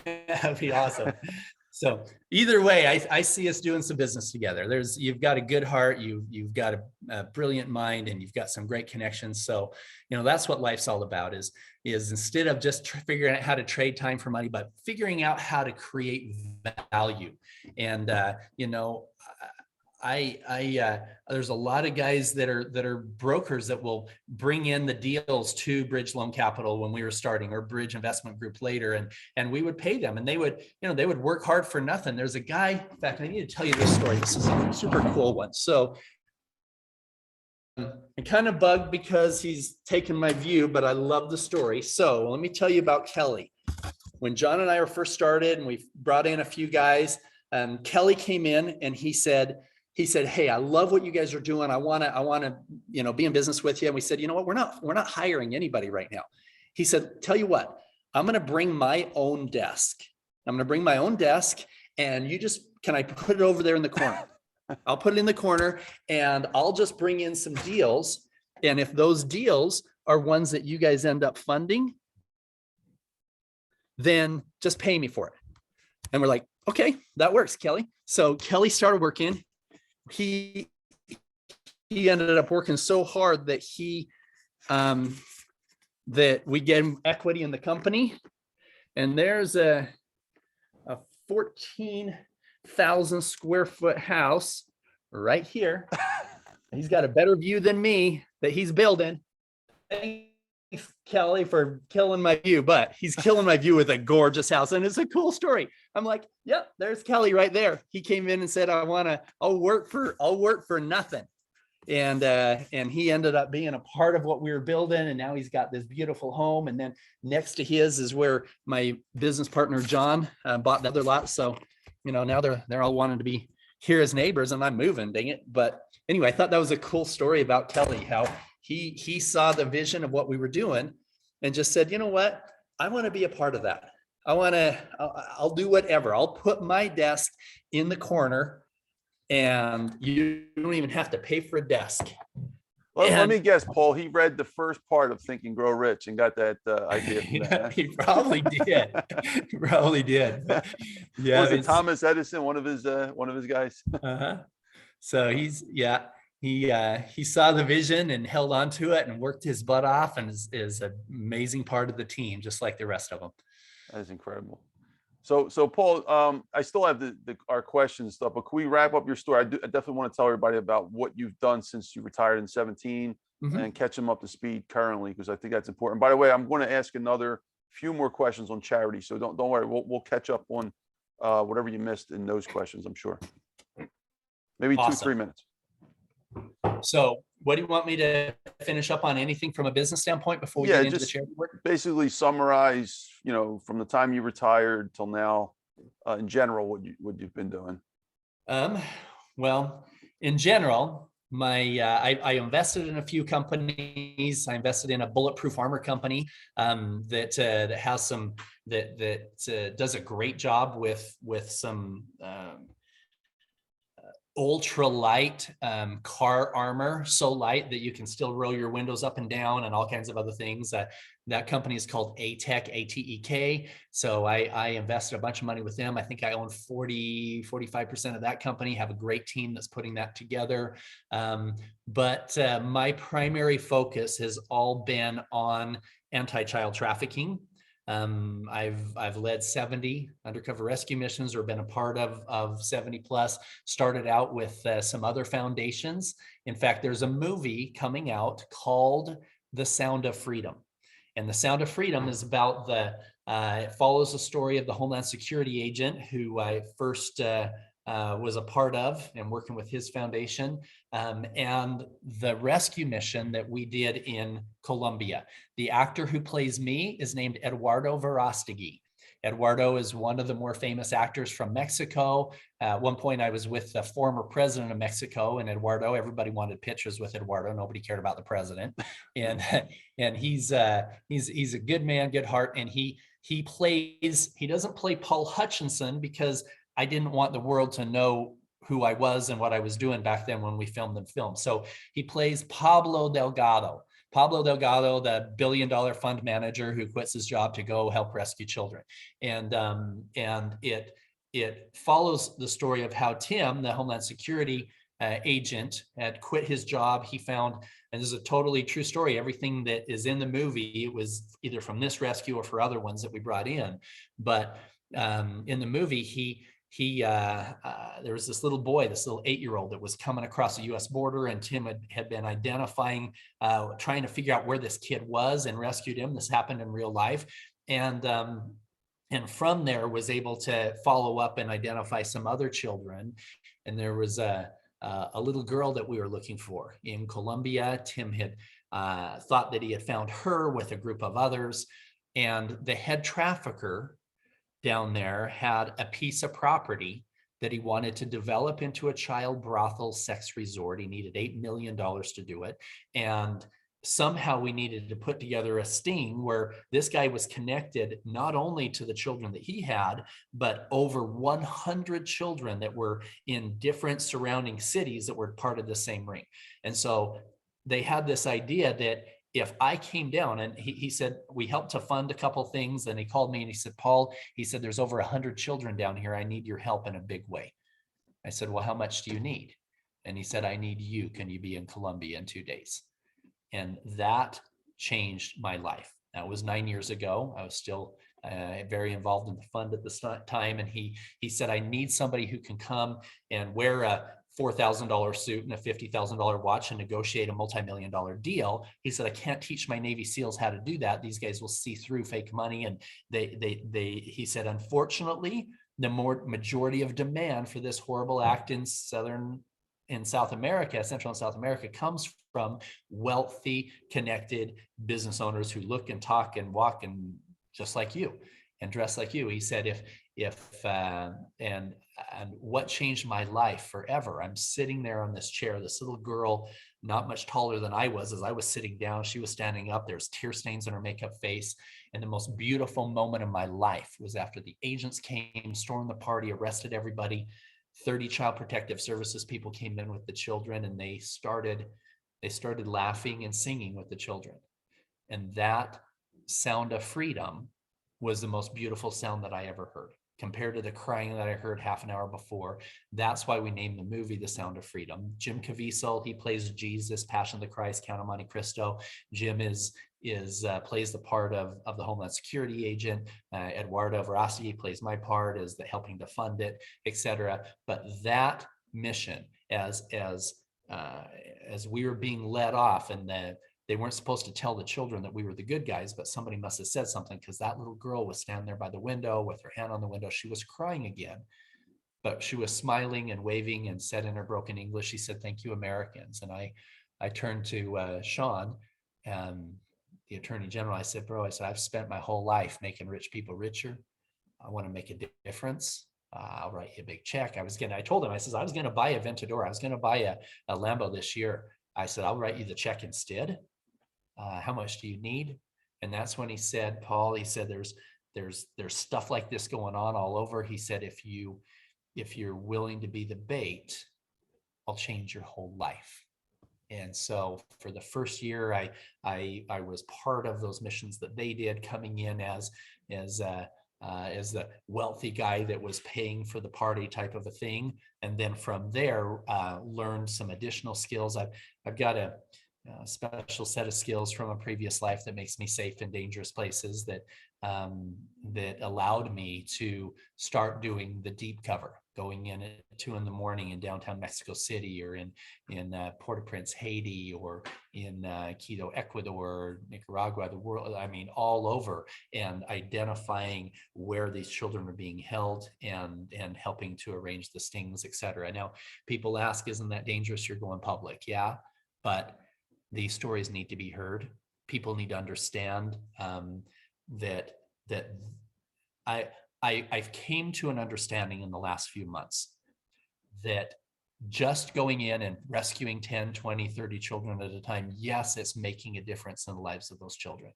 That'd be awesome. So either way, I see us doing some business together. You've got a good heart, you've got a brilliant mind, and you've got some great connections. So, that's what life's all about is instead of just figuring out how to trade time for money, but figuring out how to create value. And, there's a lot of guys that are brokers that will bring in the deals to Bridge Loan Capital when we were starting, or Bridge Investment Group later, and we would pay them, and they would work hard for nothing. There's a guy, in fact, I need to tell you this story. This is a super cool one. So I'm kind of bugged because he's taken my view, but I love the story. So let me tell you about Kelly. When John and I were first started, and we brought in a few guys, Kelly came in and he said, "Hey, I love what you guys are doing. I want to, be in business with you." And we said, "You know what? We're not hiring anybody right now." He said, "Tell you what, I'm going to bring my own desk. And can I put it over there in the corner? I'll put it in the corner, and I'll just bring in some deals. And if those deals are ones that you guys end up funding, then just pay me for it." And we're like, "Okay, that works, Kelly." So Kelly started working. He ended up working so hard that that we get him equity in the company. And there's a 14,000 square foot house right here. He's got a better view than me that he's building. Thanks, Kelly, for killing my view, but he's killing my view with a gorgeous house, and it's a cool story. I'm like, "Yep, there's Kelly right there." He came in and said, I'll work for nothing. And he ended up being a part of what we were building, and now he's got this beautiful home. And then next to his is where my business partner John bought the other lot. So now they're all wanting to be here as neighbors, and I'm moving, dang it. But anyway, I thought that was a cool story about Kelly, how he saw the vision of what we were doing and just said, "You know what? I want to be a part of that. I'll do whatever. I'll put my desk in the corner, and you don't even have to pay for a desk." Let me guess, Paul, he read the first part of Think and Grow Rich and got that idea from that. He probably did. He probably did. Yeah. Was it Thomas Edison, one of his guys? Uh-huh. So he saw the vision and held on to it and worked his butt off, and is an amazing part of the team, just like the rest of them. That is incredible. So Paul, I still have our questions and stuff, but can we wrap up your story? I definitely want to tell everybody about what you've done since you retired in 17 and catch them up to speed currently, because I think that's important. By the way, I'm going to ask another few more questions on charity, so don't worry. We'll catch up on whatever you missed in those questions, I'm sure. Maybe Awesome. 2-3 minutes. So what do you want me to finish up on? Anything from a business standpoint before we get into the charity work? Basically summarize, from the time you retired till now, in general, what you've been doing. Well, in general, I invested in a few companies. I invested in a bulletproof armor company that has some that does a great job with some ultra light car armor, so light that you can still roll your windows up and down and all kinds of other things. That company is called ATEK, ATEK. So I invested a bunch of money with them. I think I own 45% of that company, have a great team that's putting that together. But my primary focus has all been on anti-child trafficking. I've led 70 undercover rescue missions, or been a part of 70 plus, started out with some other foundations. In fact, there's a movie coming out called The Sound of Freedom. And The Sound of Freedom is about it follows the story of the Homeland Security agent who I first was a part of and working with his foundation, and the rescue mission that we did in Colombia. The actor who plays me is named Eduardo Verástegui. Eduardo is one of the more famous actors from Mexico. At one point, I was with the former president of Mexico, and Eduardo. Everybody wanted pictures with Eduardo. Nobody cared about the president, and he's a good man, good heart, and he doesn't play Paul Hutchinson because I didn't want the world to know who I was and what I was doing back then when we filmed the film. So he plays Pablo Delgado. Pablo Delgado, the $1 billion fund manager who quits his job to go help rescue children. And it follows the story of how Tim, the Homeland Security agent, had quit his job. He found, and this is a totally true story, everything that is in the movie, it was either from this rescue or for other ones that we brought in. But in the movie, there was this little boy, this little 8-year-old that was coming across the US border, and Tim had been identifying, trying to figure out where this kid was, and rescued him. This happened in real life. And from there was able to follow up and identify some other children. And there was a little girl that we were looking for in Colombia. Tim had thought that he had found her with a group of others, and the head trafficker down there had a piece of property that he wanted to develop into a child brothel sex resort. He needed $8 million to do it. And somehow we needed to put together a sting where this guy was connected not only to the children that he had, but over 100 children that were in different surrounding cities that were part of the same ring. And so they had this idea that if I came down, and he said, we helped to fund a couple things, and he called me and he said, Paul, he said, there's over 100 children down here. I need your help in a big way. I said, well, how much do you need? And he said, I need you. Can you be in Colombia in 2 days? And that changed my life. That was 9 years ago. I was still very involved in the fund at this time. And he said, I need somebody who can come and wear a $4,000 suit and a $50,000 watch and negotiate a multi-million-dollar deal. He said, I can't teach my Navy SEALs how to do that. These guys will see through fake money. And he said, unfortunately, the majority of demand for this horrible act in South America, Central and South America, comes from wealthy, connected business owners who look and talk and walk and just like you and dress like you. He said, and what changed my life forever, I'm sitting there on this chair, this little girl, not much taller than I was. As I was sitting down, she was standing up. There's tear stains on her makeup face. And the most beautiful moment of my life was after the agents came, stormed the party, arrested everybody. 30 child protective services people came in with the children, and they started laughing and singing with the children. And that sound of freedom was the most beautiful sound that I ever heard compared to the crying that I heard half an hour before. That's why we named the movie The Sound of Freedom. Jim Caviezel, he plays Jesus, Passion of the Christ, Count of Monte Cristo. Jim plays the part of the Homeland Security agent. Eduardo Verástegui plays my part as the helping to fund it, etc. But that mission, as we were being led off, and they weren't supposed to tell the children that we were the good guys, but somebody must have said something, because that little girl was standing there by the window with her hand on the window. She was crying again, but she was smiling and waving and said in her broken English, she said, "Thank you, Americans." And I turned to Sean, the Attorney General. I said, "Bro," I said, "I've spent my whole life making rich people richer. I want to make a difference. I'll write you a big check." I told him, I says, I was going to buy a Ventador. I was going to buy a Lambo this year. I said, "I'll write you the check instead. How much do you need?" And that's when he said, "Paul," he said, there's stuff like this going on all over. He said, if you're willing to be the bait, I'll change your whole life." And so for the first year, I was part of those missions that they did, coming in as the wealthy guy that was paying for the party type of a thing. And then from there, learned some additional skills. I've got a special set of skills from a previous life that makes me safe in dangerous places, that allowed me to start doing the deep cover, going in at 2 a.m. in downtown Mexico City, or in Port-au-Prince, Haiti, or in Quito, Ecuador, Nicaragua, the world, I mean, all over, and identifying where these children are being held and helping to arrange the stings, etc. Now, people ask, isn't that dangerous? You're going public. Yeah, but these stories need to be heard. People need to understand that I've came to an understanding in the last few months that just going in and rescuing 10, 20, 30 children at a time, yes, it's making a difference in the lives of those children.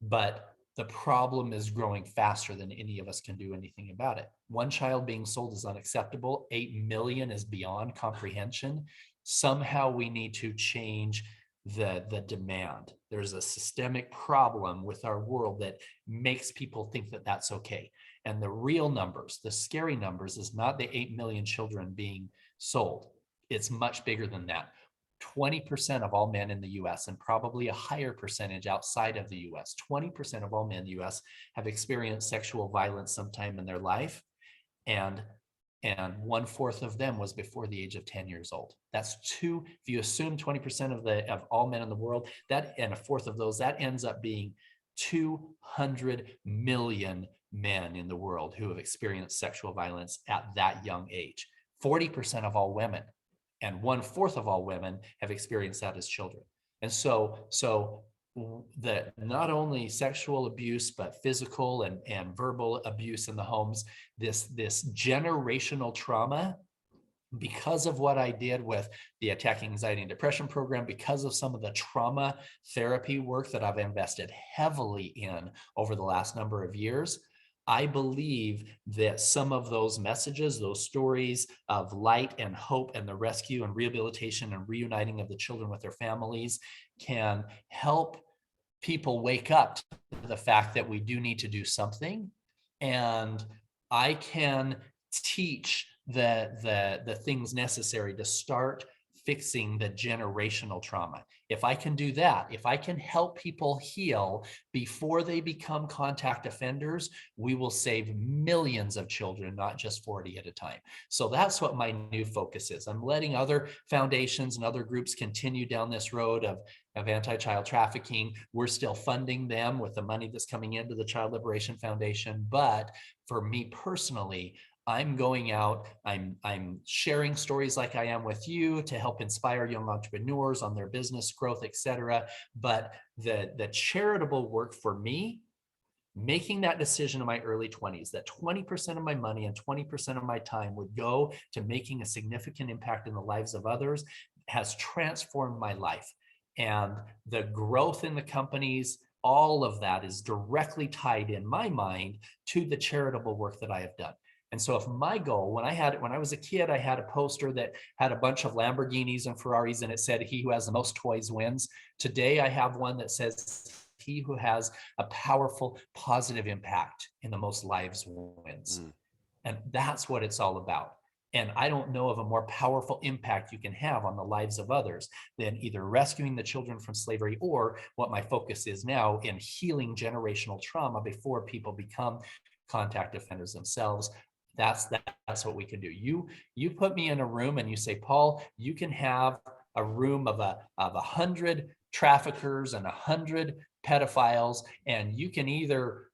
But the problem is growing faster than any of us can do anything about it. One child being sold is unacceptable. 8 million is beyond comprehension. Somehow we need to change the demand. There's a systemic problem with our world that makes people think that that's okay. And the real numbers, the scary numbers, is not the 8 million children being sold. It's much bigger than that. 20% of all men in the US, and probably a higher percentage outside of the US, 20% of all men in the US have experienced sexual violence sometime in their life. And 1/4 of them was before the age of 10 years old. That's two. If you assume 20% of all men in the world, that, and 1/4 of those, that ends up being 200 million men in the world who have experienced sexual violence at that young age. 40% of all women, and 1/4 of all women have experienced that as children. And so that not only sexual abuse, but physical and verbal abuse in the homes, this generational trauma, because of what I did with the Attacking Anxiety and Depression program, because of some of the trauma therapy work that I've invested heavily in over the last number of years, I believe that some of those messages, those stories of light and hope and the rescue and rehabilitation and reuniting of the children with their families, can help people wake up to the fact that we do need to do something. And I can teach the things necessary to start fixing the generational trauma. If I can do that, if I can help people heal before they become contact offenders, we will save millions of children, not just 40 at a time. So that's what my new focus is. I'm letting other foundations and other groups continue down this road of anti-child trafficking. We're still funding them with the money that's coming into the Child Liberation Foundation. But for me personally, I'm going out, I'm sharing stories like I am with you to help inspire young entrepreneurs on their business growth, etc. But the charitable work for me, making that decision in my early 20s, that 20% of my money and 20% of my time would go to making a significant impact in the lives of others, has transformed my life. And the growth in the companies, all of that is directly tied in my mind to the charitable work that I have done. And so if my goal, when I was a kid, I had a poster that had a bunch of Lamborghinis and Ferraris, and it said, "He who has the most toys wins." Today, I have one that says, he who has a powerful, positive impact in the most lives wins. And that's what it's all about. And I don't know of a more powerful impact you can have on the lives of others than either rescuing the children from slavery, or what my focus is now, in healing generational trauma before people become contact offenders themselves. That's what we can do. You put me in a room and you say, Paul, you can have a room of 100 traffickers and 100 pedophiles, and you can either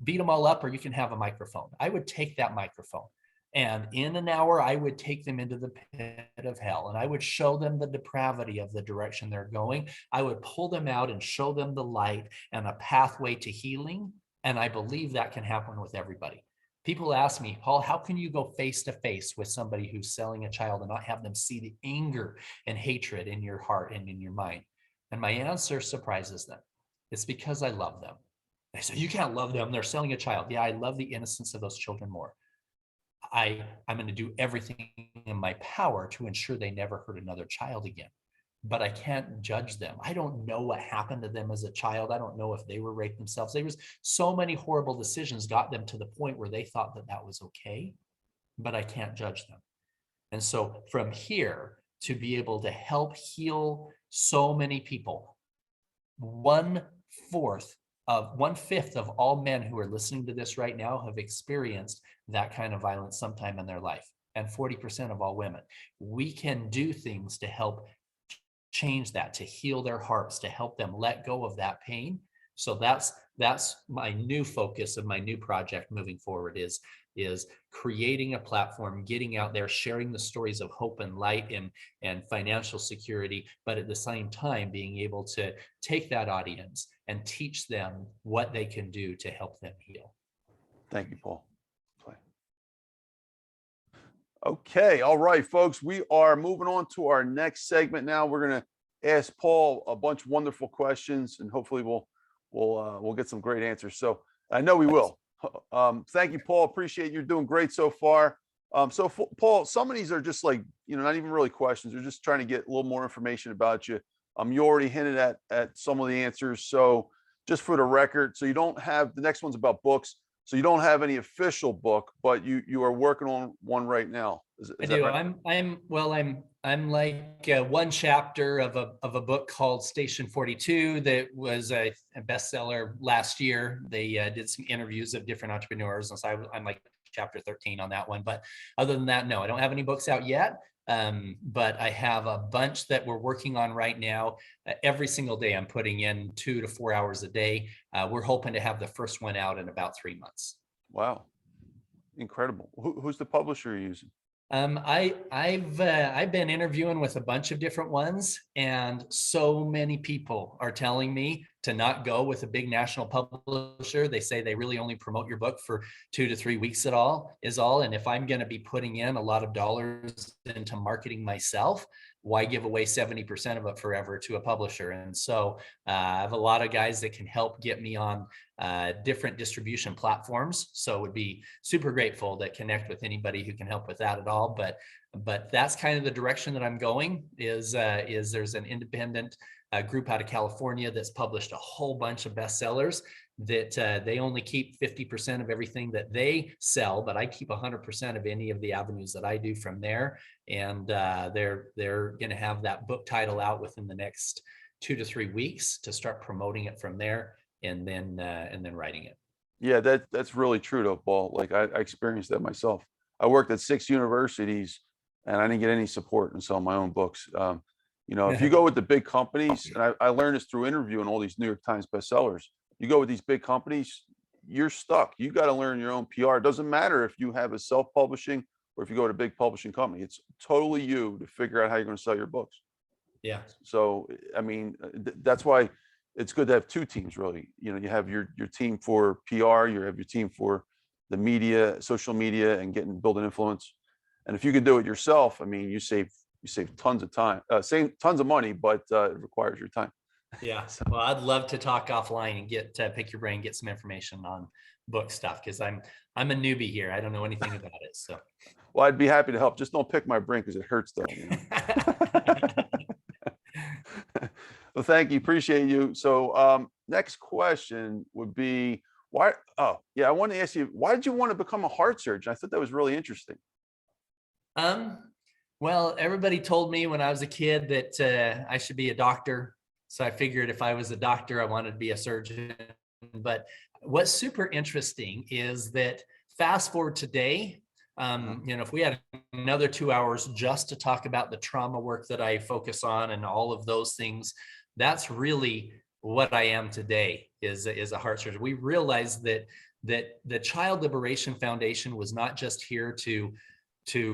beat them all up, or you can have a microphone. I would take that microphone, and in an hour I would take them into the pit of hell, and I would show them the depravity of the direction they're going. I would pull them out and show them the light and a pathway to healing. And I believe that can happen with everybody. People ask me, Paul, how can you go face to face with somebody who's selling a child and not have them see the anger and hatred in your heart and in your mind? And my answer surprises them. It's because I love them. They say, you can't love them, they're selling a child. Yeah, I love the innocence of those children more. I'm going to do everything in my power to ensure they never hurt another child again. But I can't judge them. I don't know what happened to them as a child. I don't know if they were raped themselves. There was so many horrible decisions got them to the point where they thought that that was okay, but I can't judge them. And so from here, to be able to help heal so many people, 1/5 of all men who are listening to this right now have experienced that kind of violence sometime in their life, and 40% of all women. We can do things to help change that, to heal their hearts, to help them let go of that pain. So that's my new focus of my new project moving forward, is creating a platform, getting out there, sharing the stories of hope and light and financial security, but at the same time being able to take that audience and teach them what they can do to help them heal. Thank you, Paul. Okay, all right, folks, we are moving on to our next segment now. We're going to ask Paul a bunch of wonderful questions, and hopefully we'll get some great answers. So I know we will. Thank you, Paul. Appreciate you doing great so far. Paul, some of these are just like, not even really questions. They're just trying to get a little more information about you. You already hinted at some of the answers. So just for the record, so you don't have, the next one's about books. So you don't have any official book, but you are working on one right now. Is I that do. right? I'm like one chapter of a book called Station 42 that was a bestseller last year. They did some interviews of different entrepreneurs, and so I'm like chapter 13 on that one. But other than that, no, I don't have any books out yet. But I have a bunch that we're working on right now. Every single day, I'm putting in 2 to 4 hours a day. We're hoping to have the first one out in about 3 months. Wow, incredible. Who's the publisher you're using? I've been interviewing with a bunch of different ones, and so many people are telling me to not go with a big national publisher. They say they really only promote your book for 2 to 3 weeks is all. And if I'm going to be putting in a lot of dollars into marketing myself, why give away 70% of it forever to a publisher? And so I have a lot of guys that can help get me on different distribution platforms. So would be super grateful to connect with anybody who can help with that at all. But that's kind of the direction that I'm going, is there's an independent group out of California that's published a whole bunch of bestsellers that they only keep 50% of everything that they sell, but I keep 100% of any of the avenues that I do from there. And they're going to have that book title out within the next 2 to 3 weeks to start promoting it from there, and then writing it. Yeah, that's really true though, Paul. Like I experienced that myself. I worked at 6 universities and I didn't get any support in selling my own books. If you go with the big companies, and I learned this through interviewing all these New York Times bestsellers, you go with these big companies, you're stuck. You got to learn your own PR. It doesn't matter if you have a self-publishing or if you go to a big publishing company. It's totally you to figure out how you're going to sell your books. Yeah. So, I mean, that's why it's good to have 2 teams, really. You have your team for PR, you have your team for the media, social media, and building influence. And if you can do it yourself, I mean, you save tons of time, save tons of money, but it requires your time. Yeah. Well, I'd love to talk offline and get pick your brain, get some information on book stuff, because I'm a newbie here. I don't know anything about it. So, well, I'd be happy to help. Just don't pick my brain because it hurts though. Well, thank you. Appreciate you. So, next question would be why? Oh, yeah. I want to ask you, why did you want to become a heart surgeon? I thought that was really interesting. Um, well, everybody told me when I was a kid that I should be a doctor. So I figured if I was a doctor, I wanted to be a surgeon. But what's super interesting is that fast forward today, if we had another 2 hours just to talk about the trauma work that I focus on and all of those things, that's really what I am today is a heart surgeon. We realized that the Child Liberation Foundation was not just here to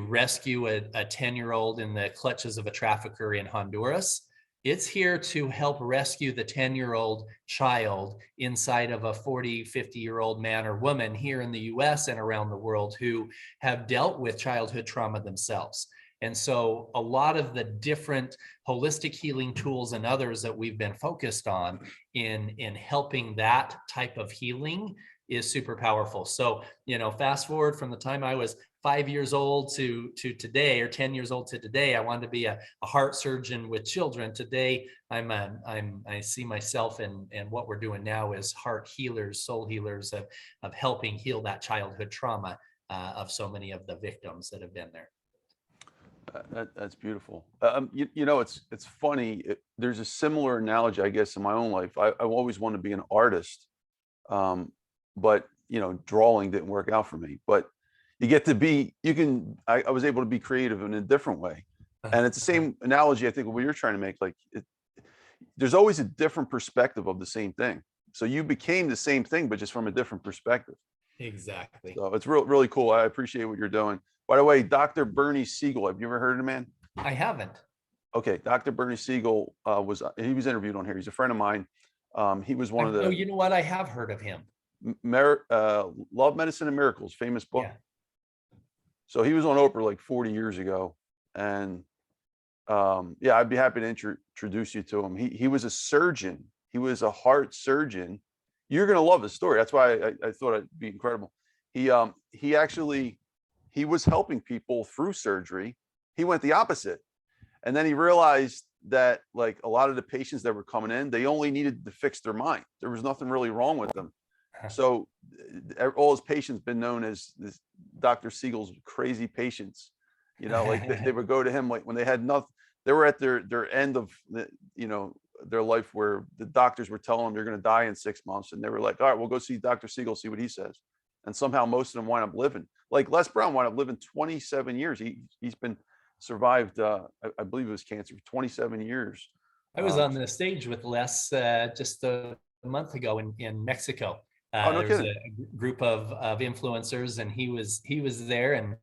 rescue a 10-year-old in the clutches of a trafficker in Honduras. It's here to help rescue the 10-year-old child inside of a 40, 50-year-old man or woman here in the US and around the world who have dealt with childhood trauma themselves. And so a lot of the different holistic healing tools and others that we've been focused on in helping that type of healing is super powerful. So, fast forward from the time I was 5 years old to today, or 10 years old to today, I wanted to be a heart surgeon with children. Today, I see myself and what we're doing now is heart healers, soul healers of helping heal that childhood trauma of so many of the victims that have been there. That's beautiful. It's funny. There's a similar analogy, I guess, in my own life. I always wanted to be an artist, but drawing didn't work out for me. But you get to be, I was able to be creative in a different way. And it's the same analogy, I think, what you're trying to make. Like, there's always a different perspective of the same thing. So you became the same thing, but just from a different perspective. Exactly. So it's really cool. I appreciate what you're doing. By the way, Dr. Bernie Siegel, have you ever heard of the man? I haven't. Okay, Dr. Bernie Siegel was interviewed on here. He's a friend of mine. He was one of the. Oh, you know what? I have heard of him. Love, Medicine, and Miracles, famous book. Yeah. So he was on Oprah like 40 years ago, and I'd be happy to introduce you to him. He was a surgeon. He was a heart surgeon. You're gonna love his story. That's why I thought it'd be incredible. He was helping people through surgery. He went the opposite. And then he realized that like a lot of the patients that were coming in, they only needed to fix their mind. There was nothing really wrong with them. So all his patients been known as this Dr. Siegel's crazy patients. Like they would go to him like when they had nothing, they were at their end of their life where the doctors were telling them you're going to die in 6 months. And they were like, all right, we'll go see Dr. Siegel, see what he says. And somehow most of them wind up living. Like Les Brown wound up living 27 years. He's been survived, I believe it was cancer for 27 years. I was on the stage with Les just a month ago in Mexico. Oh, no there was kidding. a group of influencers, and he was there, and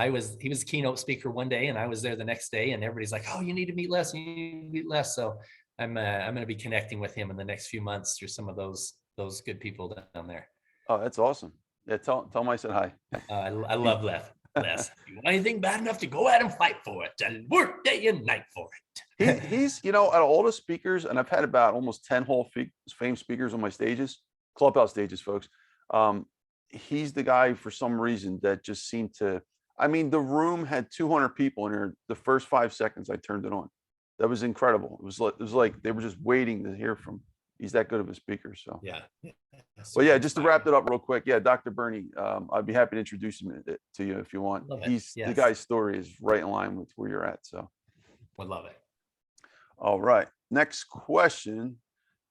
he was a keynote speaker one day, and I was there the next day, and everybody's like, "Oh, you need to meet Les. You need to meet Les." So I'm going to be connecting with him in the next few months through some of those good people down there. Oh, that's awesome. Yeah, tell him I said hi. I love Les. If you want anything bad enough to go out and fight for it and work day and night for it. He's out of all the speakers, and I've had about almost 10 Hall of Fame speakers on my stages, clubhouse stages, folks. He's the guy for some reason that just seemed to. I mean, the room had 200 people in there. The first 5 seconds I turned it on, that was incredible. It was like they were just waiting to hear from. He's that good of a speaker. So yeah. Well, yeah, just to wrap it up real quick. Yeah, Dr. Bernie, I'd be happy to introduce him to you if you want. The guy's story is right in line with where you're at. So would love it. All right. Next question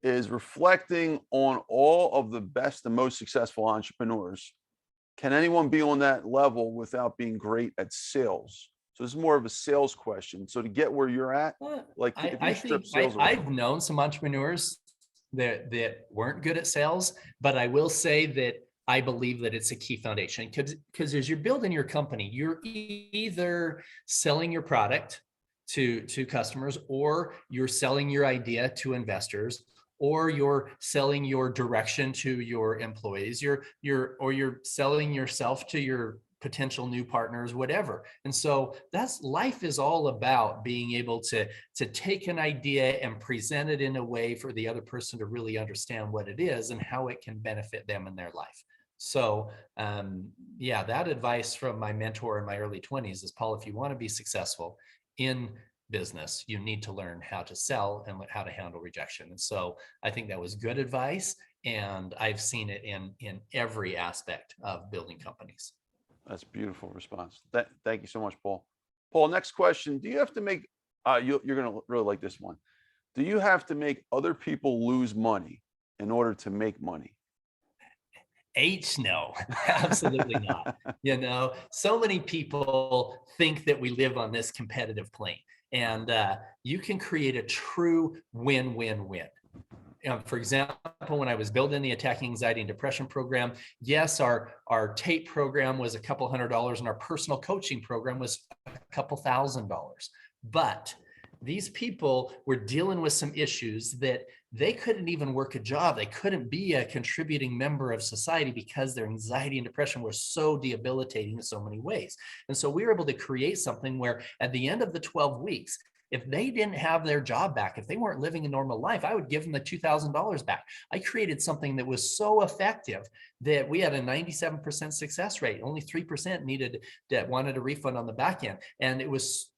is reflecting on all of the best and most successful entrepreneurs. Can anyone be on that level without being great at sales? So this is more of a sales question. So to get where you're at, like if you strip sales away. I've known some entrepreneurs that weren't good at sales, but I will say that I believe that it's a key foundation because as you're building your company, you're either selling your product to customers, or you're selling your idea to investors, or you're selling your direction to your employees, you're selling yourself to your potential new partners, whatever. And so life is all about being able to take an idea and present it in a way for the other person to really understand what it is and how it can benefit them in their life. So that advice from my mentor in my early 20s is, Paul, if you want to be successful in business, you need to learn how to sell and how to handle rejection. And so I think that was good advice. And I've seen it in every aspect of building companies. That's a beautiful response. Thank you so much, Paul. Paul, next question. Do you have to make, you're going to really like this one. Do you have to make other people lose money in order to make money? No, absolutely not. So many people think that we live on this competitive plane, and you can create a true win-win-win. For example, when I was building the Attacking Anxiety and Depression program, yes, our tape program was a couple $100 and our personal coaching program was a couple $1,000. But these people were dealing with some issues that they couldn't even work a job. They couldn't be a contributing member of society because their anxiety and depression were so debilitating in so many ways. And so we were able to create something where at the end of the 12 weeks, if they didn't have their job back, if they weren't living a normal life, I would give them the $2,000 back. I created something that was so effective that we had a 97% success rate. Only 3% wanted a refund on the back end. And it was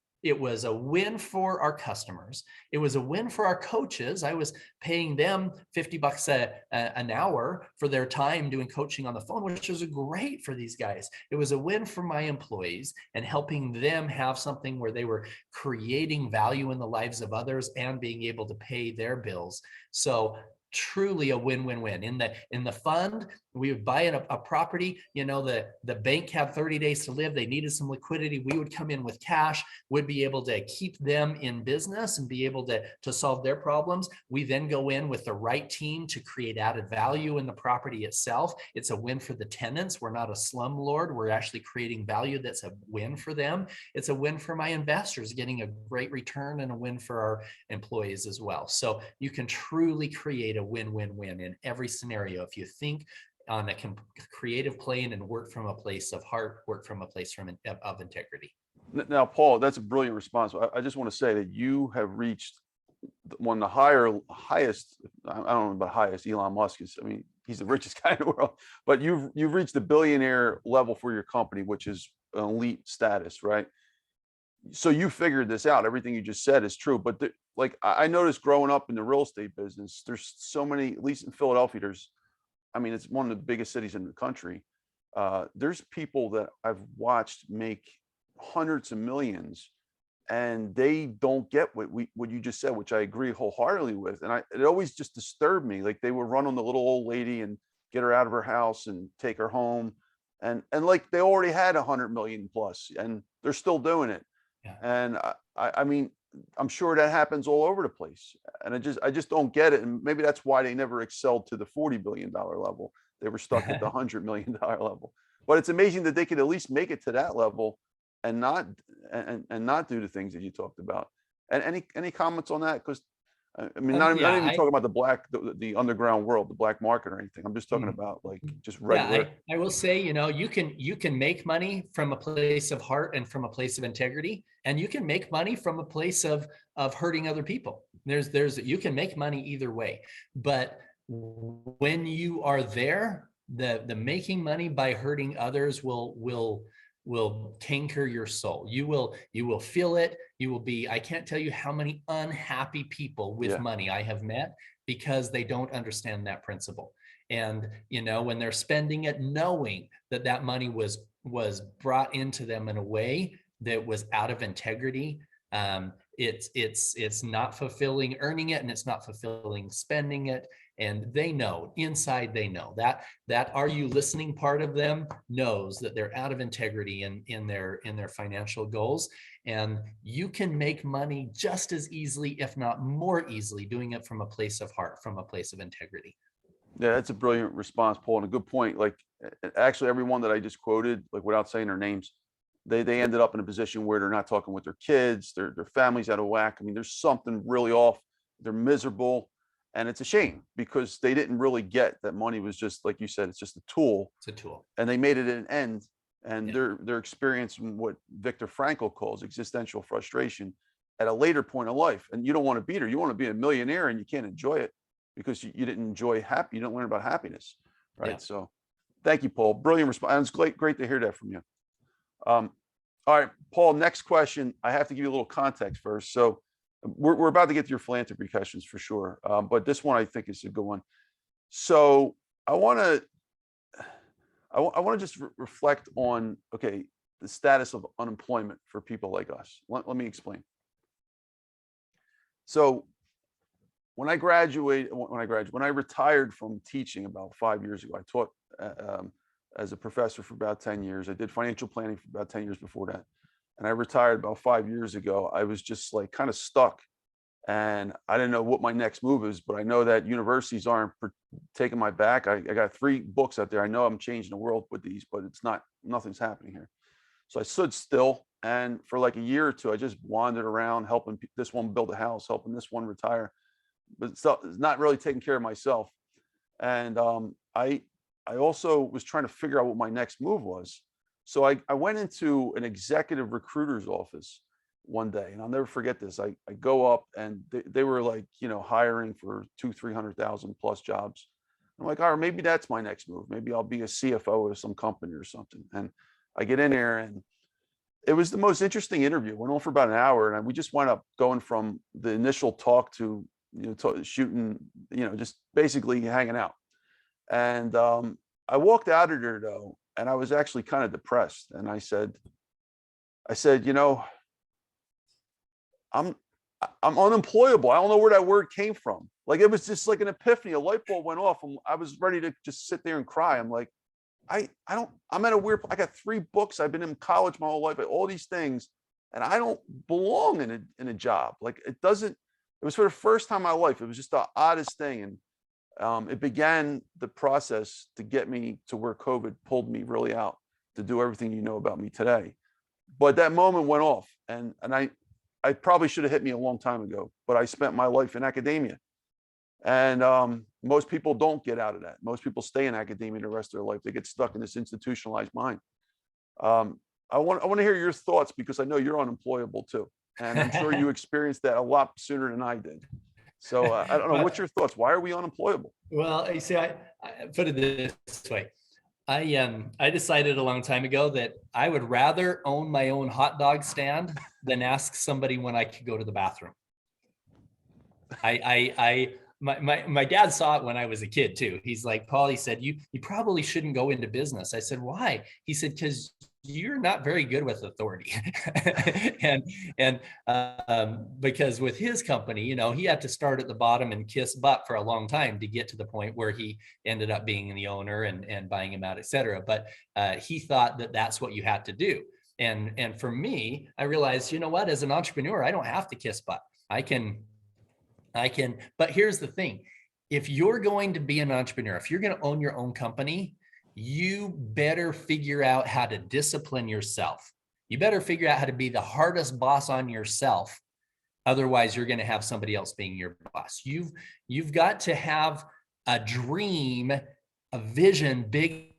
a win for our customers. It was a win for our coaches. I was paying them $50 an hour for their time doing coaching on the phone, which was great for these guys. It was a win for my employees and helping them have something where they were creating value in the lives of others and being able to pay their bills. So truly a win-win-win. In the fund, we would buy a property, the bank had 30 days to live. They needed some liquidity. We would come in with cash, would be able to keep them in business and be able to solve their problems. We then go in with the right team to create added value in the property itself. It's a win for the tenants. We're not a slumlord. We're actually creating value that's a win for them. It's a win for my investors, getting a great return, and a win for our employees as well. So you can truly create a win-win-win in every scenario if you think on a creative plane and work from a place of heart, work from a place of integrity. Now, Paul, that's a brilliant response. I just want to say that you have reached one of the highest, I don't know about highest, Elon Musk is, he's the richest guy in the world, but you've reached the billionaire level for your company, which is an elite status, right? So you figured this out. Everything you just said is true. But I noticed growing up in the real estate business, there's so many, at least in Philadelphia, it's one of the biggest cities in the country. There's people that I've watched make hundreds of millions, and they don't get what you just said, which I agree wholeheartedly with. And it always just disturbed me. Like they would run on the little old lady and get her out of her house and take her home. And like they already had 100 million plus, and they're still doing it. Yeah. And I'm sure that happens all over the place. And I just don't get it. And maybe that's why they never excelled to the $40 billion level. They were stuck at the $100 million level. But it's amazing that they could at least make it to that level and not do the things that you talked about. And any comments on that? Because not even talking about the underground world, the black market or anything. I'm just talking about just regular. I will say, you can make money from a place of heart and from a place of integrity, and you can make money from a place of hurting other people. You can make money either way, but when you are there, the making money by hurting others will canker your soul. You will feel it. You will be, I can't tell you how many unhappy people with money I have met because they don't understand that principle. And, when they're spending it, knowing that money was brought into them in a way that was out of integrity, it's not fulfilling earning it, and it's not fulfilling spending it. And they know inside, they know that are you listening part of them knows that they're out of integrity in their financial goals. And you can make money just as easily, if not more easily, doing it from a place of heart, from a place of integrity. Yeah, that's a brilliant response, Paul, and a good point. Like actually everyone that I just quoted, without saying their names, they ended up in a position where they're not talking with their kids, their family's out of whack. There's something really off. They're miserable. And it's a shame because they didn't really get that money was just, like you said, it's just a tool. It's a tool. And they made it an end. And they're experiencing what Viktor Frankl calls existential frustration at a later point in life. And you don't want to be there. You want to be a millionaire and you can't enjoy it because you didn't enjoy you didn't learn about happiness. Right. Yeah. So thank you, Paul. Brilliant response. It's great to hear that from you. All right, Paul, next question. I have to give you a little context first. So we're about to get to your philanthropy questions for sure. But this one I think is a good one. So I want to I want to just reflect on, okay, the status of unemployment for people like us. Let me explain. So when I retired from teaching about 5 years ago, I taught as a professor for about 10 years. I did financial planning for about 10 years before that. And I retired about 5 years ago. I was just like kind of stuck, and I didn't know what my next move is, but I know that universities aren't taking my back. I got 3 books out there. I know I'm changing the world with these, but nothing's happening here. So I stood still, and for like a year or two, I just wandered around helping this one build a house, helping this one retire, but it's not really taking care of myself. And I also was trying to figure out what my next move was. So I went into an executive recruiter's office one day, and I'll never forget this. I go up, and they were like, hiring for 200,000-300,000 plus jobs. I'm like, all right, maybe that's my next move. Maybe I'll be a CFO of some company or something. And I get in there, and it was the most interesting interview. It went on for about an hour, and we just wound up going from the initial talk to shooting, just basically hanging out. And I walked out of there though, and I was actually kind of depressed. And I said, I'm unemployable. I don't know where that word came from. Like, it was just like an epiphany. A light bulb went off, and I was ready to just sit there and cry. I'm like, I'm at a weird, I got 3 books. I've been in college my whole life, all these things, and I don't belong in a job. Like, it was for the first time in my life. It was just the oddest thing. And it began the process to get me to where COVID pulled me really out to do everything you know about me today. But that moment went off, and I probably should have hit me a long time ago, but I spent my life in academia. And most people don't get out of that. Most people stay in academia the rest of their life. They get stuck in this institutionalized mind. I want to hear your thoughts, because I know you're unemployable too. And I'm sure you experienced that a lot sooner than I did. So I don't know, what's your thoughts? Why are we unemployable? Well, you see, I put it this way. I decided a long time ago that I would rather own my own hot dog stand than ask somebody when I could go to the bathroom. My dad saw it when I was a kid too. He's like, Paul, he said, you probably shouldn't go into business. I said, why? He said, because you're not very good with authority. and because with his company, he had to start at the bottom and kiss butt for a long time to get to the point where he ended up being the owner and buying him out, et cetera. But he thought that that's what you had to do. And for me, I realized, what, as an entrepreneur, I don't have to kiss butt. I can, but here's the thing. If you're going to be an entrepreneur, if you're going to own your own company, you better figure out how to discipline yourself. You better figure out how to be the hardest boss on yourself. Otherwise, you're going to have somebody else being your boss. You've got to have a dream, a vision big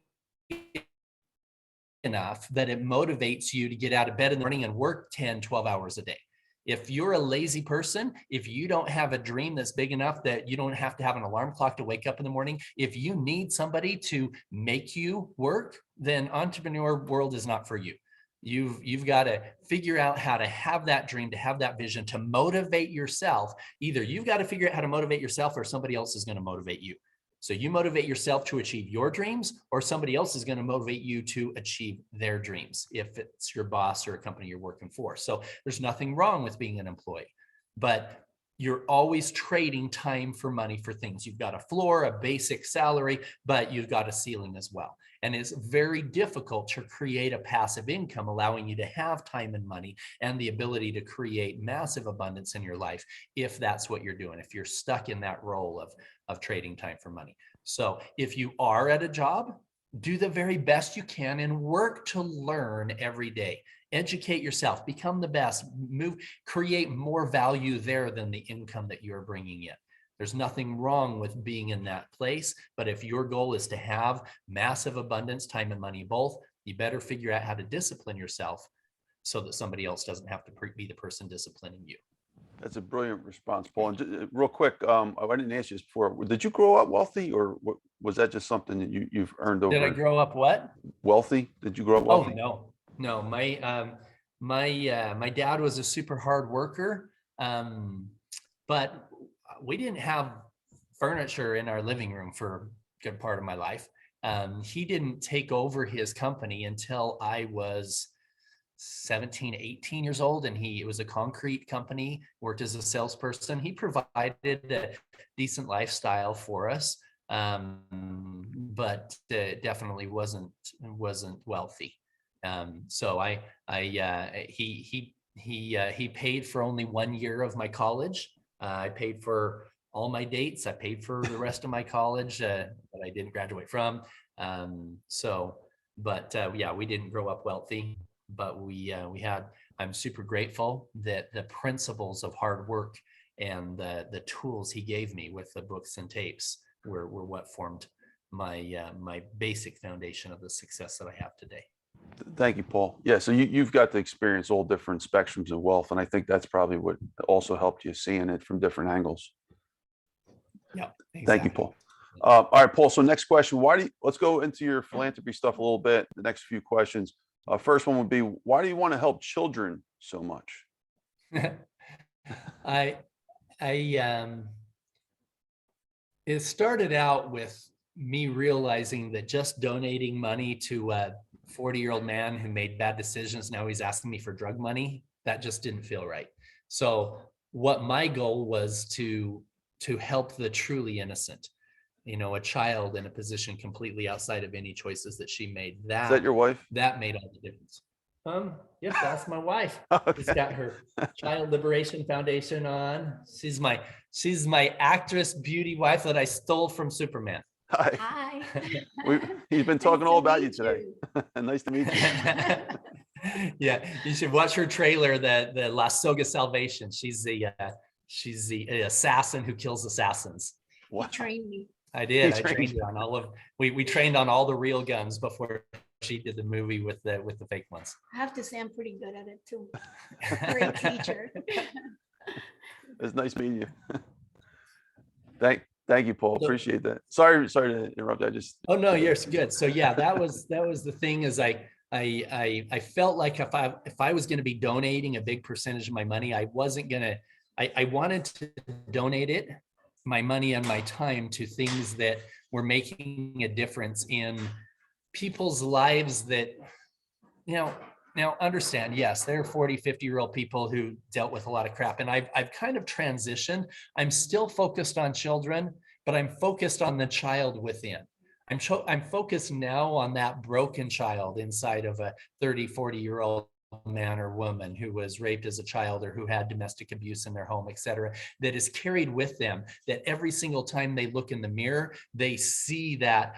enough that it motivates you to get out of bed in the morning and work 10, 12 hours a day. If you're a lazy person, if you don't have a dream that's big enough that you don't have to have an alarm clock to wake up in the morning, if you need somebody to make you work, then entrepreneur world is not for you. You've got to figure out how to have that dream, to have that vision, to motivate yourself. Either you've got to figure out how to motivate yourself, or somebody else is going to motivate you. So you motivate yourself to achieve your dreams, or somebody else is going to motivate you to achieve their dreams, if it's your boss or a company you're working for. So there's nothing wrong with being an employee, but you're always trading time for money for things. You've got a floor, a basic salary, but you've got a ceiling as well. And it's very difficult to create a passive income, allowing you to have time and money and the ability to create massive abundance in your life, if that's what you're doing, if you're stuck in that role of trading time for money. So if you are at a job, do the very best you can and work to learn every day. Educate yourself, become the best, create more value there than the income that you're bringing in. There's nothing wrong with being in that place, but if your goal is to have massive abundance, time and money both, you better figure out how to discipline yourself so that somebody else doesn't have to be the person disciplining you. That's a brilliant response, Paul. And just, real quick, I didn't ask you this before. Did you grow up wealthy, or was that just something that you've earned over? Did I grow up what? Wealthy? Did you grow up wealthy? Oh, no. My my dad was a super hard worker, but we didn't have furniture in our living room for a good part of my life. He didn't take over his company until I was 17, 18 years old, and it was a concrete company, worked as a salesperson. He provided a decent lifestyle for us, but definitely wasn't wealthy. So he paid for only 1 year of my college. I paid for all my dates. I paid for the rest of my college that I didn't graduate from. Yeah, we didn't grow up wealthy, but we had. I'm super grateful that the principles of hard work and the tools he gave me with the books and tapes were what formed my basic foundation of the success that I have today. Thank you, Paul. Yeah, so you've got to experience all different spectrums of wealth, and I think that's probably what also helped you seeing it from different angles. Yeah, exactly. Thank you, Paul. All right, Paul. So next question, let's go into your philanthropy stuff a little bit. The next few questions. First one would be, why do you want to help children so much? It started out with me realizing that just donating money to a 40-year-old man who made bad decisions, now he's asking me for drug money, that just didn't feel right. So what my goal was to help the truly innocent, a child in a position completely outside of any choices that she made. Is that your wife? That made all the difference. Yep, that's my wife. Okay. She's got her Child Liberation Foundation on. She's my actress beauty wife that I stole from Superman. Hi. He's been talking all about you today. Nice to meet you. Yeah, you should watch her trailer, the La Soga Salvation. She's the assassin who kills assassins. Wow. He trained me. I did. I trained you on all of. We trained on all the real guns before she did the movie with the fake ones. I have to say I'm pretty good at it too. Great teacher. It's nice meeting you. Thank you, Paul. Appreciate that. Sorry to interrupt. Oh no, you're good. So yeah, that was the thing. Is I felt like if I was going to be donating a big percentage of my money, I wasn't gonna. I wanted to donate it, my money and my time, to things that were making a difference in people's lives that, now understand, yes, there are 40, 50-year-old people who dealt with a lot of crap. And I've kind of transitioned. I'm still focused on children, but I'm focused on the child within. I'm focused now on that broken child inside of a 30, 40-year-old man or woman who was raped as a child or who had domestic abuse in their home, et cetera, that is carried with them, that every single time they look in the mirror, they see that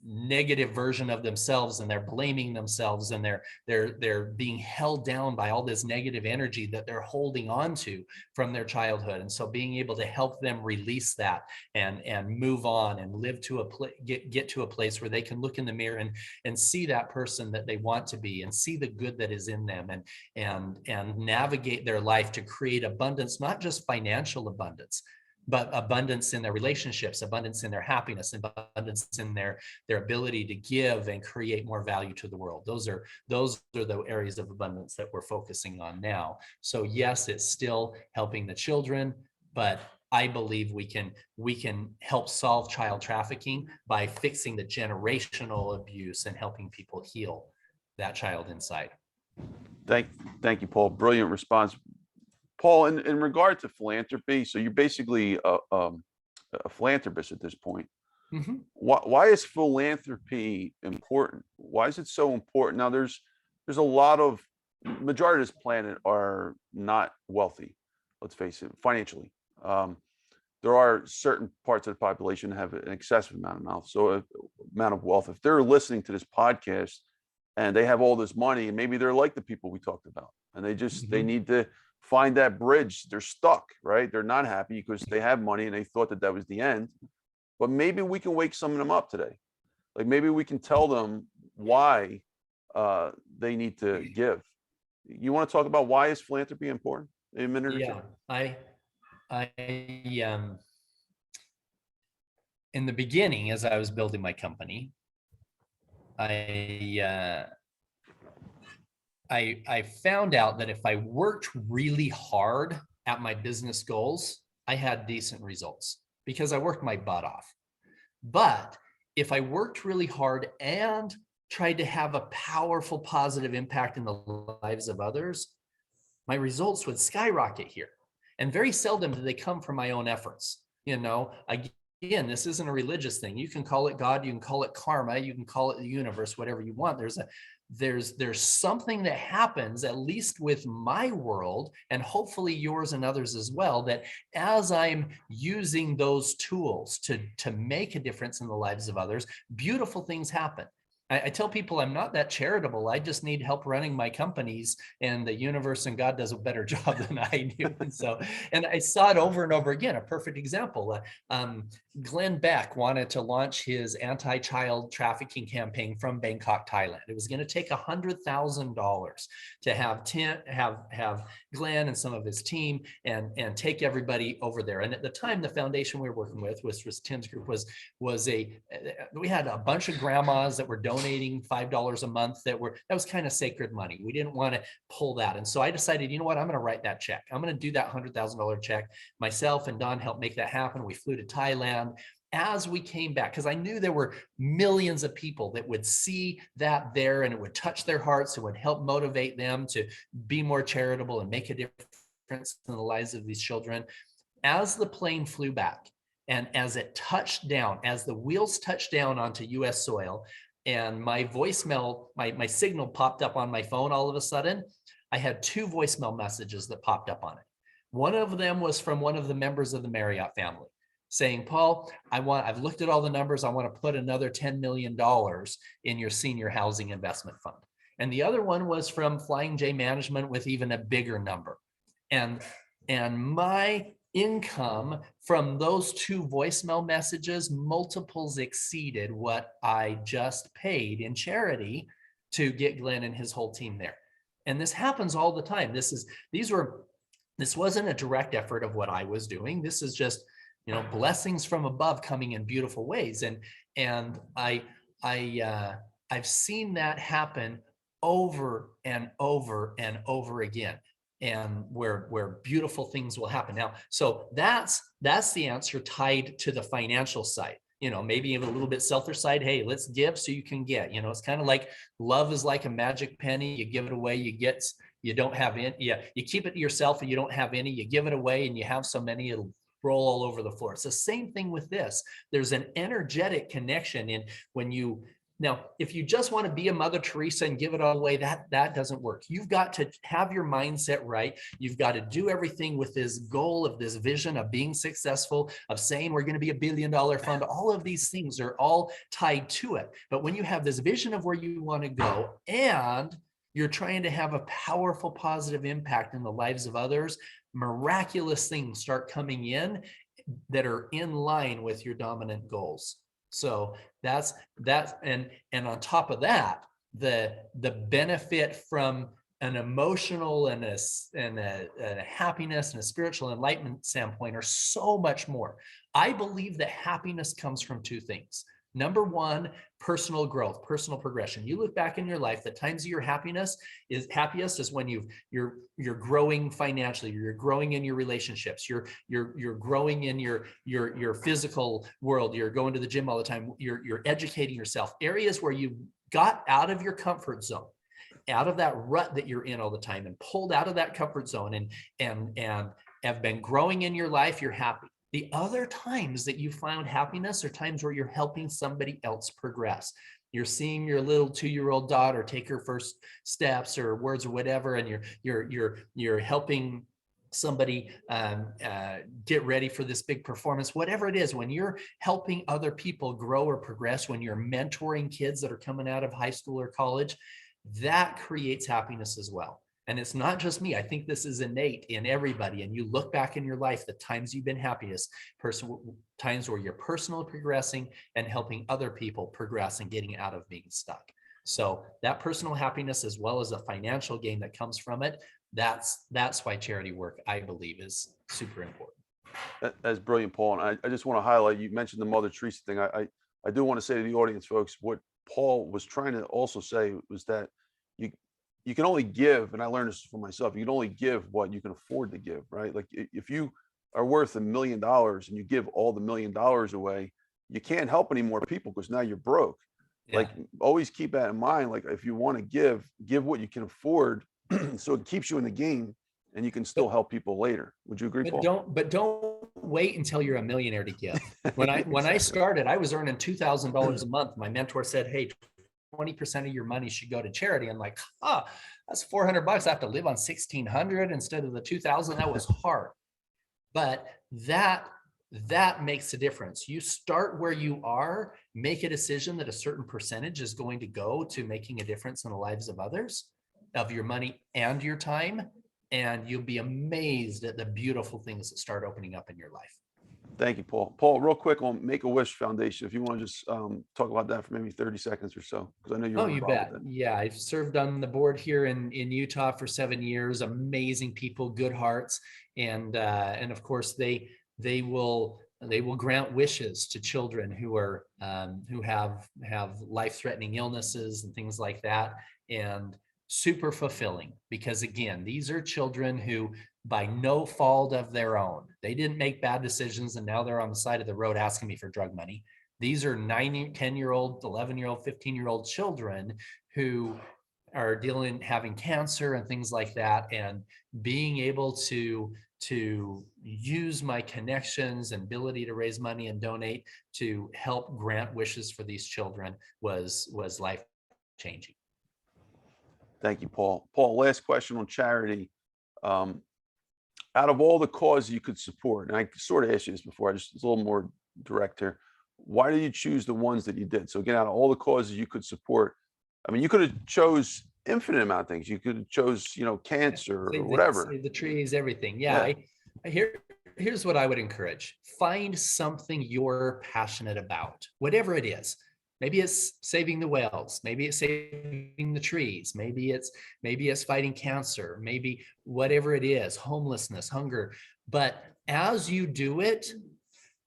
negative version of themselves, and they're blaming themselves, and they're being held down by all this negative energy that they're holding on to from their childhood. And so being able to help them release that and move on and live to get to a place where they can look in the mirror and see that person that they want to be, and see the good that is in them, and navigate their life to create abundance, not just financial abundance, but abundance in their relationships, abundance in their happiness, abundance in their ability to give and create more value to the world. Those are the areas of abundance that we're focusing on now. So yes, it's still helping the children, but I believe we can help solve child trafficking by fixing the generational abuse and helping people heal that child inside. Thank you, Paul. Brilliant response. Paul, in regard to philanthropy, so you're basically a philanthropist at this point. Mm-hmm. Why is philanthropy important? Why is it so important? Now, there's a lot of, majority of this planet are not wealthy, let's face it, financially. There are certain parts of the population that have an excessive amount of wealth. If they're listening to this podcast and they have all this money, and maybe they're like the people we talked about, and they need to find that bridge. They're stuck, right? They're not happy because they have money and they thought that was the end. But maybe we can wake some of them up today. Like maybe we can tell them why they need to give. You want to talk about why is philanthropy important in a minute or two? I in the beginning, as I was building my company, I I found out that if I worked really hard at my business goals, I had decent results because I worked my butt off. But if I worked really hard and tried to have a powerful positive impact in the lives of others, my results would skyrocket here. And very seldom do they come from my own efforts. Again, this isn't a religious thing. You can call it God, you can call it karma, you can call it the universe, whatever you want. There's something that happens, at least with my world, and hopefully yours and others as well, that as I'm using those tools to make a difference in the lives of others, beautiful things happen. I tell people I'm not that charitable. I just need help running my companies, and the universe and God does a better job than I do. And I saw it over and over again. A perfect example. Glenn Beck wanted to launch his anti-child trafficking campaign from Bangkok, Thailand. It was going to take $100,000 to have Glenn and some of his team and take everybody over there. And at the time, the foundation we were working with, which was Tim's group, we had a bunch of grandmas that were donating $5 a month that was kind of sacred money. We didn't want to pull that. And so I decided, you know what, I'm going to write that check. I'm going to do that $100,000 check. Myself and Don helped make that happen. We flew to Thailand. As we came back, because I knew there were millions of people that would see that there, and it would touch their hearts, it would help motivate them to be more charitable and make a difference in the lives of these children. As the plane flew back, and as it touched down, as the wheels touched down onto US soil, and my voicemail, my signal popped up on my phone all of a sudden, I had 2 voicemail messages that popped up on it. One of them was from one of the members of the Marriott family saying, Paul, I've looked at all the numbers. I want to put another $10 million in your senior housing investment fund. And the other one was from Flying J Management with even a bigger number. And my income from those 2 voicemail messages multiples exceeded what I just paid in charity to get Glenn and his whole team there. And this happens all the time. This wasn't a direct effort of what I was doing. This is just, blessings from above coming in beautiful ways. And I've seen that happen over and over and over again, and where beautiful things will happen. Now, so that's the answer tied to the financial side. Maybe even a little bit selfish side. Hey, let's give so you can get. It's kind of like love is like a magic penny. You give it away, you don't have any. Yeah, you keep it to yourself and you don't have any. You give it away and you have so many, it'll roll all over the floor. It's the same thing with this. There's an energetic connection in when you. Now, if you just want to be a Mother Teresa and give it all away, that doesn't work. You've got to have your mindset right. You've got to do everything with this goal of this vision of being successful, of saying we're going to be $1 billion fund. All of these things are all tied to it. But when you have this vision of where you want to go and you're trying to have a powerful, positive impact in the lives of others, miraculous things start coming in that are in line with your dominant goals. So that's and on top of that, the benefit from an emotional and a happiness and a spiritual enlightenment standpoint are so much more. I believe that happiness comes from 2 things. Number 1, personal growth, personal progression. You look back in your life, the times of your happiest is when you're growing financially, you're growing in your relationships, you're growing in your physical world, you're going to the gym all the time, you're educating yourself. Areas where you got out of your comfort zone, out of that rut that you're in all the time, and pulled out of that comfort zone and have been growing in your life, you're happy. The other times that you found happiness are times where you're helping somebody else progress. You're seeing your little 2-year-old daughter take her first steps or words or whatever, and you're helping somebody get ready for this big performance, whatever it is. When you're helping other people grow or progress, when you're mentoring kids that are coming out of high school or college, that creates happiness as well. And it's not just me. I think this is innate in everybody. And you look back in your life, the times you've been happiest, times where you're personally progressing and helping other people progress and getting out of being stuck. So that personal happiness, as well as a financial gain that comes from it, that's why charity work, I believe, is super important. That's brilliant, Paul. And I just want to highlight, you mentioned the Mother Teresa thing. I do want to say to the audience, folks, what Paul was trying to also say was that you can only give, and I learned this for myself, you can only give what you can afford to give, right? Like if you are worth $1 million and you give all the $1 million away, you can't help any more people because now you're broke. Yeah. Like always keep that in mind. Like if you want to give what you can afford, so it keeps you in the game and you can still help people later. Would you agree, Paul? But don't wait until you're a millionaire to give. When I started, I was earning $2,000 a month. My mentor said, hey, 20% of your money should go to charity. I'm like, that's $400. I have to live on 1,600 instead of the 2,000. That was hard. But that makes a difference. You start where you are, make a decision that a certain percentage is going to go to making a difference in the lives of others, of your money and your time. And you'll be amazed at the beautiful things that start opening up in your life. Thank you, Paul. Paul, real quick on Make-A-Wish Foundation, if you want to just talk about that for maybe 30 seconds or so, because I know you're you involved bet. with it. Yeah, I've served on the board here in Utah for 7 years. Amazing people, good hearts, and of course they will grant wishes to children who are who have life-threatening illnesses and things like that, and super fulfilling, because again, these are children who, by no fault of their own, they didn't make bad decisions and now they're on the side of the road asking me for drug money. These are 9, 10-year-old, 11-year-old, 15-year-old children who are having cancer and things like that, and being able to use my connections and ability to raise money and donate to help grant wishes for these children was life changing. Thank you, Paul. Paul, last question on charity. Out of all the causes you could support, and I sort of asked you this before, it's a little more direct here. Why did you choose the ones that you did? So again, out of all the causes you could support, I mean, you could have chose infinite amount of things. You could have chose, cancer or whatever. Save the trees, everything. Yeah. Here's what I would encourage. Find something you're passionate about, whatever it is. Maybe it's saving the whales. Maybe it's saving the trees. Maybe it's fighting cancer. Maybe whatever it is, homelessness, hunger. But as you do it,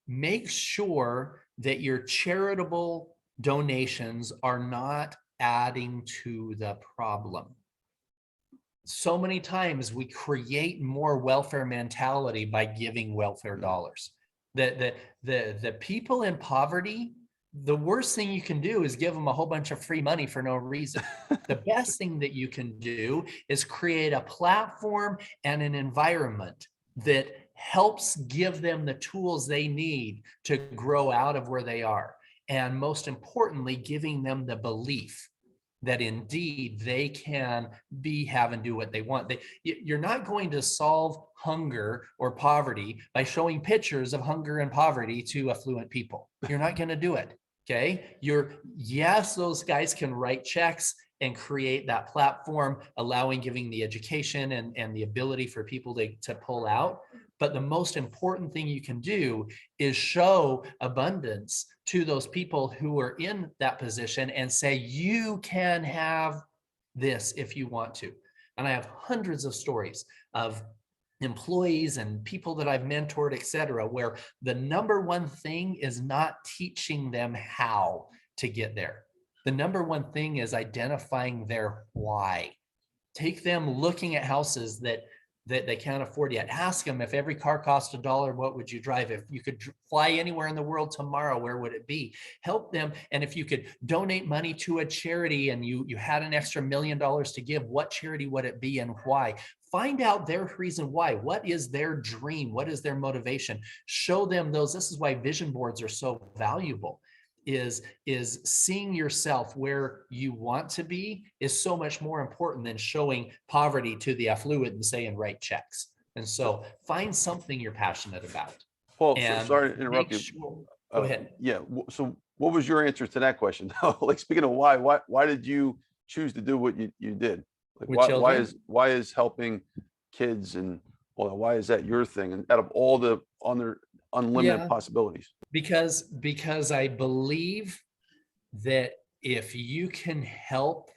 make sure that your charitable donations are not adding to the problem. So many times we create more welfare mentality by giving welfare dollars. The people in poverty, the worst thing you can do is give them a whole bunch of free money for no reason. The best thing that you can do is create a platform and an environment that helps give them the tools they need to grow out of where they are. And most importantly, giving them the belief that indeed they can have and do what they want. You're not going to solve hunger or poverty by showing pictures of hunger and poverty to affluent people. You're not going to do it. Okay. Yes, those guys can write checks and create that platform, giving the education and the ability for people to pull out. But the most important thing you can do is show abundance to those people who are in that position and say, you can have this if you want to. And I have hundreds of stories of employees and people that I've mentored, et cetera, where the number one thing is not teaching them how to get there. The number one thing is identifying their why. Take them looking at houses that they can't afford yet. Ask them, if every car cost $1, what would you drive? If you could fly anywhere in the world tomorrow, where would it be? Help them. And if you could donate money to a charity and you had an extra $1 million to give, what charity would it be and why? Find out their reason why. What is their dream? What is their motivation? Show them those. This is why vision boards are so valuable. Is seeing yourself where you want to be is so much more important than showing poverty to the affluent and saying write checks. And so find something you're passionate about. Paul, sorry to interrupt you. Sure. Go ahead. Yeah. So what was your answer to that question? Like, speaking of why did you choose to do what you did? Like, why is helping kids and why is that your thing? And out of all the unlimited possibilities. Because I believe that if you can help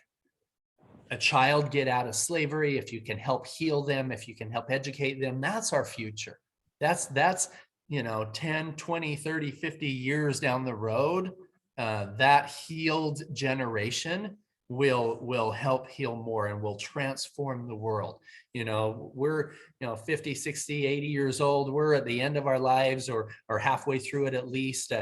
a child get out of slavery, if you can help heal them, if you can help educate them, that's our future. That's 10, 20, 30, 50 years down the road, that healed generation will help heal more and will transform the world. We're 50, 60, 80 years old. We're at the end of our lives or halfway through it at least.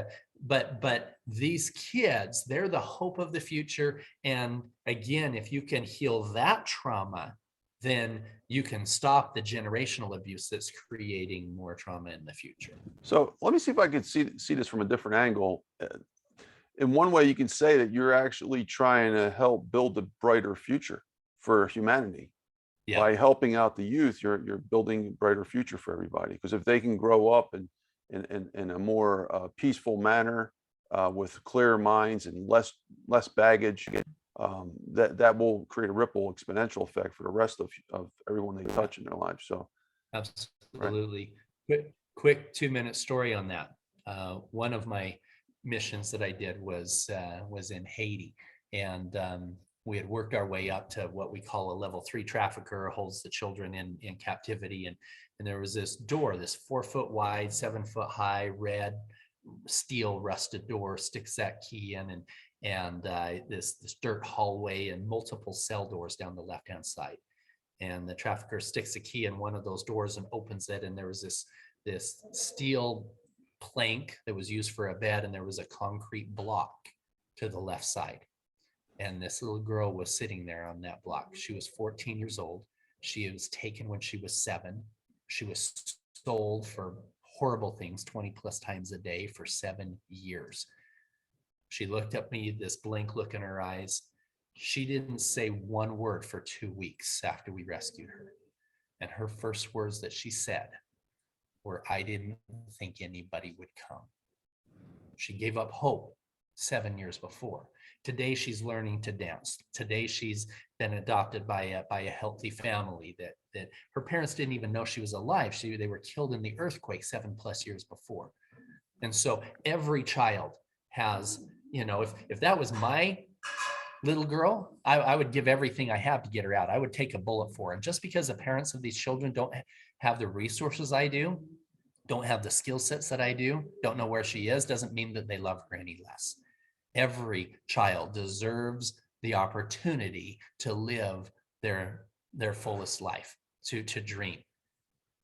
But these kids, they're the hope of the future. And again, if you can heal that trauma, then you can stop the generational abuse that's creating more trauma in the future. So let me see if I could see this from a different angle. In one way, you can say that you're actually trying to help build a brighter future for humanity. Yeah. By helping out the youth, you're building a brighter future for everybody. Because if they can grow up in a more peaceful manner, with clearer minds and less baggage, that will create a ripple exponential effect for the rest of everyone they touch in their lives. So absolutely. Right. Quick 2-minute story on that. One of my missions that I did was in Haiti, and we had worked our way up to what we call a level 3 trafficker, holds the children in captivity, and there was this door, this 4 foot wide, 7 foot high, red steel rusted door, sticks that key in, and this dirt hallway and multiple cell doors down the left hand side, and the trafficker sticks a key in one of those doors and opens it, and there was this steel plank that was used for a bed, and there was a concrete block to the left side, and this little girl was sitting there on that block. She was 14 years old. She was taken when she was 7. She was sold for horrible things 20 plus times a day for 7 years. She looked at me, this blank look in her eyes. She didn't say one word for 2 weeks after we rescued her, and her first words that she said where I didn't think anybody would come. She gave up hope 7 years before. Today, she's learning to dance. Today, she's been adopted by a healthy family that her parents didn't even know she was alive. They were killed in the earthquake 7+ years before. And so every child has, if that was my little girl, I would give everything I have to get her out. I would take a bullet for her. And just because the parents of these children don't have the resources I do, don't have the skill sets that I do, don't know where she is, doesn't mean that they love her any less. Every child deserves the opportunity to live their fullest life, to dream,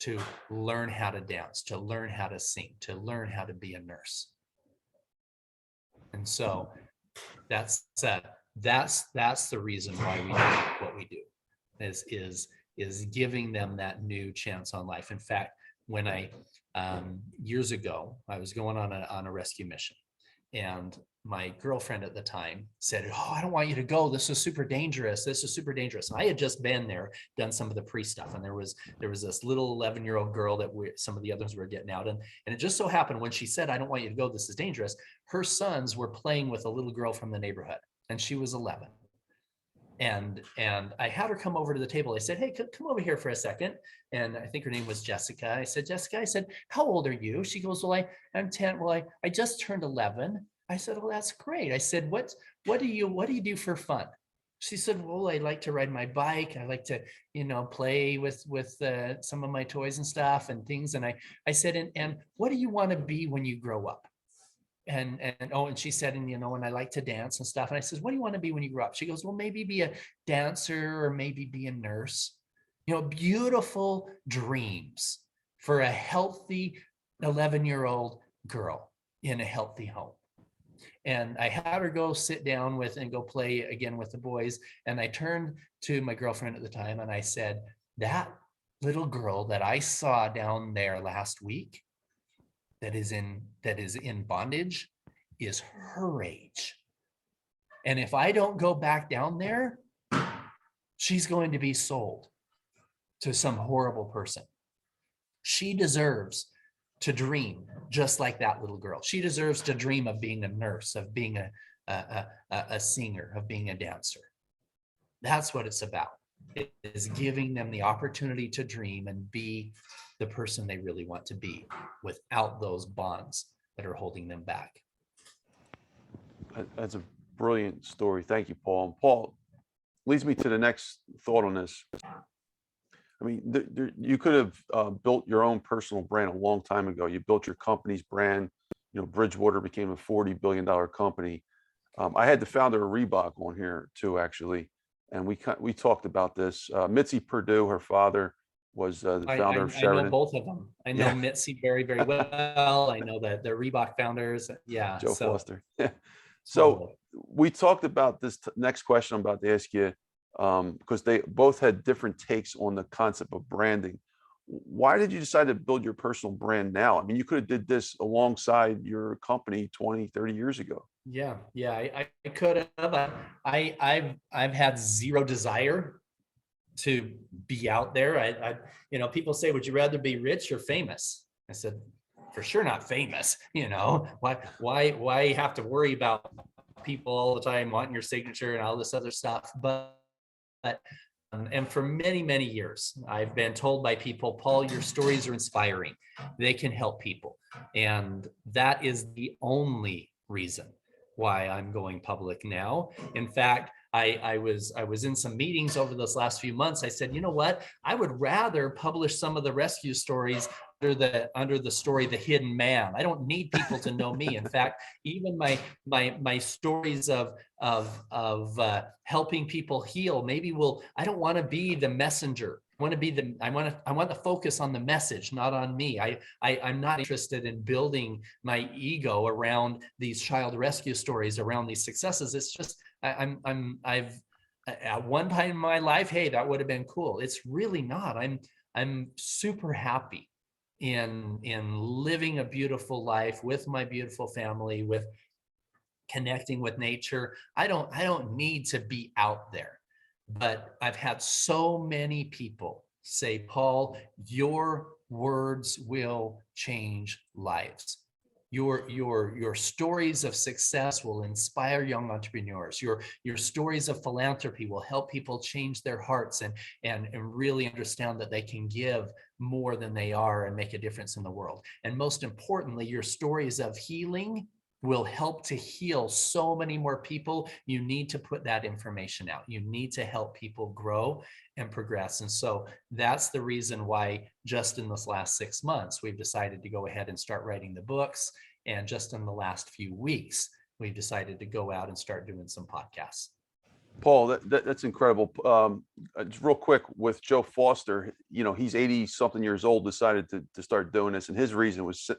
to learn how to dance, to learn how to sing, to learn how to be a nurse. And so that's the reason why we do what we do, is giving them that new chance on life. In fact, when I years ago, I was going on a rescue mission, and my girlfriend at the time said, "Oh, I don't want you to go. This is super dangerous. This is super dangerous." And I had just been there, done some of the pre-stuff, and there was this little 11-year-old girl that some of the others were getting out, and it just so happened when she said, "I don't want you to go. This is dangerous," her sons were playing with a little girl from the neighborhood, and she was 11. And I had her come over to the table. I said, "Hey, come over here for a second." And I think her name was Jessica. I said, "Jessica," I said, "how old are you?" She goes, "Well, I'm 10. Well, I just turned 11. I said, "Well, that's great." I said, what do you do for fun?" She said, "Well, I like to ride my bike. I like to, play with some of my toys and stuff and things." And I said, and what do you want to be when you grow up?" And she said, "And I like to dance and stuff." And I said, "What do you want to be when you grow up?" She goes, "Well, maybe be a dancer or maybe be a nurse." Beautiful dreams for a healthy 11-year-old girl in a healthy home. And I had her go sit down and go play again with the boys. And I turned to my girlfriend at the time and I said, "That little girl that I saw down there last week, that is in bondage, is her age. And if I don't go back down there, she's going to be sold to some horrible person. She deserves to dream just like that little girl. She deserves to dream of being a nurse, of being a singer, of being a dancer." That's what it's about. It is giving them the opportunity to dream and be the person they really want to be without those bonds that are holding them back. That's a brilliant story. Thank you, Paul. And Paul leads me to the next thought on this. I mean, you could have built your own personal brand a long time ago. You built your company's brand. Bridgewater became a $40 billion company. I had the founder of Reebok on here too, actually, and we talked about this. Mitzi Perdue, her father, was the founder of I know Sheridan. both of them. I know Yeah. Mitzi very, very well. I know that the Reebok founders. Yeah. Joe So Foster. So totally. we talked about this next question I'm about to ask you, because they both had different takes on the concept of branding. Why did you decide to build your personal brand now? I mean, you could have did this alongside your company 20, 30 years ago. Yeah. Yeah. I could have. I've had zero desire to be out there. You know, people say, would you rather be rich or famous? I said, for sure not famous. You know, why have to worry about people all the time wanting your signature and all this other stuff? But and for many, many years, I've been told by people, Paul, your stories are inspiring. They can help people. And that is the only reason why I'm going public now. In fact, I was in some meetings over this last few months. I said, you know what? I would rather publish some of the rescue stories under the story The Hidden Man. I don't need people to know me. In fact, even my stories of helping people heal, I don't want to be the messenger. I want to focus on the message, not on me. I'm not interested in building my ego around these child rescue stories, around these successes. It's just I've at one time in my life, hey, that would have been cool. It's really not. I'm super happy in living a beautiful life with my beautiful family, with connecting with nature. I don't need to be out there. But I've had so many people say, Paul, your words will change lives. Your stories of success will inspire young entrepreneurs. Your stories of philanthropy will help people change their hearts and really understand that they can give more than they are and make a difference in the world. And most importantly, your stories of healing will help to heal so many more people. You need to put that information out. You need to help people grow and progress. And so that's the reason why just in this last 6 months, we've decided to go ahead and start writing the books. And just in the last few weeks, we've decided to go out and start doing some podcasts. Paul, that's incredible. Just real quick with Joe Foster, you know, he's 80 something years old, decided to start doing this. And his reason was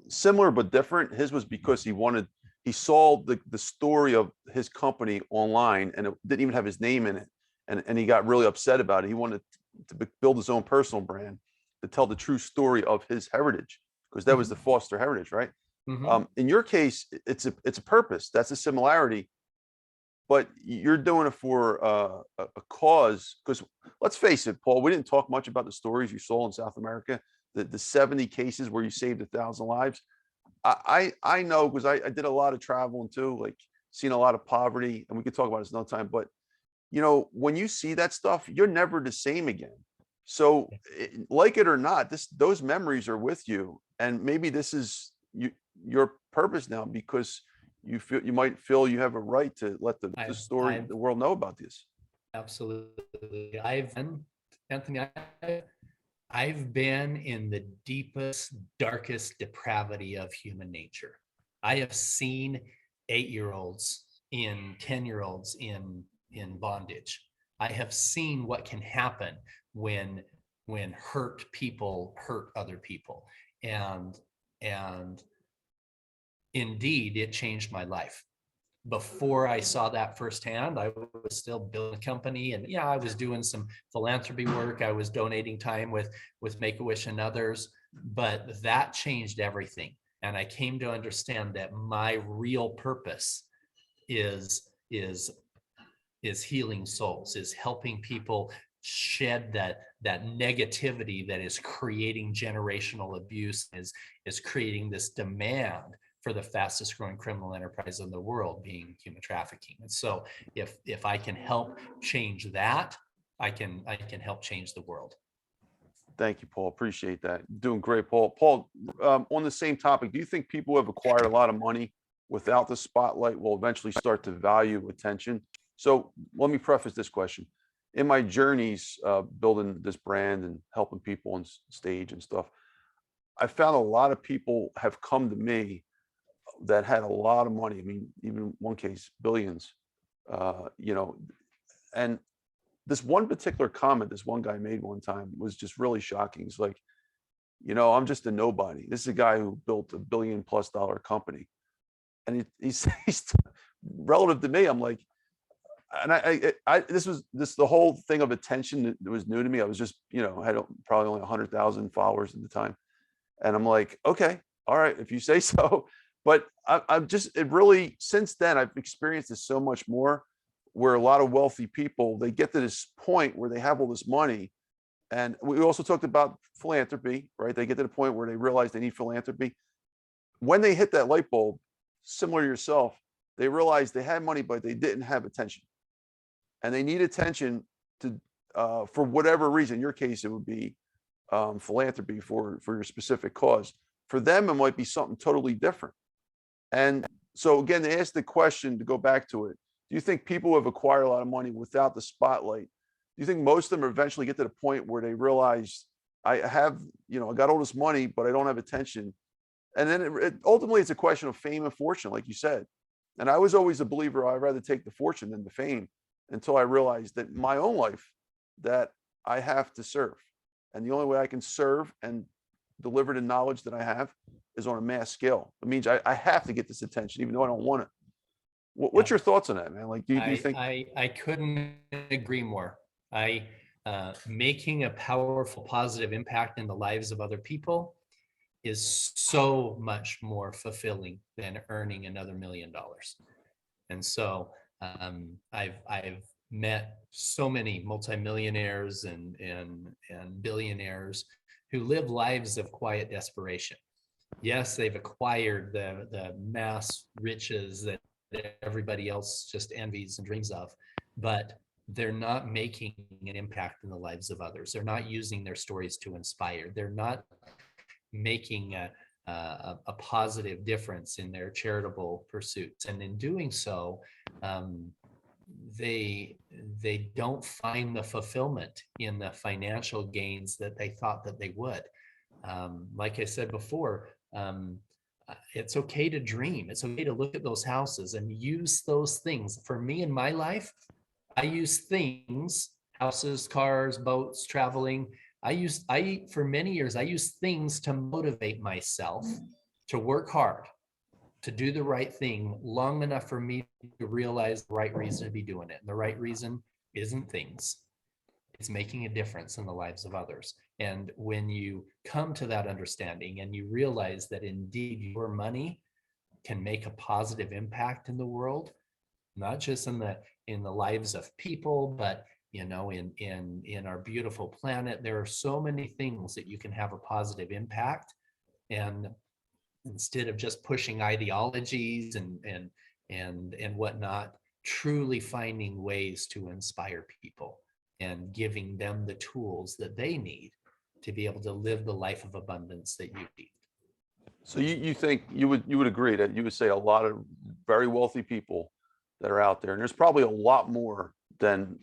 similar but different. His was because he saw the story of his company online and it didn't even have his name in it. And he got really upset about it. He wanted to build his own personal brand to tell the true story of his heritage, because that was the Foster heritage, right? Mm-hmm. In your case, it's a purpose. That's a similarity, but you're doing it for a cause. Because let's face it, Paul, we didn't talk much about the stories you saw in South America, the 70 cases where you saved 1,000 lives. I know, because I did a lot of traveling too, like seeing a lot of poverty, and we could talk about this another time. But you know, when you see that stuff, you're never the same again. So, like it or not, those memories are with you, and maybe this is your purpose now, because you might feel you have a right to let the world know about this. Absolutely. Anthony, I've been in the deepest, darkest depravity of human nature. I have seen 8-year-olds 10-year-olds in bondage. I have seen what can happen when hurt people hurt other people. And indeed, it changed my life. Before I saw that firsthand, I was still building a company, and yeah, I was doing some philanthropy work. I was donating time with Make-A-Wish and others, but that changed everything. And I came to understand that my real purpose is healing souls, is helping people shed that negativity that is creating generational abuse, is creating this demand for the fastest growing criminal enterprise in the world, being human trafficking. And so if I can help change that, I can help change the world. Thank you, Paul. Appreciate that. Doing great, Paul. Paul, on the same topic, do you think people who have acquired a lot of money without the spotlight will eventually start to value attention? So let me preface this question. In my journeys building this brand and helping people on stage and stuff, I found a lot of people have come to me that had a lot of money. I mean, even one case, billions, you know, and this one particular comment this one guy made one time was just really shocking. He's like, you know, I'm just a nobody. This is a guy who built $1 billion+ company. And he's relative to me. I'm like, and the whole thing of attention that was new to me. I was just, you know, I had probably only 100,000 followers at the time. And I'm like, okay, all right, if you say so. But I'm just, it really, since then, I've experienced this so much more, where a lot of wealthy people, they get to this point where they have all this money. And we also talked about philanthropy, right? They get to the point where they realize they need philanthropy. When they hit that light bulb, similar to yourself, they realized they had money, but they didn't have attention. And they need attention to, for whatever reason. In your case, it would be philanthropy for your specific cause. For them, it might be something totally different. And so again, to ask the question, to go back to it, do you think people who have acquired a lot of money without the spotlight, do you think most of them eventually get to the point where they realize, I have, you know, I got all this money, but I don't have attention? And then ultimately it's a question of fame and fortune, like you said. And I was always a believer, I'd rather take the fortune than the fame, until I realized that my own life, that I have to serve. And the only way I can serve and deliver the knowledge that I have is on a mass scale. It means I have to get this attention, even though I don't want it. What's your thoughts on that, man? Like, do you think? I couldn't agree more. Making a powerful, positive impact in the lives of other people is so much more fulfilling than earning another $1 million. And so I've met so many multimillionaires and billionaires who live lives of quiet desperation. Yes, they've acquired the mass riches that everybody else just envies and dreams of, but they're not making an impact in the lives of others. They're not using their stories to inspire. They're not making a positive difference in their charitable pursuits. And in doing so, they don't find the fulfillment in the financial gains that they thought that they would. Like I said before, it's okay to dream. It's okay to look at those houses and use those things. For me in my life, I use things, houses, cars, boats, traveling. For many years, I used things to motivate myself to work hard, to do the right thing long enough for me to realize the right reason to be doing it. And the right reason isn't things. It's making a difference in the lives of others. And when you come to that understanding and you realize that indeed your money can make a positive impact in the world, not just in the lives of people, but you know, in our beautiful planet, there are so many things that you can have a positive impact. And instead of just pushing ideologies and whatnot, truly finding ways to inspire people and giving them the tools that they need to be able to live the life of abundance that you need. So you think you would agree that you would say a lot of very wealthy people that are out there, and there's probably a lot more than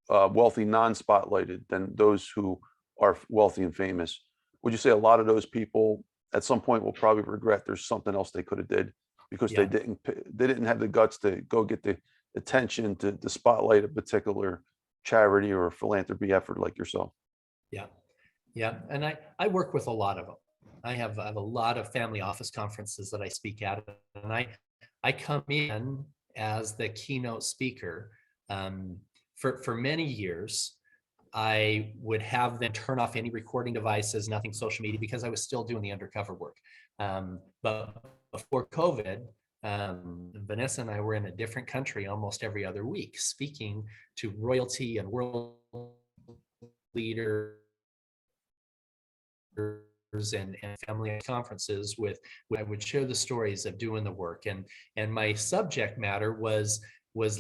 wealthy non-spotlighted than those who are wealthy and famous. Would you say a lot of those people at some point will probably regret there's something else they could have did because they didn't have the guts to go get the attention to spotlight a particular charity or philanthropy effort like yourself? Yeah. And I work with a lot of them. I have a lot of family office conferences that I speak at, and I come in as the keynote speaker. For many years, I would have them turn off any recording devices, nothing social media, because I was still doing the undercover work. But before COVID, Vanessa and I were in a different country almost every other week, speaking to royalty and world leaders and family conferences with I would share the stories of doing the work, and my subject matter was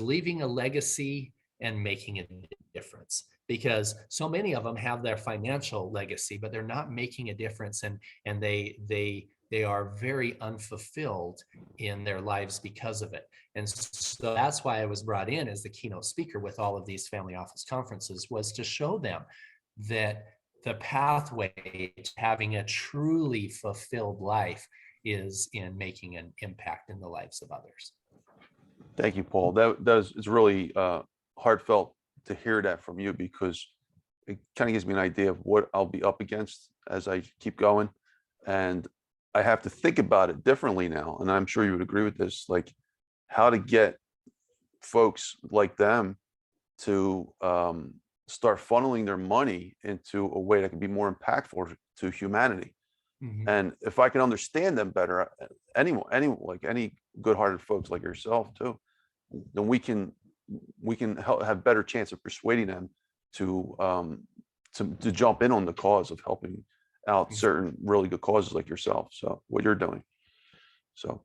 leaving a legacy and making a difference, because so many of them have their financial legacy, but they're not making a difference, and they are very unfulfilled in their lives because of it. And so that's why I was brought in as the keynote speaker with all of these family office conferences, was to show them that the pathway to having a truly fulfilled life is in making an impact in the lives of others. Thank you, Paul. It's really heartfelt to hear that from you, because it kind of gives me an idea of what I'll be up against as I keep going. And I have to think about it differently now. And I'm sure you would agree with this, like how to get folks like them to start funneling their money into a way that can be more impactful to humanity. Mhm. And if I can understand them better, any good-hearted folks like yourself too, then we can have better chance of persuading them to jump in on the cause of helping out certain really good causes like yourself. So what you're doing. So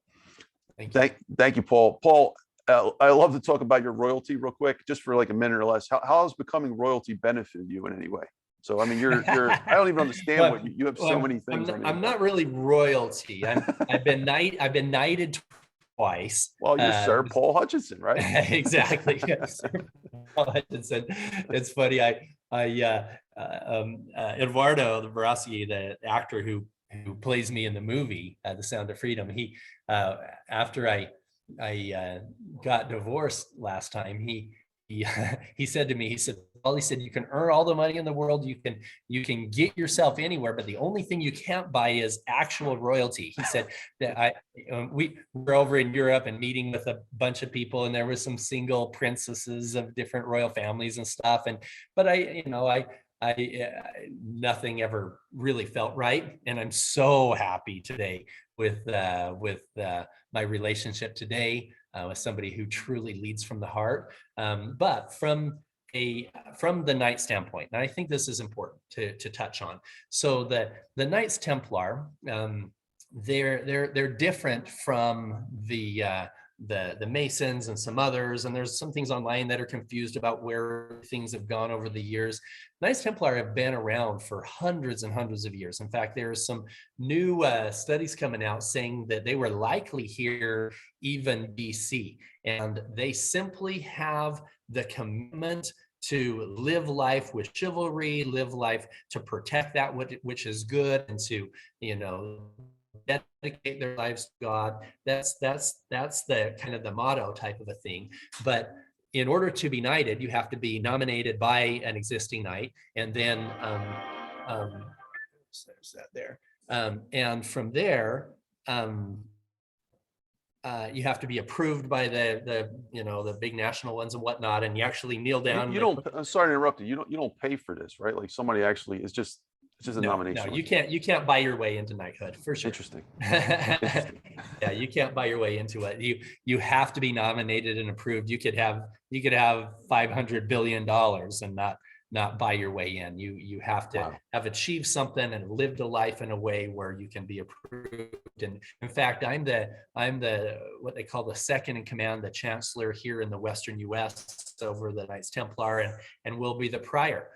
Thank you. thank you, Paul. Paul, I love to talk about your royalty real quick, just for like a minute or less. How has becoming royalty benefited you in any way? So I mean, I don't even understand Well, what you have so many things. I'm not really royalty. I've been knighted twice. Well, you're Sir Paul Hutchinson, right? Exactly. Yes, Sir Paul Hutchinson. It's funny. Eduardo the Verassi, the actor who plays me in the movie The Sound of Freedom, he after I got divorced last time, he said to me, he said, you can earn all the money in the world, you can get yourself anywhere, but the only thing you can't buy is actual royalty. He said that we were over in Europe and meeting with a bunch of people, and there was some single princesses of different royal families and stuff, but nothing ever really felt right, and I'm so happy today with my relationship today with somebody who truly leads from the heart. But from the Knight standpoint, and I think this is important to touch on. So the Knights Templar, they're different from the Masons and some others, and there's some things online that are confused about where things have gone over the years. Knights Templar have been around for hundreds and hundreds of years. In fact, there's some new studies coming out saying that they were likely here even BC, and they simply have the commitment to live life with chivalry, live life to protect that which is good, and to, dedicate their lives to God. That's the kind of the motto type of a thing. But in order to be knighted, you have to be nominated by an existing knight, and then there's that there, and from there, you have to be approved by the big national ones and whatnot, and you actually kneel down. You don't. I'm sorry to interrupt you. You don't pay for this, right? Like somebody actually is just. It's just a nomination. No, you can't buy your way into knighthood, for sure. Interesting. Yeah, you can't buy your way into it. You have to be nominated and approved. You could have $500 billion and not buy your way in. You have to have achieved something and lived a life in a way where you can be approved. And in fact, I'm the what they call the second in command, the chancellor here in the Western US over the Knights Templar, and will be the prior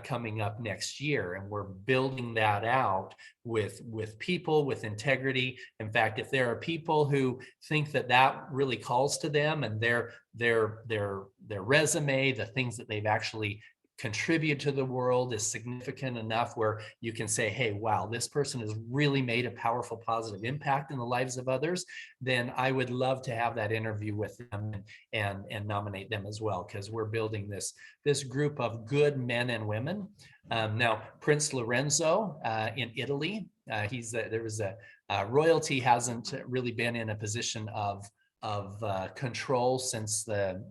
coming up next year. And we're building that out with people with integrity. In fact, if there are people who think that really calls to them, and their resume, the things that they've actually contribute to the world is significant enough where you can say, hey, wow, this person has really made a powerful, positive impact in the lives of others, then I would love to have that interview with them and nominate them as well, because we're building this group of good men and women. Now, Prince Lorenzo in Italy, royalty hasn't really been in a position of control since the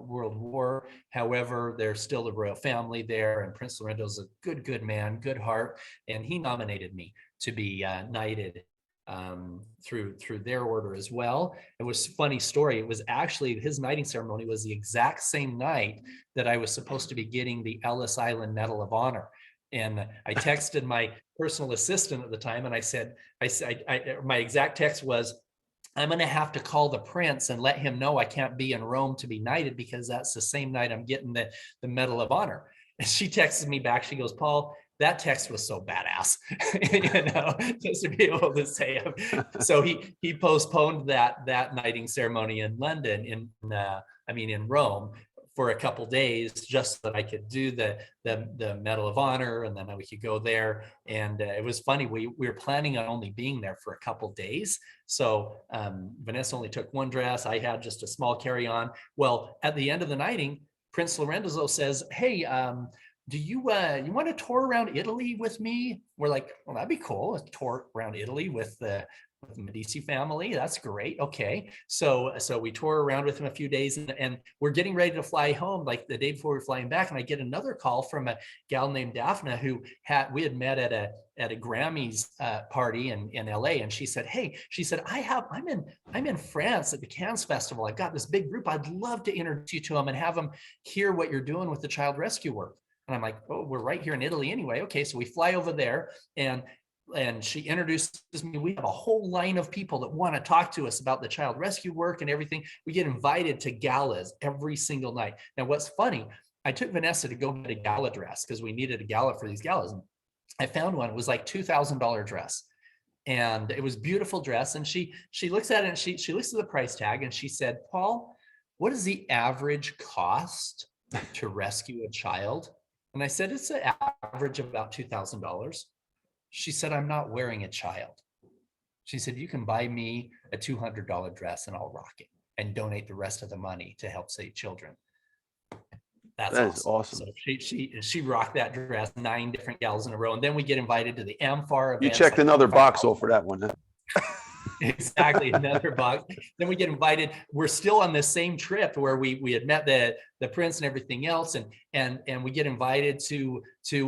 World War. However, there's still the royal family there, and Prince Lorenzo's a good man, good heart, and he nominated me to be knighted through their order as well. It was a funny story. It was actually, his knighting ceremony was the exact same night that I was supposed to be getting the Ellis Island Medal of Honor. And I texted my personal assistant at the time, and I said, my exact text was, I'm going to have to call the prince and let him know I can't be in Rome to be knighted, because that's the same night I'm getting the Medal of Honor. And she texted me back. She goes, Paul, that text was so badass, just to be able to say. So he postponed that knighting ceremony in London, in Rome, for a couple days just so that I could do the Medal of Honor, and then we could go there. And it was funny. We were planning on only being there for a couple days. So Vanessa only took one dress. I had just a small carry-on. Well, at the end of the nighting, Prince Lorenzo says, "Hey, do you want to tour around Italy with me?" We're like, "Well, that'd be cool. A tour around Italy with the Medici family. That's great." Okay. So we tour around with him a few days, and we're getting ready to fly home, like the day before we're flying back. And I get another call from a gal named Daphne who we had met at a Grammys party in LA. And she said, "Hey," she said, I'm in France at the Cannes Festival. I've got this big group. I'd love to introduce you to them and have them hear what you're doing with the child rescue work. And I'm like, "Oh, we're right here in Italy anyway." Okay. So we fly over there, and she introduces me. We have a whole line of people that want to talk to us about the child rescue work and everything. We get invited to galas every single night. Now, what's funny, I took Vanessa to go get a gala dress because we needed a gala for these galas. And I found one. It was like $2,000 dress. And it was a beautiful dress. And she looks at it, and she looks at the price tag, and she said, "Paul, what is the average cost to rescue a child?" And I said, "It's an average of about $2,000. She said, "I'm not wearing a child." She said, "You can buy me a $200 dress and I'll rock it and donate the rest of the money to help save children." That is awesome. So she rocked that dress 9 different gals in a row. And then we get invited to the AmFAR event. You checked another box off for that one, huh? Exactly, another box. Then we get invited. We're still on this same trip where we had met the prince and everything else, and we get invited to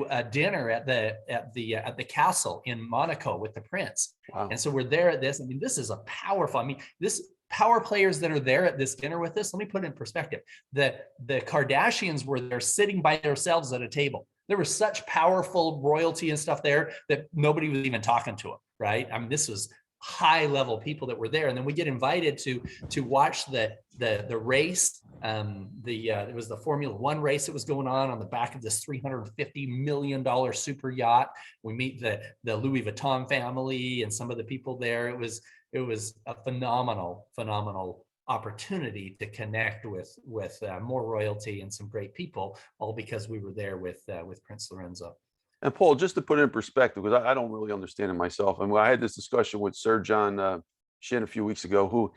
a dinner at the castle in Monaco with the prince. Wow. And so we're there at this. I mean, this is a powerful. I mean, this power players that are there at this dinner with us. Let me put it in perspective. The Kardashians were there sitting by themselves at a table. There was such powerful royalty and stuff there that nobody was even talking to them. Right? I mean, this was high level people that were there. And then we get invited to watch the race. It was the Formula One race that was going on the back of this $350 million super yacht. We meet the Louis Vuitton family and some of the people there. It was a phenomenal opportunity to connect with more royalty and some great people, all because we were there with Prince Lorenzo. And Paul, just to put it in perspective, because I don't really understand it myself. And I had this discussion with Sir John Shin a few weeks ago, who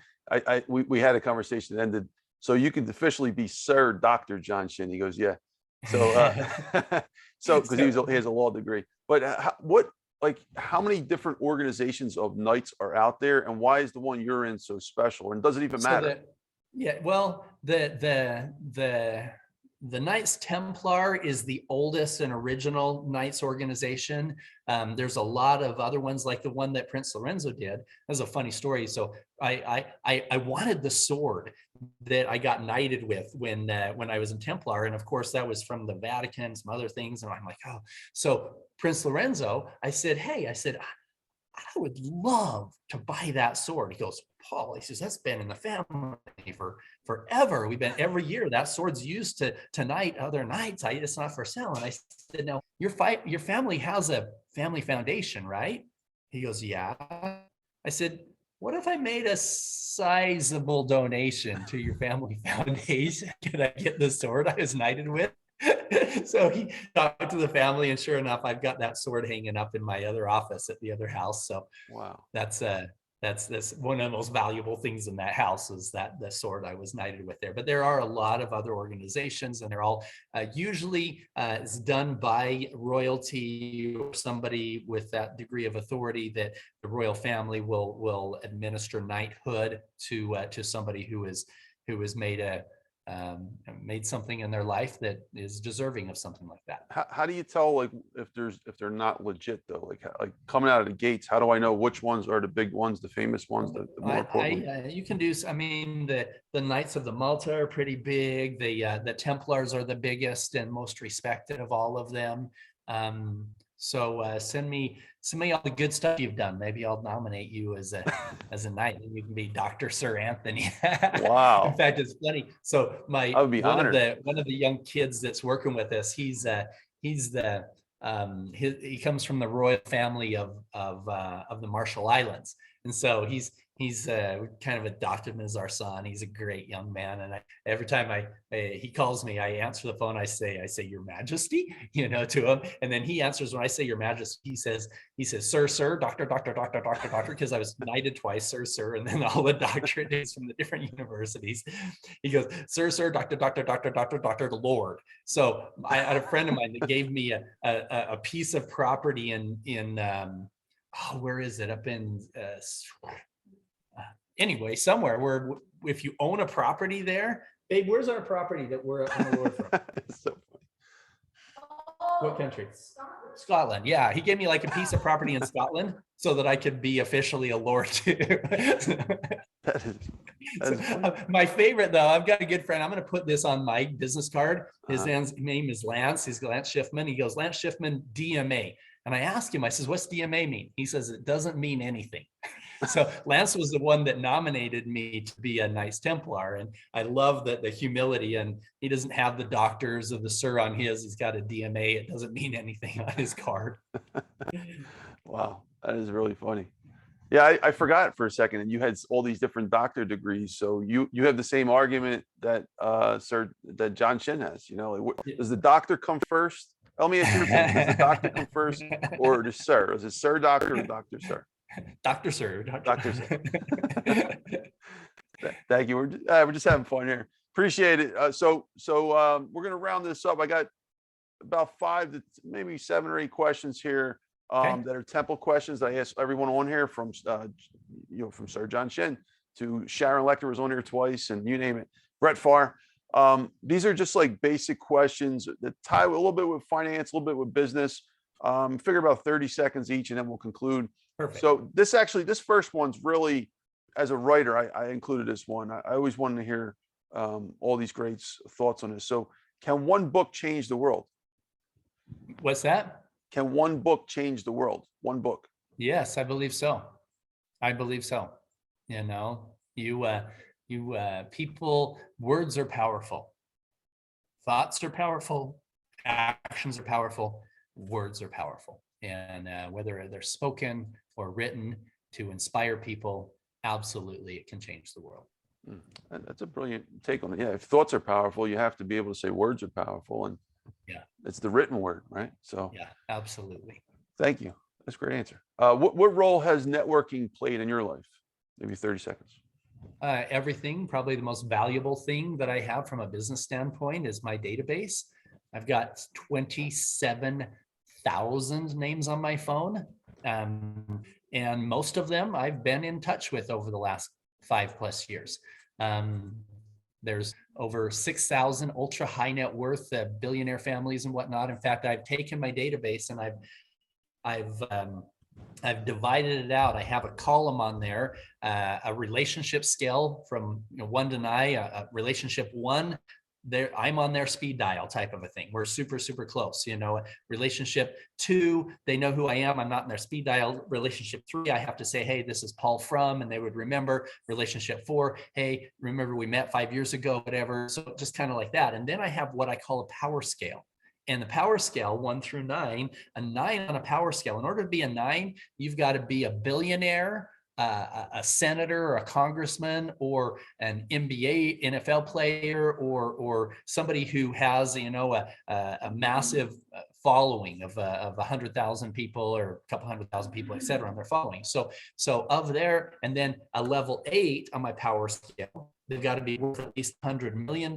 we had a conversation that ended, "So you can officially be Sir Dr. John Shin." He goes, "Yeah." So, because he has a law degree. But how many different organizations of Knights are out there, and why is the one you're in so special? And does it even matter? The Knights Templar is the oldest and original Knights organization. There's a lot of other ones, like the one that Prince Lorenzo did. That's a funny story. So I wanted the sword that I got knighted with when I was in Templar, and of course that was from the Vatican, some other things. And I'm like, oh. So Prince Lorenzo, I said, "Hey," I said, "I would love to buy that sword." He goes, "Paul," he says, "that's been in the family for forever. We've been every year. That sword's used to knight other knights. It's not for sale." And I said, "No, your family has a family foundation, right?" He goes, "Yeah." I said, "What if I made a sizable donation to your family foundation? Can I get the sword I was knighted with?" So he talked to the family, and sure enough, I've got that sword hanging up in my other office at the other house. So wow, that's one of the most valuable things in that house, is that the sword I was knighted with there. But there are a lot of other organizations, and they're all usually is done by royalty or somebody with that degree of authority that the royal family will administer knighthood to somebody who has made something in their life that is deserving of something like that. How do you tell if they're not legit though? Like coming out of the gates, how do I know which ones are the big ones, the famous ones, the more important? You can do. I mean, the Knights of the Malta are pretty big. The Templars are the biggest and most respected of all of them. So send me all the good stuff you've done. Maybe I'll nominate you as a knight, and you can be Dr. Sir Anthony. Wow. In fact, it's funny. So I would be honored. One of the young kids that's working with us, he comes from the royal family of the Marshall Islands, and so He's kind of adopted him as our son. He's a great young man, and every time he calls me, I answer the phone. I say, Your Majesty, to him, and then he answers when I say Your Majesty. He says, Sir, Doctor, because I was knighted twice, Sir, and then all the doctorate is from the different universities. He goes, Sir, Doctor, Lord. So I had a friend of mine that gave me a piece of property in where is it? Up in anyway, somewhere where if you own a property there, babe, where's our property that we're on the road from? So What country? Scotland. Yeah, he gave me like a piece of property in Scotland so that I could be officially a lord too. that is funny. My favorite though, I've got a good friend. I'm going to put this on my business card. His name is Lance. He's Lance Schiffman. He goes, Lance Schiffman, DMA. And I asked him, I says, what's DMA mean? He says, it doesn't mean anything. So Lance was the one that nominated me to be a Knights Templar. And I love that the humility, and he doesn't have the doctors of the sir on his, he's got a DMA. It doesn't mean anything on his card. Wow, that is really funny. Yeah, I forgot for a second, and you had all these different doctor degrees. So you have the same argument that that John Shin has. Does the doctor come first? Let me ask you, does the doctor come first, or does sir? Is it sir doctor or doctor sir? Dr. Sir. Dr. Sir. Thank you. We're just having fun here. Appreciate it. So we're going to round this up. I got about 5 to maybe 7 or 8 questions here that are Temple questions that I ask everyone on here, from from Sir John Shin to Sharon Lecter, was on here twice, and you name it, Brett Farr. These are just like basic questions that tie a little bit with finance, a little bit with business. Figure about 30 seconds each, and then we'll conclude. Perfect. So this first one's really, as a writer, I included this one. I always wanted to hear all these great thoughts on this. So, can one book change the world? What's that? Can one book change the world? One book. Yes, I believe so. People, words are powerful. Thoughts are powerful. Actions are powerful. Words are powerful. And whether they're spoken or written to inspire people, absolutely, it can change the world. That's a brilliant take on it. Yeah, if thoughts are powerful, you have to be able to say words are powerful, and it's the written word, right? So yeah, absolutely. Thank you. That's a great answer. What role has networking played in your life? Maybe 30 seconds. Everything. Probably the most valuable thing that I have from a business standpoint is my database. I've got 27,000 names on my phone. And most of them I've been in touch with over the last 5+ years. There's over 6,000 ultra high net worth billionaire families and whatnot. In fact, I've taken my database and I've divided it out. I have a column on there, a relationship scale from 1 to 9, relationship 1. There, I'm on their speed dial type of a thing. We're super, super close. Relationship 2, they know who I am. I'm not in their speed dial. Relationship 3, I have to say, hey, this is Paul from, and they would remember. Relationship 4, hey, remember we met 5 years ago, whatever. So just kind of like that. And then I have what I call a power scale. And the power scale, 1 through 9, a 9 on a power scale. In order to be a 9, you've got to be a billionaire, a senator, or a congressman, or an NBA NFL player, or somebody who has a massive following of 100,000 people or a couple 100,000 people, et cetera, on their following. So of there, and then a level 8 on my power scale, they've got to be worth at least $100 million,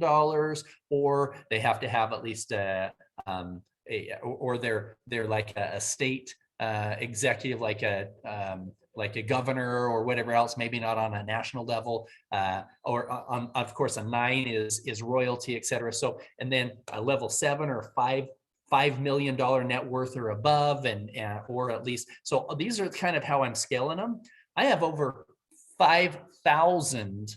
or they have to have at least or they're like a state executive, like a governor or whatever else, maybe not on a national level, or on, of course, a 9 is royalty, et cetera. So, and then a level 7 or $5 million net worth or above, and or at least. So these are kind of how I'm scaling them. I have over 5,000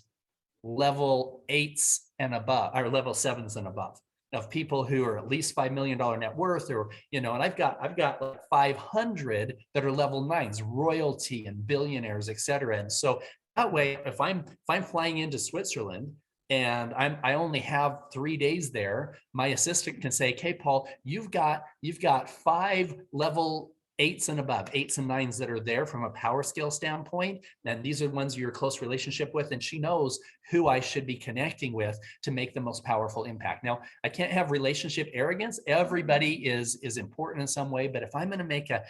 level 8s and above, or level 7s and above, of people who are at least $5 million net worth, or and I've got like 500 that are level 9s, royalty and billionaires, et cetera. And so that way, if I'm flying into Switzerland and I only have 3 days there, my assistant can say, okay, Paul, you've got 5 level eights and above, eights and nines that are there from a power scale standpoint. And these are ones you're close relationship with. And she knows who I should be connecting with to make the most powerful impact. Now, I can't have relationship arrogance. Everybody is important in some way. But if I'm going to make a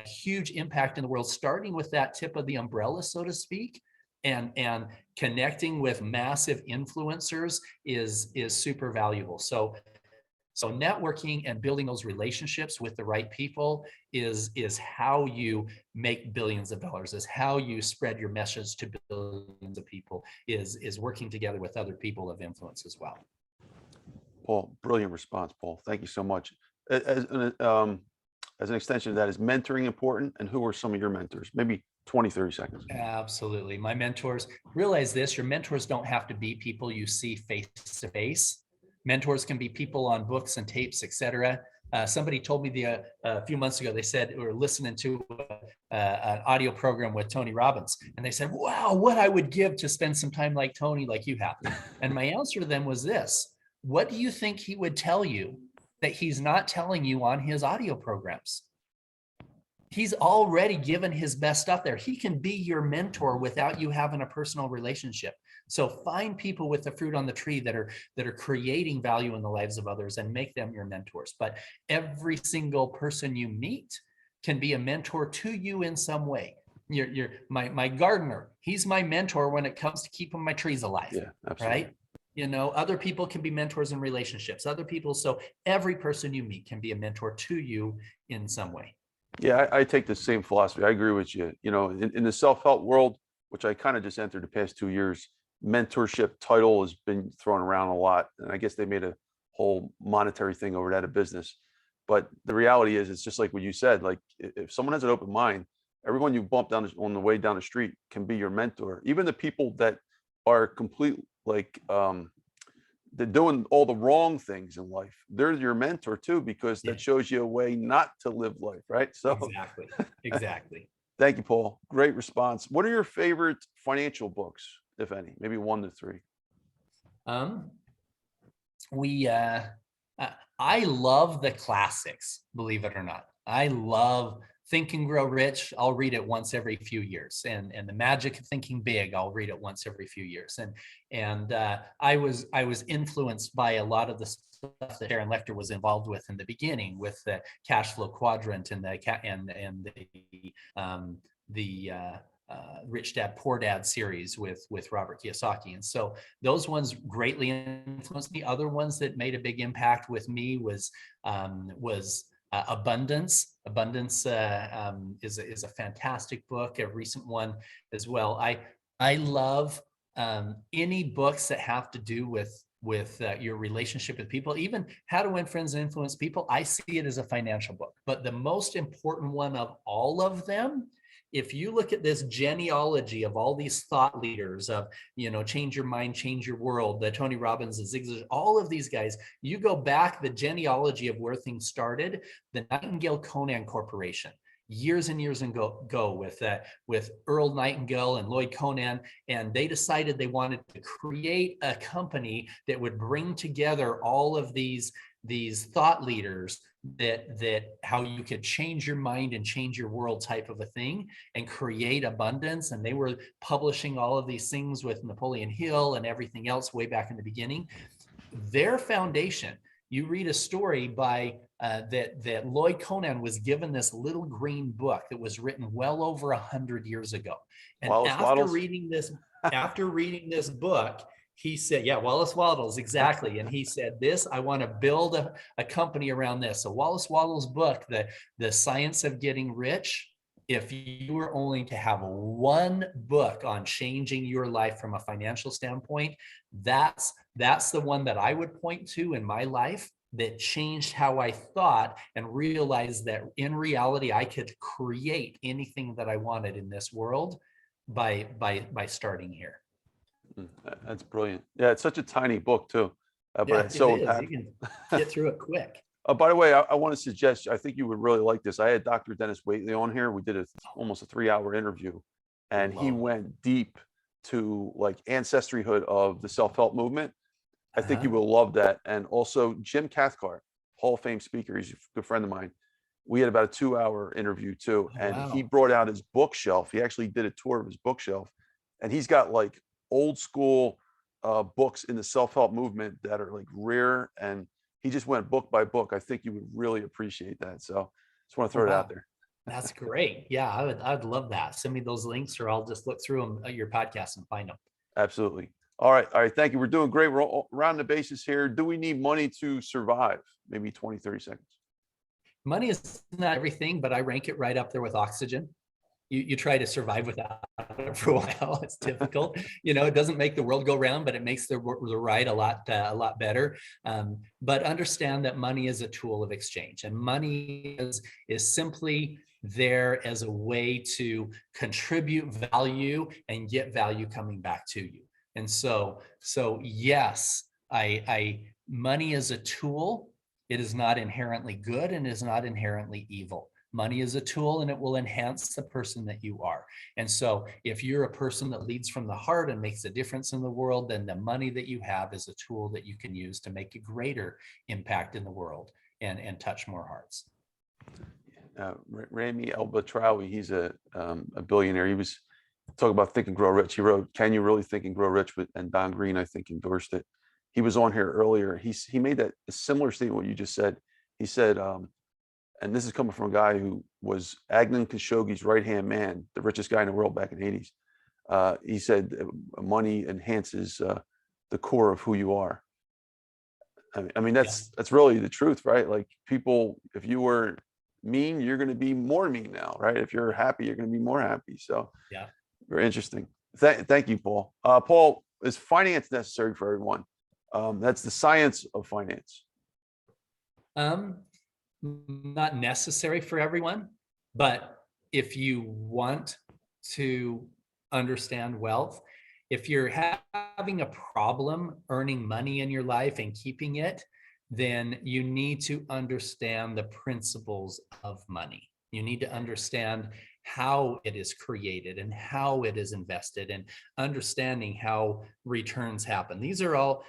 huge impact in the world, starting with that tip of the umbrella, so to speak, and connecting with massive influencers is super valuable. So networking and building those relationships with the right people is how you make billions of dollars, is how you spread your message to billions of people, is working together with other people of influence as well. Paul, brilliant response, Paul. Thank you so much. As an extension of that, is mentoring important? And who are some of your mentors? Maybe 20, 30 seconds. Absolutely. My mentors, realize this, your mentors don't have to be people you see face to face. Mentors can be people on books and tapes, etc. Somebody told me a few months ago, they said, we were listening to an audio program with Tony Robbins, and they said, wow, what I would give to spend some time like Tony, like you have. And my answer to them was this: what do you think he would tell you that he's not telling you on his audio programs? He's already given his best stuff there. He can be your mentor without you having a personal relationship. So find people with the fruit on the tree that are creating value in the lives of others and make them your mentors. But every single person you meet can be a mentor to you in some way. My gardener, he's my mentor when it comes to keeping my trees alive. Yeah, absolutely. Right? You know, other people can be mentors in relationships, other people. So every person you meet can be a mentor to you in some way. Yeah, I take the same philosophy. I agree with you. You know, in the self-help world, which I kind of just entered the past 2 years, mentorship title has been thrown around a lot. And I guess they made a whole monetary thing over that of business. But the reality is, it's just like what you said, like if someone has an open mind, everyone you bump down on the way down the street can be your mentor. Even the people that are complete, like, they're doing all the wrong things in life, they're your mentor too, because that shows you a way not to live life, right? So exactly. thank you, Paul. Great response. What are your favorite financial books, if any? Maybe 1 to 3. I love the classics, believe it or not. I love Think and Grow Rich. I'll read it once every few years, and The Magic of Thinking Big. I'll read it once every few years. And I was influenced by a lot of the stuff that Sharon Lechter was involved with in the beginning, with the cash flow quadrant and the Rich Dad Poor Dad series with Robert Kiyosaki. And so those ones greatly influenced me. Other ones that made a big impact with me was Abundance. Abundance is a fantastic book, a recent one as well. I love any books that have to do with your relationship with people, even How to Win Friends and Influence People. I see it as a financial book, but the most important one of all of them, if you look at this genealogy of all these thought leaders of, you know, Change Your Mind, Change Your World, the Tony Robbins, the Zig Ziglar, all of these guys, you go back the genealogy of where things started, the Nightingale Conan Corporation, years and years ago with Earl Nightingale and Lloyd Conan, and they decided they wanted to create a company that would bring together all of these thought leaders that how you could change your mind and change your world type of a thing and create abundance. And they were publishing all of these things with Napoleon Hill and everything else way back in the beginning. Their foundation, you read a story by that Lloyd Conan was given this little green book that was written well over 100 years ago. And after reading this book, he said, yeah, Wallace Waddles, exactly. And he said, I want to build a company around this. So Wallace Waddles' book, The Science of Getting Rich, if you were only to have one book on changing your life from a financial standpoint, that's the one that I would point to in my life that changed how I thought and realized that in reality, I could create anything that I wanted in this world by starting here. That's brilliant. Yeah, it's such a tiny book too, but it's so impactful. You can get through it quick. By the way, I want to suggest, I think you would really like this. I had Dr. Dennis Waitley on here. We did almost a 3-hour interview, and he went deep to like ancestryhood of the self-help movement. I think you will love that. And also Jim Cathcart, Hall of Fame speaker. He's a good friend of mine. we had about a 2-hour interview too. Oh, And he wow. brought out his bookshelf. He actually did a tour of his bookshelf, and he's got like old school books in the self-help movement that are like rare. And he just went book by book. I think you would really appreciate that. So just want to Oh, throw it out wow. there. That's great. Yeah, I would love that. Send me those links, or I'll just look through them at your podcast and find them. Absolutely. All right. All right. Thank you. We're doing great. We're all around the bases here. Do we need money to survive? Maybe 20, 30 seconds. Money is not everything, but I rank it right up there with oxygen. You try to survive without it for a while. It's difficult. It doesn't make the world go round, but it makes the ride a lot better. But understand that money is a tool of exchange, and money is simply there as a way to contribute value and get value coming back to you. And so yes, money is a tool. It is not inherently good and is not inherently evil. Money is a tool, and it will enhance the person that you are. And so if you're a person that leads from the heart and makes a difference in the world, then the money that you have is a tool that you can use to make a greater impact in the world and touch more hearts. Rami El-Batrawi, he's a billionaire. He was talking about Think and Grow Rich. He wrote, "Can you really think and grow rich?" And Don Green, I think, endorsed it. He was on here earlier. He made that a similar statement what you just said. He said, and this is coming from a guy who was Agnan Khashoggi's right-hand man, the richest guy in the world back in the 80s. He said money enhances the core of who you are. I mean, that's really the truth, right? Like, people, if you were mean, you're going to be more mean now, right? If you're happy, you're going to be more happy. So Yeah. very interesting. Thank you, Paul. Paul, is finance necessary for everyone? That's the science of finance. Not necessary for everyone, but if you want to understand wealth, if you're having a problem earning money in your life and keeping it, then you need to understand the principles of money. You need to understand how it is created and how it is invested, and understanding how returns happen. These are all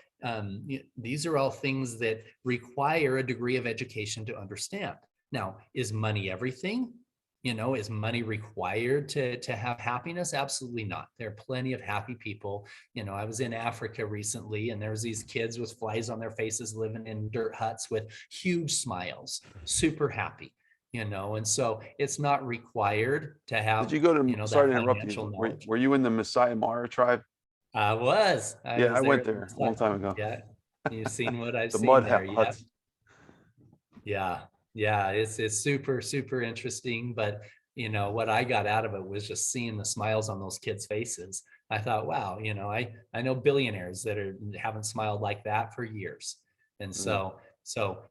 things that require a degree of education to understand. Now, is money everything? Is money required to have happiness? Absolutely not. There are plenty of happy people. I was in Africa recently, and there's these kids with flies on their faces living in dirt huts with huge smiles, super happy. And so it's not required to have, Did you go to, that sorry to interrupt financial you, knowledge. were you in the Masai Mara tribe? I was I went there there a long time ago. Yeah. You've seen what I've The seen mud there. Yeah. huts. Yeah. It's super, super interesting. But what I got out of it was just seeing the smiles on those kids' faces. I thought, wow, I know billionaires that haven't smiled like that for years. And so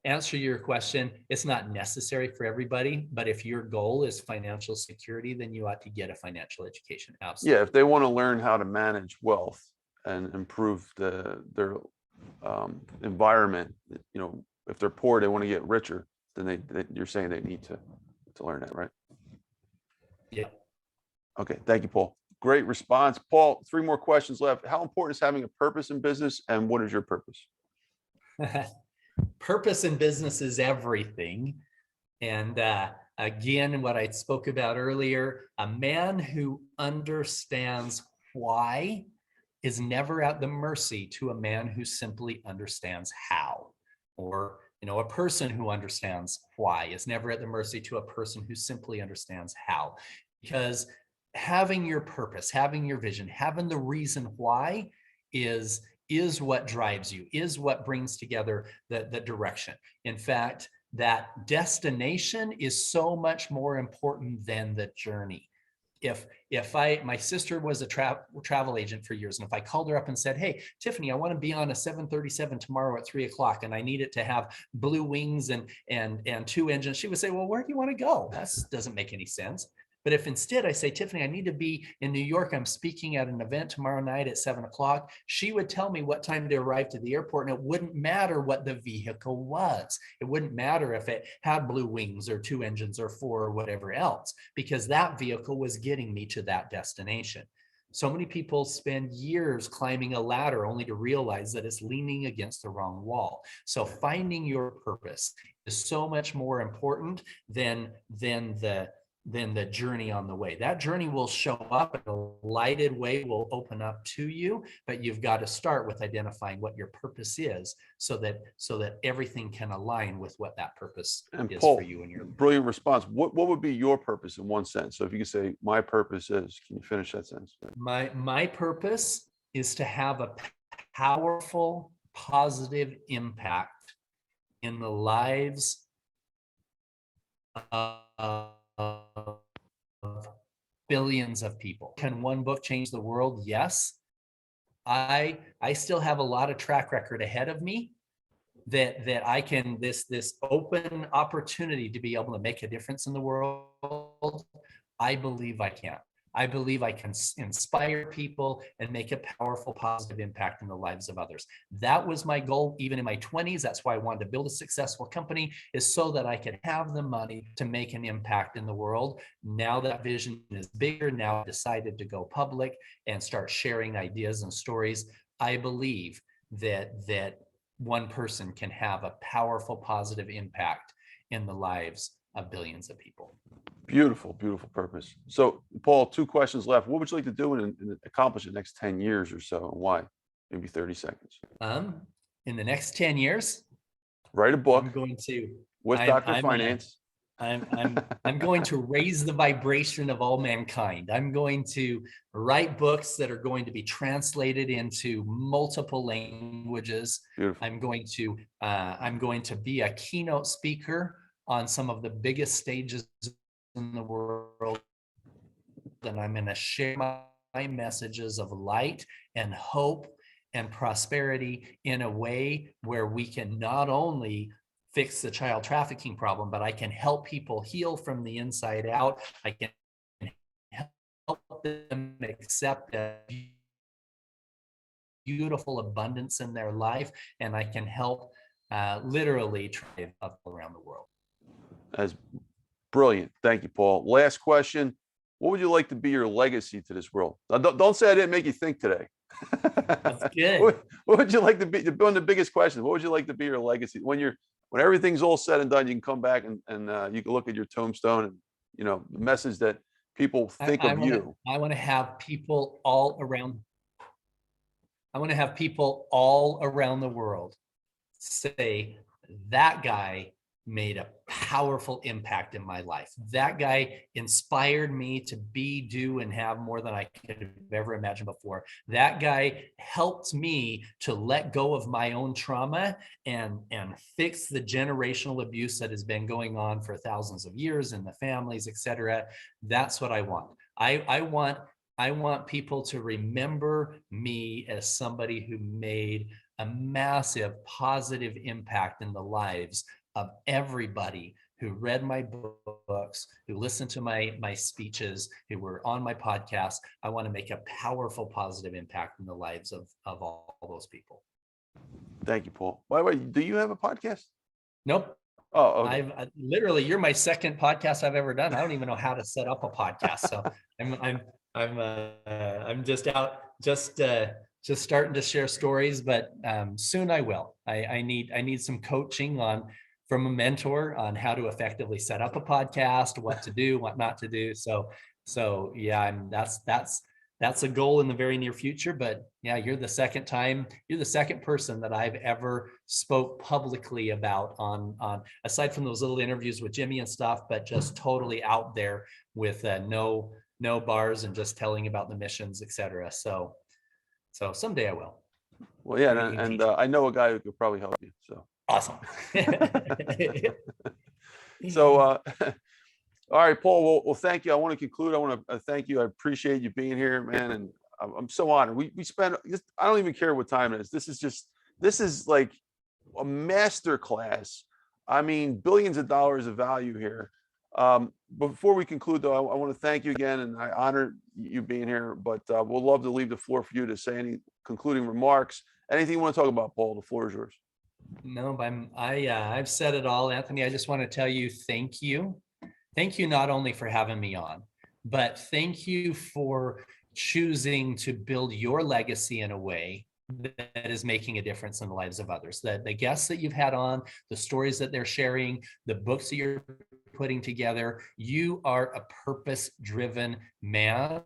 answer your question, it's not necessary for everybody, but if your goal is financial security, then you ought to get a financial education. Absolutely. Yeah, if they want to learn how to manage wealth and improve their environment, if they're poor, they want to get richer, then you're saying they need to learn that, right? Yeah. Okay, thank you, Paul. Great response. Paul, 3 more questions left. How important is having a purpose in business, and what is your purpose? Purpose in business is everything. And again, what I spoke about earlier, a man who understands why is never at the mercy to a man who simply understands how. Or, a person who understands why is never at the mercy to a person who simply understands how. Because having your purpose, having your vision, having the reason why is what drives you, is what brings together the direction. In fact, that destination is so much more important than the journey. My sister was a travel agent for years, and if I called her up and said, "Hey, Tiffany, I want to be on a 737 tomorrow at 3:00, and I need it to have blue wings and 2 engines," she would say, "Well, where do you want to go? That doesn't make any sense." But if instead I say, "Tiffany, I need to be in New York. I'm speaking at an event tomorrow night at 7:00. She would tell me what time to arrive to the airport, and it wouldn't matter what the vehicle was. It wouldn't matter if it had blue wings or 2 engines or 4 or whatever else, because that vehicle was getting me to that destination. So many people spend years climbing a ladder only to realize that it's leaning against the wrong wall. So finding your purpose is so much more important than the journey on the way. That journey will show up, and a lighted way will open up to you, but you've got to start with identifying what your purpose is, so that everything can align with what that purpose And is Paul, for you and your life. brilliant response. What would be your purpose in one sentence? So if you could say, my purpose is, can you finish that sentence? My purpose is to have a powerful, positive impact in the lives of billions of people. Can one book change the world? Yes. I still have a lot of track record ahead of me that I can, this open opportunity to be able to make a difference in the world. I believe I can. I believe I can inspire people and make a powerful, positive impact in the lives of others. That was my goal, even in my 20s. That's why I wanted to build a successful company, is so that I could have the money to make an impact in the world. Now that vision is bigger. Now I decided to go public and start sharing ideas and stories. I believe that one person can have a powerful, positive impact in the lives of billions of people. Beautiful, beautiful purpose. So Paul, 2 questions left. What would you like to do and accomplish in the next 10 years or so, and why? Maybe 30 seconds. In the next 10 years, Write a book I'm going to with Dr. Finance. I'm going to raise the vibration of all mankind. I'm going to write books that are going to be translated into multiple languages. Beautiful. I'm going to be a keynote speaker on some of the biggest stages in the world, and I'm going to share my messages of light and hope and prosperity in a way where we can not only fix the child trafficking problem, but I can help people heal from the inside out. I can help them accept a beautiful abundance in their life, and I can help literally thrive around the world. That's brilliant. Thank you, Paul. Last question. What would you like to be your legacy to this world? Now, don't say I didn't make you think today. That's good. What would you like to be? One of the biggest questions. What would you like to be your legacy when everything's all said and done? You can come back and you can look at your tombstone and the message that people think of you. I want to have people all around. I want to have people all around the world say, that guy made a powerful impact in my life. That guy inspired me to be, do, and have more than I could have ever imagined before. That guy helped me to let go of my own trauma and fix the generational abuse that has been going on for thousands of years in the families, etc. That's what I want. I want people to remember me as somebody who made a massive positive impact in the lives of everybody who read my books, who listened to my speeches, who were on my podcast. I want to make a powerful, positive impact in the lives of all those people. Thank you, Paul. By the way, do you have a podcast? Nope. Oh, okay. Literally, you're my second podcast I've ever done. I don't even know how to set up a podcast. So I'm just out, just starting to share stories, but soon I will. I need some coaching from a mentor on how to effectively set up a podcast, what to do, what not to do. So yeah, that's a goal in the very near future. But yeah, you're the second person that I've ever spoke publicly about on aside from those little interviews with Jimmy and stuff, but just totally out there with no bars and just telling about the missions, etc. So someday I will. Well, yeah, and I know a guy who could probably help you. So awesome. So, all right, Paul. Well, thank you. I want to conclude. I want to thank you. I appreciate you being here, man, and I'm so honored. We spent. I don't even care what time it is. This is like a master class. I mean, billions of dollars of value here. Before we conclude, though, I want to thank you again, and I honor you being here. But we'll love to leave the floor for you to say any concluding remarks. Anything you want to talk about, Paul? The floor is yours. No, I've said it all, Anthony. I just want to tell you, thank you. Thank you not only for having me on, but thank you for choosing to build your legacy in a way that is making a difference in the lives of others. The guests that you've had on, the stories that they're sharing, the books that you're putting together, you are a purpose-driven man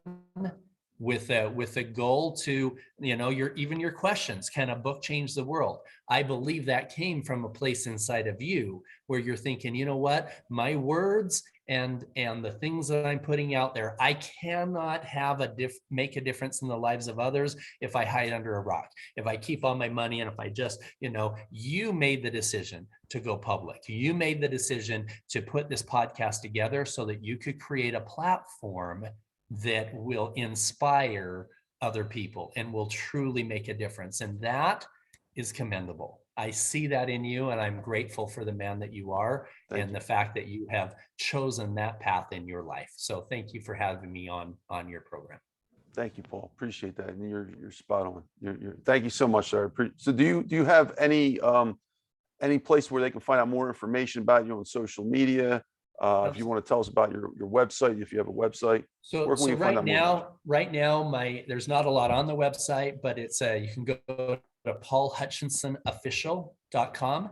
with a goal to, your questions, can a book change the world? I believe that came from a place inside of you where you're thinking, you know what, my words and the things that I'm putting out there, I cannot make a difference in the lives of others if I hide under a rock, if I keep all my money, and if I just, you made the decision to go public. You made the decision to put this podcast together so that you could create a platform that will inspire other people and will truly make a difference. And that is commendable. I see that in you, and I'm grateful for the man that you are and the fact that you have chosen that path in your life. So thank you for having me on your program. Thank you, Paul. Appreciate that. And you're spot on. Thank you so much, sir. So do you have any place where they can find out more information about you on social media? If you want to tell us about your website, if you have a website. So right now, there's not a lot on the website, but it's you can go to paulhutchinsonofficial.com.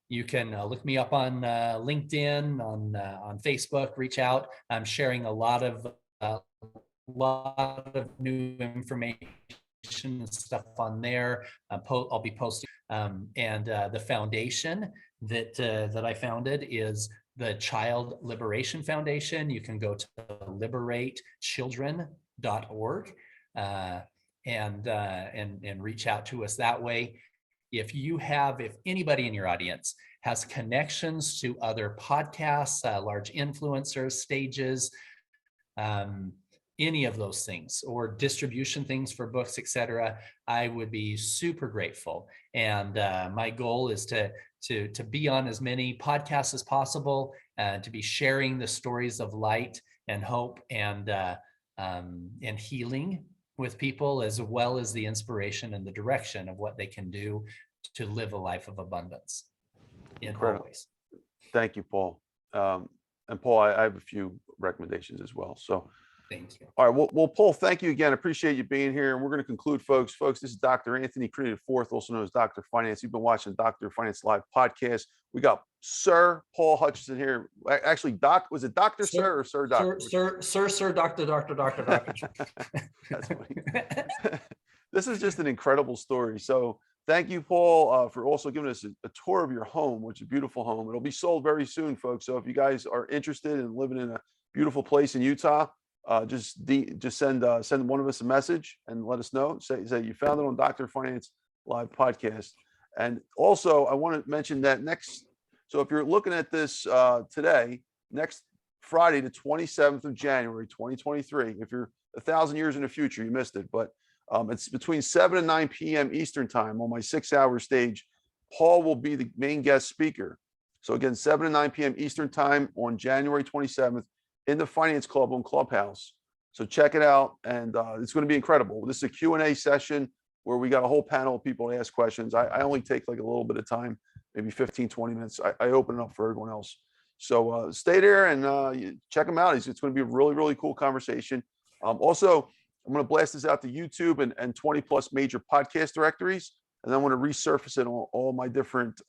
You can look me up on LinkedIn, on Facebook, reach out. I'm sharing a lot of new information and stuff on there. I'll be posting, and the foundation that I founded is the Child Liberation Foundation. You can go to liberatechildren.org and reach out to us that way. If anybody in your audience has connections to other podcasts, large influencers, stages, any of those things, or distribution things for books, etc., I would be super grateful. And my goal is to be on as many podcasts as possible, to be sharing the stories of light and hope and healing with people, as well as the inspiration and the direction of what they can do to live a life of abundance in all ways. Thank you, Paul. And Paul, I have a few recommendations as well. So thank you. All right. Well, Paul, thank you again. I appreciate you being here. And we're going to conclude, folks. Folks, this is Dr. Anthony Criniti IV, also known as Dr. Finance. You've been watching Dr. Finance Live podcast. We got Sir Paul Hutchinson here. Actually, Doc, was it Dr. Sir or Sir Doctor? Sir, Doctor. That's funny. This is just an incredible story. So thank you, Paul, for also giving us a tour of your home, which is a beautiful home. It'll be sold very soon, folks. So if you guys are interested in living in a beautiful place in Utah, just send one of us a message and let us know. Say you found it on Dr. Finance Live podcast. And also, I want to mention that so if you're looking at this today, next Friday, the 27th of January, 2023, if you're 1,000 years in the future, you missed it, but it's between 7 and 9 p.m. Eastern time on my 6-hour stage. Paul will be the main guest speaker. So again, 7 and 9 p.m. Eastern time on January 27th in the Finance Club on Clubhouse. So check it out. And it's going to be incredible. This is a Q&A session where we got a whole panel of people to ask questions. I only take like a little bit of time, maybe 15, 20 minutes. I open it up for everyone else. So stay there and check him out. It's going to be a really, really cool conversation. Also, I'm going to blast this out to YouTube and 20 plus major podcast directories. And then I want to resurface it on all my different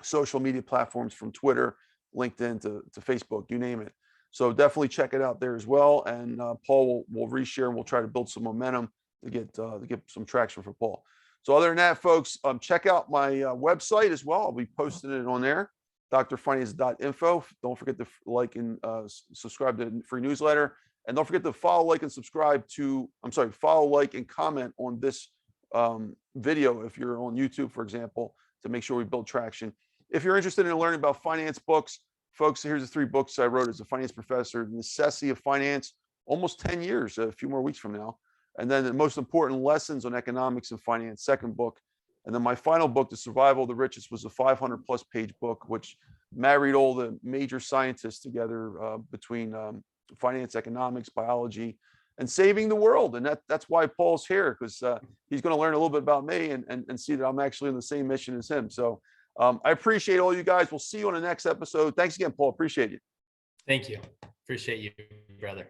social media platforms, from Twitter, LinkedIn to Facebook, you name it. So definitely check it out there as well. And Paul will reshare, and we'll try to build some momentum to get some traction for Paul. So other than that, folks, check out my website as well. I'll be posting it on there, drfinance.info. Don't forget to like and subscribe to the free newsletter. And don't forget to follow, like, and comment on this video if you're on YouTube, for example, to make sure we build traction. If you're interested in learning about finance books, folks, here's the 3 books I wrote as a finance professor: The Necessity of Finance, almost 10 years, a few more weeks from now. And then The Most Important Lessons on Economics and Finance, second book. And then my final book, The Survival of the Richest, was a 500 plus page book, which married all the major scientists together between finance, economics, biology, and saving the world. And that's why Paul's here, because he's going to learn a little bit about me and see that I'm actually on the same mission as him. So I appreciate all you guys. We'll see you on the next episode. Thanks again, Paul. Appreciate you. Thank you. Appreciate you, brother.